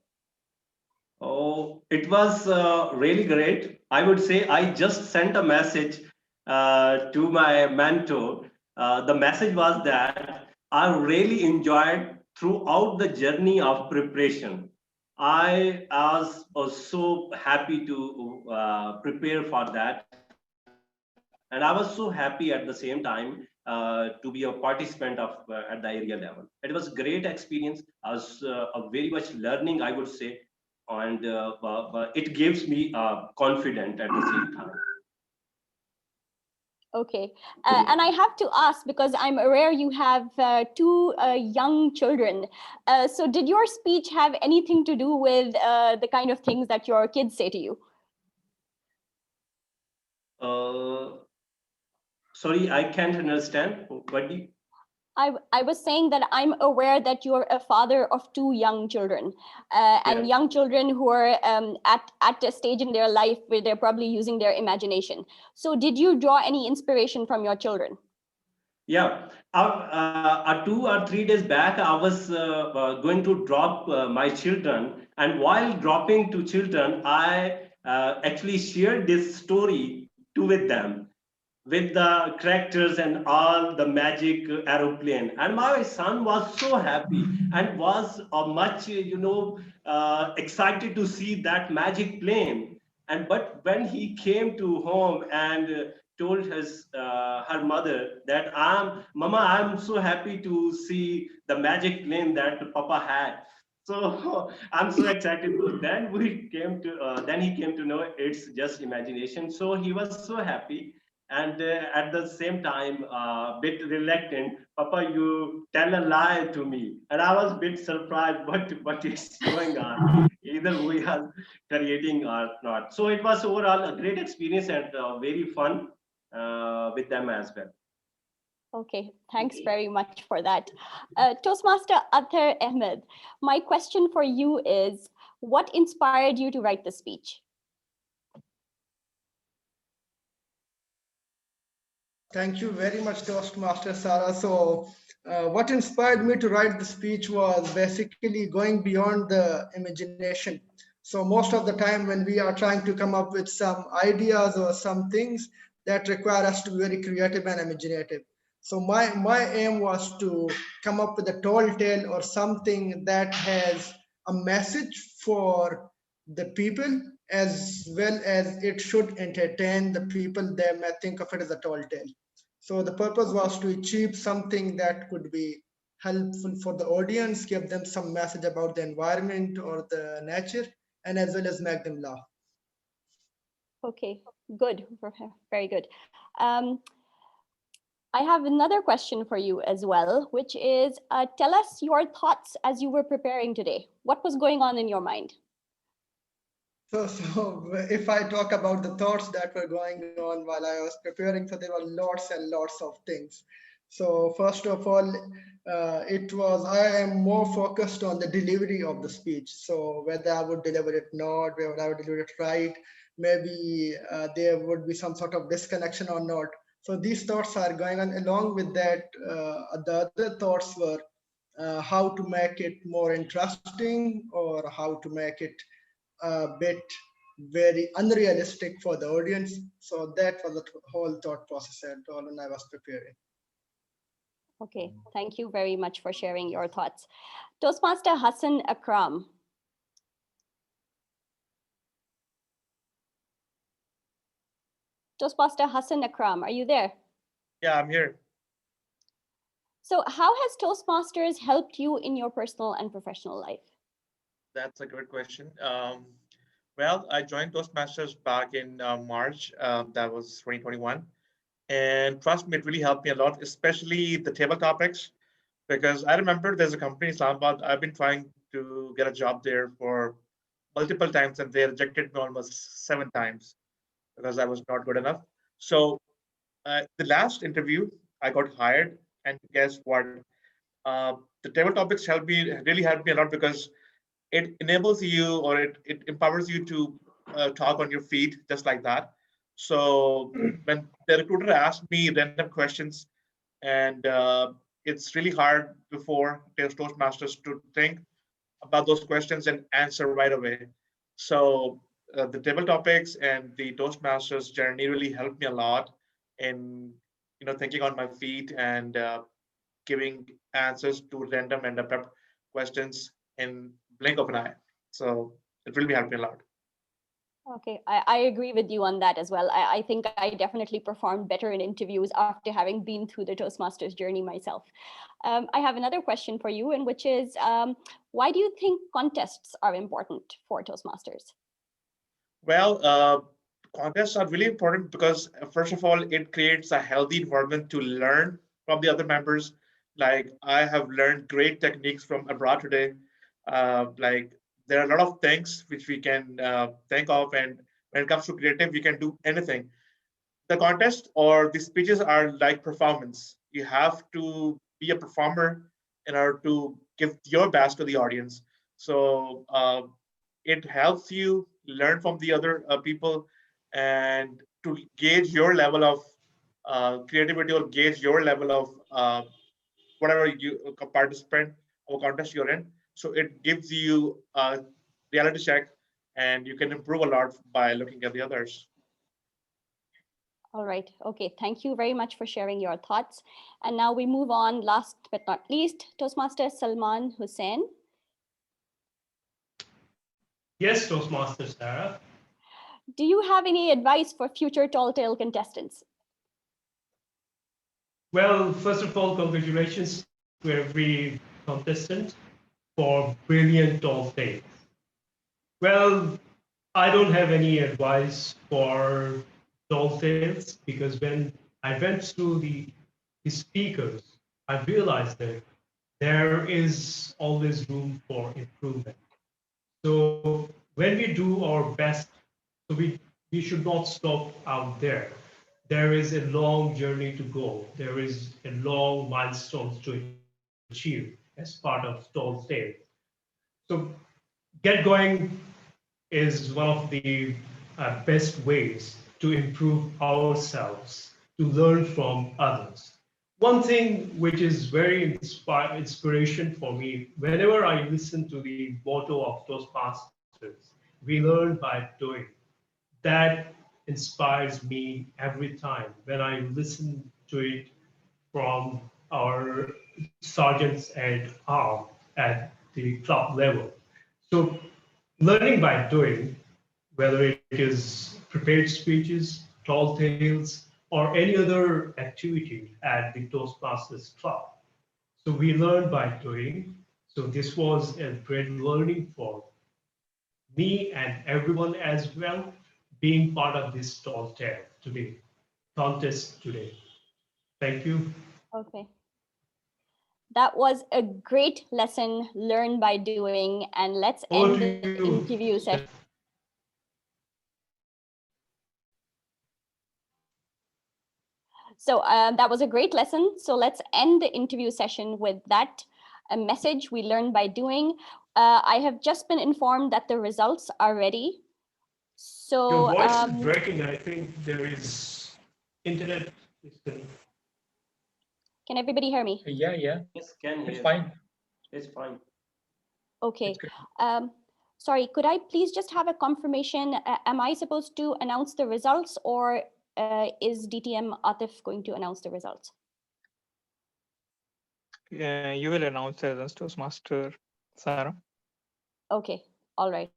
[SPEAKER 4] Oh, it was really great. I would say I just sent a message to my mentor. The message was that I really enjoyed throughout the journey of preparation. I was so happy to prepare for that. And I was so happy at the same time to be a participant of at the area level. It was a great experience. I was very much learning, I would say, and it gives me confidence at the same time.
[SPEAKER 16] Okay, and I have to ask, because I'm aware you have two young children. So did your speech have anything to do with the kind of things that your kids say to you?
[SPEAKER 4] Sorry, I can't understand. What do you...
[SPEAKER 16] I was saying that I'm aware that you're a father of two young children, and young children who are at a stage in their life where they're probably using their imagination. So did you draw any inspiration from your children?
[SPEAKER 4] Yeah, 2 or 3 days back, I was going to drop my children, and while dropping to children, I actually shared this story with them, with the characters and all the magic aeroplane. And my son was so happy and was much, excited to see that magic plane. And but when he came to home and told his her mother that Mama, I'm so happy to see the magic plane that Papa had. So I'm so excited. Then then he came to know it's just imagination. So he was so happy. And at the same time, bit reluctant. Papa, you tell a lie to me. And I was a bit surprised what is going on. Either we are creating or not. So it was overall a great experience and very fun with them as well.
[SPEAKER 16] Okay, thanks very much for that. Toastmaster Athar Ahmed, my question for you is, what inspired you to write the speech?
[SPEAKER 18] Thank you very much, Toastmaster Sarah. So what inspired me to write the speech was basically going beyond the imagination. So most of the time when we are trying to come up with some ideas or some things that require us to be very creative and imaginative. So my aim was to come up with a tall tale or something that has a message for the people, as well as it should entertain the people. They may think of it as a tall tale. So the purpose was to achieve something that could be helpful for the audience, give them some message about the environment or the nature, and as well as make them laugh.
[SPEAKER 16] Okay, good, very good. I have another question for you as well, which is, tell us your thoughts as you were preparing today. What was going on in your mind?
[SPEAKER 18] So if I talk about the thoughts that were going on while I was preparing, so there were lots and lots of things. So first of all, I am more focused on the delivery of the speech. So whether I would deliver it not, whether I would deliver it right, maybe there would be some sort of disconnection or not. So these thoughts are going on. Along with that, the other thoughts were how to make it more interesting or how to make it a bit very unrealistic for the audience. So that was the whole thought process and all when I was preparing.
[SPEAKER 16] Okay, thank you very much for sharing your thoughts. Toastmaster Hassan Akram. Toastmaster Hassan Akram, are you there?
[SPEAKER 21] Yeah, I'm here.
[SPEAKER 16] So how has Toastmasters helped you in your personal and professional life?
[SPEAKER 21] That's a good question. Well, I joined Toastmasters back in March. That was 2021. And trust me, it really helped me a lot, especially the table topics, because I remember there's a company in Islamabad. I've been trying to get a job there for multiple times, and they rejected me almost 7 times because I was not good enough. So the last interview, I got hired, and guess what? The table topics really helped me a lot because it enables you, or it empowers you to talk on your feet just like that. So when the recruiter asked me random questions, and it's really hard before Toastmasters to think about those questions and answer right away. So the table topics and the Toastmasters journey really helped me a lot in thinking on my feet and giving answers to random and prep questions in blink of an eye. So it really helped me a lot.
[SPEAKER 16] Okay, I agree with you on that as well. I think I definitely performed better in interviews after having been through the Toastmasters journey myself. I have another question for you, and which is, why do you think contests are important for Toastmasters?
[SPEAKER 21] Well, contests are really important because, first of all, it creates a healthy environment to learn from the other members. Like, I have learned great techniques from abroad today. Like, there are a lot of things which we can think of, and when it comes to creative, we can do anything. The contest or the speeches are like performance. You have to be a performer in order to give your best to the audience. So it helps you learn from the other people and to gauge your level of creativity, or gauge your level of whatever you participant or contest you're in. So it gives you a reality check, and you can improve a lot by looking at the others.
[SPEAKER 16] All right. Okay. Thank you very much for sharing your thoughts. And now we move on, last but not least, Toastmaster Salman Hussain.
[SPEAKER 20] Yes, Toastmaster Sarah.
[SPEAKER 16] Do you have any advice for future Tall Tale contestants?
[SPEAKER 20] Well, first of all, congratulations to every contestant for brilliant Tall Tales. Well, I don't have any advice for Tall Tales because when I went through the speakers, I realized that there is always room for improvement. So when we do our best, so we should not stop out there. There is a long journey to go. There is a long milestones to achieve as part of Tall Tales. So get going is one of the best ways to improve ourselves, to learn from others. One thing which is very inspiration for me, whenever I listen to the motto of Toastmasters, we learn by doing. That inspires me every time when I listen to it from our sergeants at arms at the club level. So learning by doing, whether it is prepared speeches, tall tales, or any other activity at the Toastmasters Club. So we learn by doing. So this was a great learning for me and everyone as well, being part of this tall tale today, contest today. Thank you.
[SPEAKER 16] Okay. That was a great lesson learned by doing, and let's end the interview session. So that was a great lesson. So let's end the interview session with that, a message we learned by doing. I have just been informed that the results are ready. So
[SPEAKER 20] your voice is breaking. I think there is internet disconnect.
[SPEAKER 16] Can everybody hear me?
[SPEAKER 6] Yeah.
[SPEAKER 4] Yes, can
[SPEAKER 6] It's
[SPEAKER 4] hear.
[SPEAKER 6] fine.
[SPEAKER 4] It's fine.
[SPEAKER 16] Okay. Sorry, could I please just have a confirmation? Am I supposed to announce the results, or is DTM Atif going to announce the results?
[SPEAKER 15] You will announce the results, Toastmaster Sarah.
[SPEAKER 16] Okay, all right.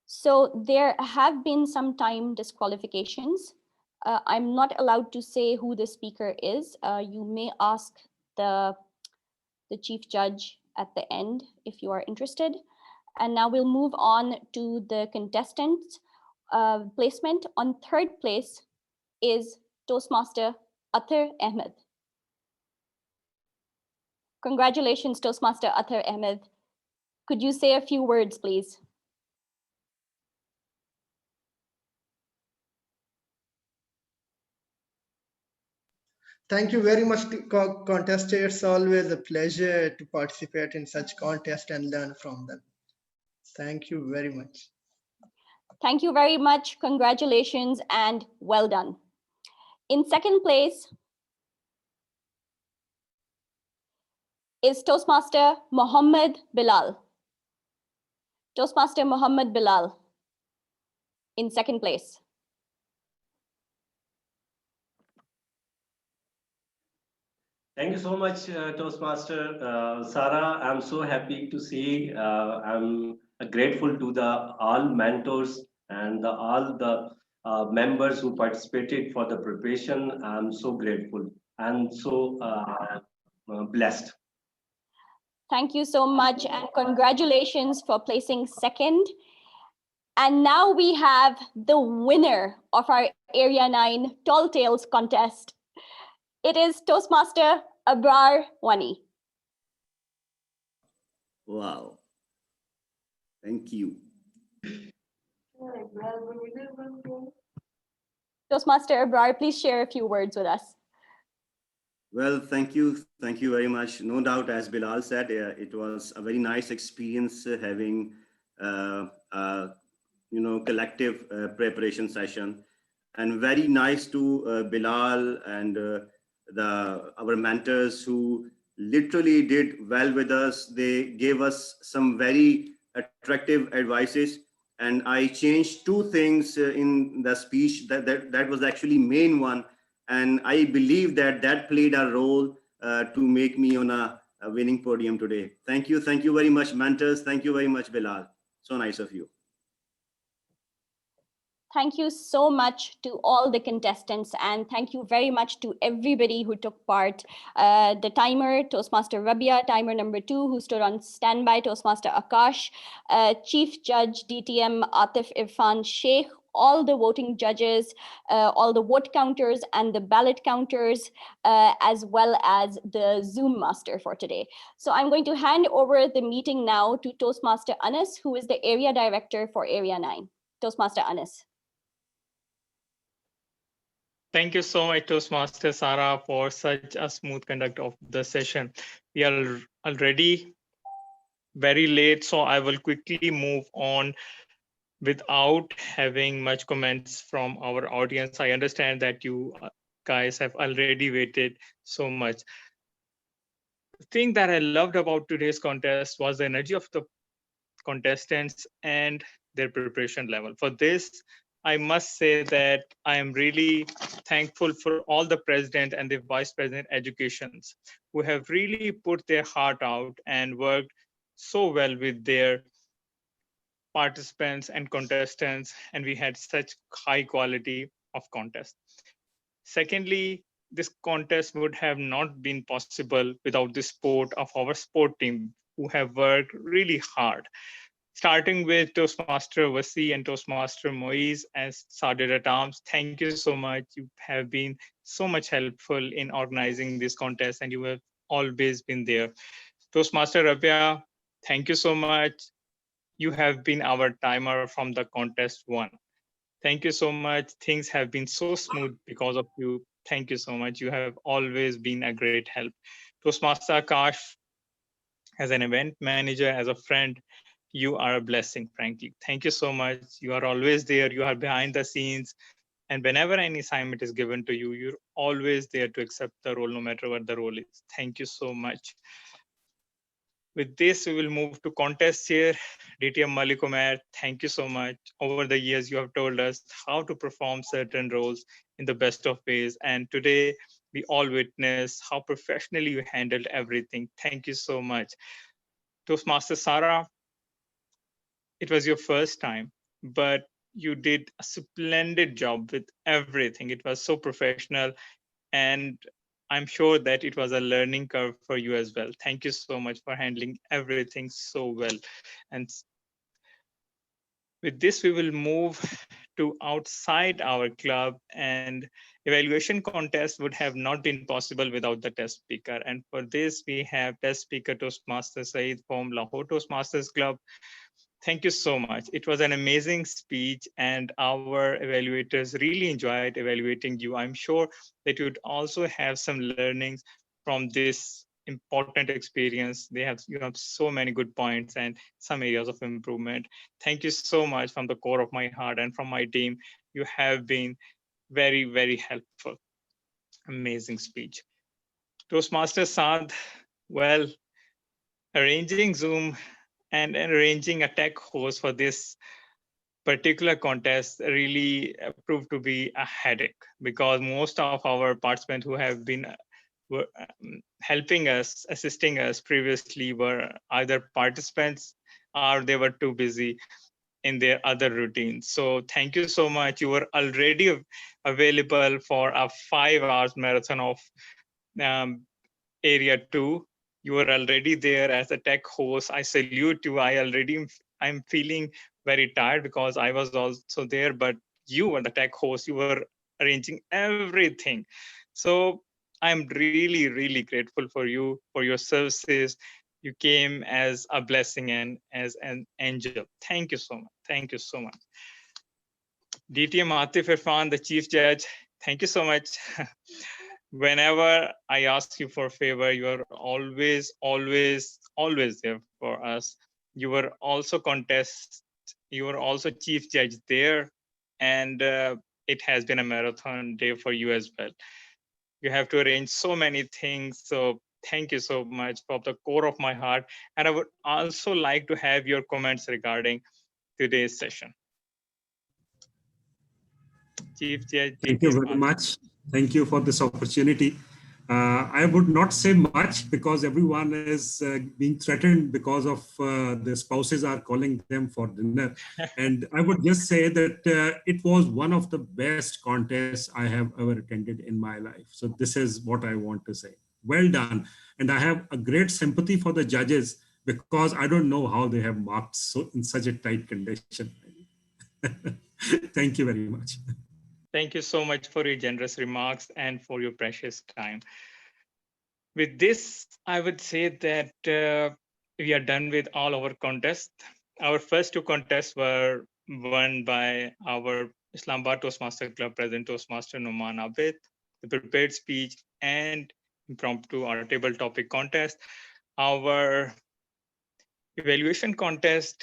[SPEAKER 16] So there have been some time disqualifications. I'm not allowed to say who the speaker is. You may ask the chief judge at the end if you are interested. And now we'll move on to the contestants placement. On third place is Toastmaster Athar Ahmed. Congratulations, Toastmaster Athar Ahmed. Could you say a few words, please?
[SPEAKER 18] Thank you very much, contestants. It's always a pleasure to participate in such contests and learn from them. Thank you very much.
[SPEAKER 16] Thank you very much. Congratulations and well done. In second place is Toastmaster Mohammed Bilal. Toastmaster Mohammed Bilal in second place.
[SPEAKER 4] Thank you so much, Toastmaster Sarah. I'm so happy to see. I'm grateful to all mentors and all the members who participated for the preparation. I'm so grateful and so blessed.
[SPEAKER 16] Thank you so much and congratulations for placing second. And now we have the winner of our Area 9 Tall Tales contest. It is Toastmaster Abrar Wani.
[SPEAKER 5] Wow. Thank you.
[SPEAKER 16] Toastmaster Abrar, please share a few words with us.
[SPEAKER 5] Well, thank you. Thank you very much. No doubt, as Bilal said, it was a very nice experience having, collective preparation session, and very nice to Bilal and our mentors who literally did well with us. They gave us some very attractive advices, and I changed two things in the speech. That was actually main one, and I believe that played a role to make me on a winning podium today. Thank you very much, mentors. Thank you very much, Bilal. So nice of you.
[SPEAKER 16] Thank you so much to all the contestants, and thank you very much to everybody who took part. The timer, Toastmaster Rabia, timer number 2, who stood on standby, Toastmaster Akash, Chief Judge DTM Atif Irfan Sheikh, all the voting judges, all the vote counters and the ballot counters, as well as the Zoom master for today. So I'm going to hand over the meeting now to Toastmaster Anas, who is the area director for Area 9. Toastmaster Anas.
[SPEAKER 15] Thank you so much, Toastmaster Sarah, for such a smooth conduct of the session. We are already very late, so I will quickly move on without having much comments from our audience. I understand that you guys have already waited so much. The thing that I loved about today's contest was the energy of the contestants and their preparation level. For this, I must say that I am really thankful for all the president and the vice president educations who have really put their heart out and worked so well with their participants and contestants, and we had such high quality of contest. Secondly, this contest would have not been possible without the support of our sport team who have worked really hard. Starting with Toastmaster Wasi and Toastmaster Moiz as Sergeant at Arms, thank you so much. You have been so much helpful in organizing this contest, and you have always been there. Toastmaster Rabia, thank you so much. You have been our timer from the contest 1. Thank you so much. Things have been so smooth because of you. Thank you so much. You have always been a great help. Toastmaster Akash, as an event manager, as a friend, you are a blessing, frankly. Thank you so much. You are always there. You are behind the scenes, And whenever any assignment is given to you, you're always there to accept the role, no matter what the role is. Thank you so much. With this, we will move to contest chair, DTM Malik Umair. Thank you so much. Over the years, you have told us how to perform certain roles in the best of ways. And today, we all witness how professionally you handled everything. Thank you so much. Toastmaster Sarah, it was your first time, but you did a splendid job with everything. It was so professional, and I'm sure that it was a learning curve for you as well. Thank you so much for handling everything so well. And with this, we will move to outside our club, and evaluation contest would have not been possible without the test speaker. And for this, we have test speaker Toastmaster Saeed from Lahore Toastmasters Club. Thank you so much. It was an amazing speech, and our evaluators really enjoyed evaluating you. I'm sure that you'd also have some learnings from this important experience. You have so many good points and some areas of improvement. Thank you so much from the core of my heart and from my team. You have been very, very helpful. Amazing speech. Toastmaster Saad, well, arranging Zoom and arranging a tech host for this particular contest really proved to be a headache, because most of our participants who have been helping us, assisting us previously were either participants or they were too busy in their other routines. So thank you so much. You were already available for a 5 hours marathon of Area 2. You were already there as a tech host. I salute you. I'm feeling very tired because I was also there, but you were the tech host. You were arranging everything. So I'm really, really grateful for you, for your services. You came as a blessing and as an angel. Thank you so much. Thank you so much. DTM Atif Irfan, the chief judge, thank you so much. Whenever I ask you for a favor, you are always, always, always there for us. You were also you were also chief judge there, and it has been a marathon day for you as well. You have to arrange so many things. So thank you so much from the core of my heart. And I would also like to have your comments regarding today's session. Chief Judge.
[SPEAKER 3] Thank you very much. Thank you for this opportunity. I would not say much because everyone is being threatened because of the spouses are calling them for dinner. And I would just say that it was one of the best contests I have ever attended in my life. So this is what I want to say. Well done. And I have a great sympathy for the judges because I don't know how they have marked in such a tight condition. Thank you very much.
[SPEAKER 15] Thank you so much for your generous remarks and for your precious time. With this, I would say that we are done with all our contests. Our first 2 contests were won by our Islamabad Toastmaster Club President Toastmaster Noman Abid, the prepared speech and impromptu or table topic contest. Our evaluation contest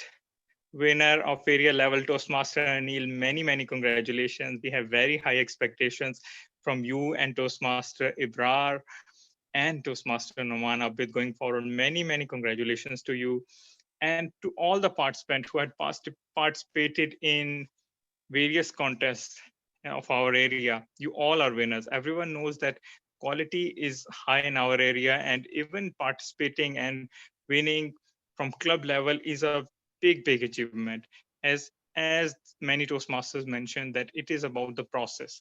[SPEAKER 15] winner of area level Toastmaster Anil, many, many congratulations. We have very high expectations from you and Toastmaster Ibrar and Toastmaster Noman Abid going forward. Many, many congratulations to you and to all the participants who had participated in various contests of our area. You all are winners. Everyone knows that quality is high in our area, and even participating and winning from club level is a big, big achievement. As many Toastmasters mentioned, that it is about the process.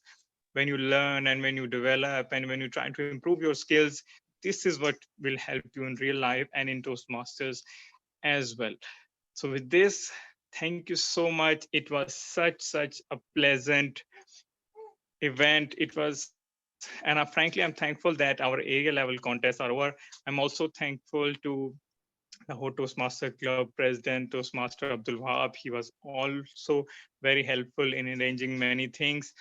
[SPEAKER 15] When you learn and when you develop and when you try to improve your skills, this is what will help you in real life and in Toastmasters as well. So with this, thank you so much. It was such a pleasant event. It was, and frankly, I'm thankful that our area level contests are over. I'm also thankful to the Lahore Toastmaster Club President, Toastmaster Abdul Wahab. He was also very helpful in arranging many things.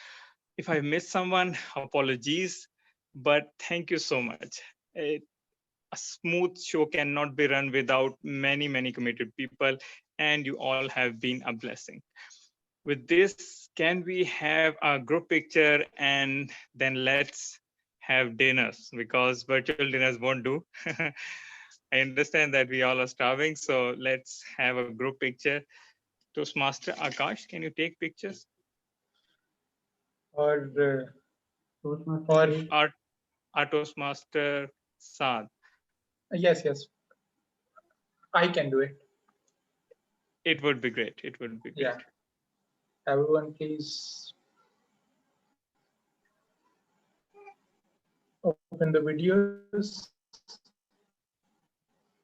[SPEAKER 15] If I missed someone, apologies, but thank you so much. A smooth show cannot be run without many, many committed people, and you all have been a blessing. with this, can we have a group picture and then let's have dinners, because virtual dinners won't do. I understand that we all are starving, so let's have a group picture. Toastmaster Akash, can you take pictures?
[SPEAKER 6] Or
[SPEAKER 15] Our Toastmaster Saad.
[SPEAKER 6] yes, I can do it.
[SPEAKER 15] It would be great. It would be great.
[SPEAKER 6] Yeah. Everyone, please open the videos.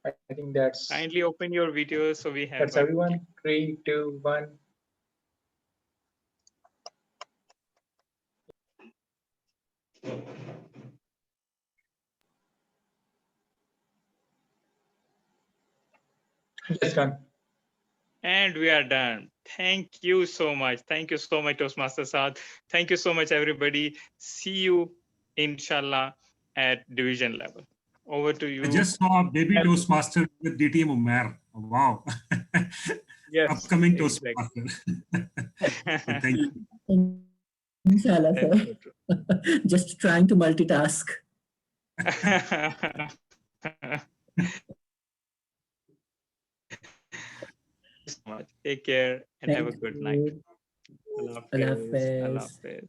[SPEAKER 6] I think that's
[SPEAKER 15] Kindly open your videos so we have.
[SPEAKER 6] that's everyone. 3, 2, 1. Yes, done.
[SPEAKER 15] And we are done. Thank you so much. Thank you so much, Toastmaster Saad. Thank you so much, everybody. See you, inshallah, at division level. Over to you.
[SPEAKER 3] I just saw Baby Toastmaster with DTM Umair. Wow.
[SPEAKER 15] Yes.
[SPEAKER 3] Upcoming
[SPEAKER 15] exactly.
[SPEAKER 3] Toastmaster. Thank you.
[SPEAKER 1] Inshallah, sir. Just trying to multitask.
[SPEAKER 15] So much. Take care and have a good night. Allah Hafiz. Allah Hafiz.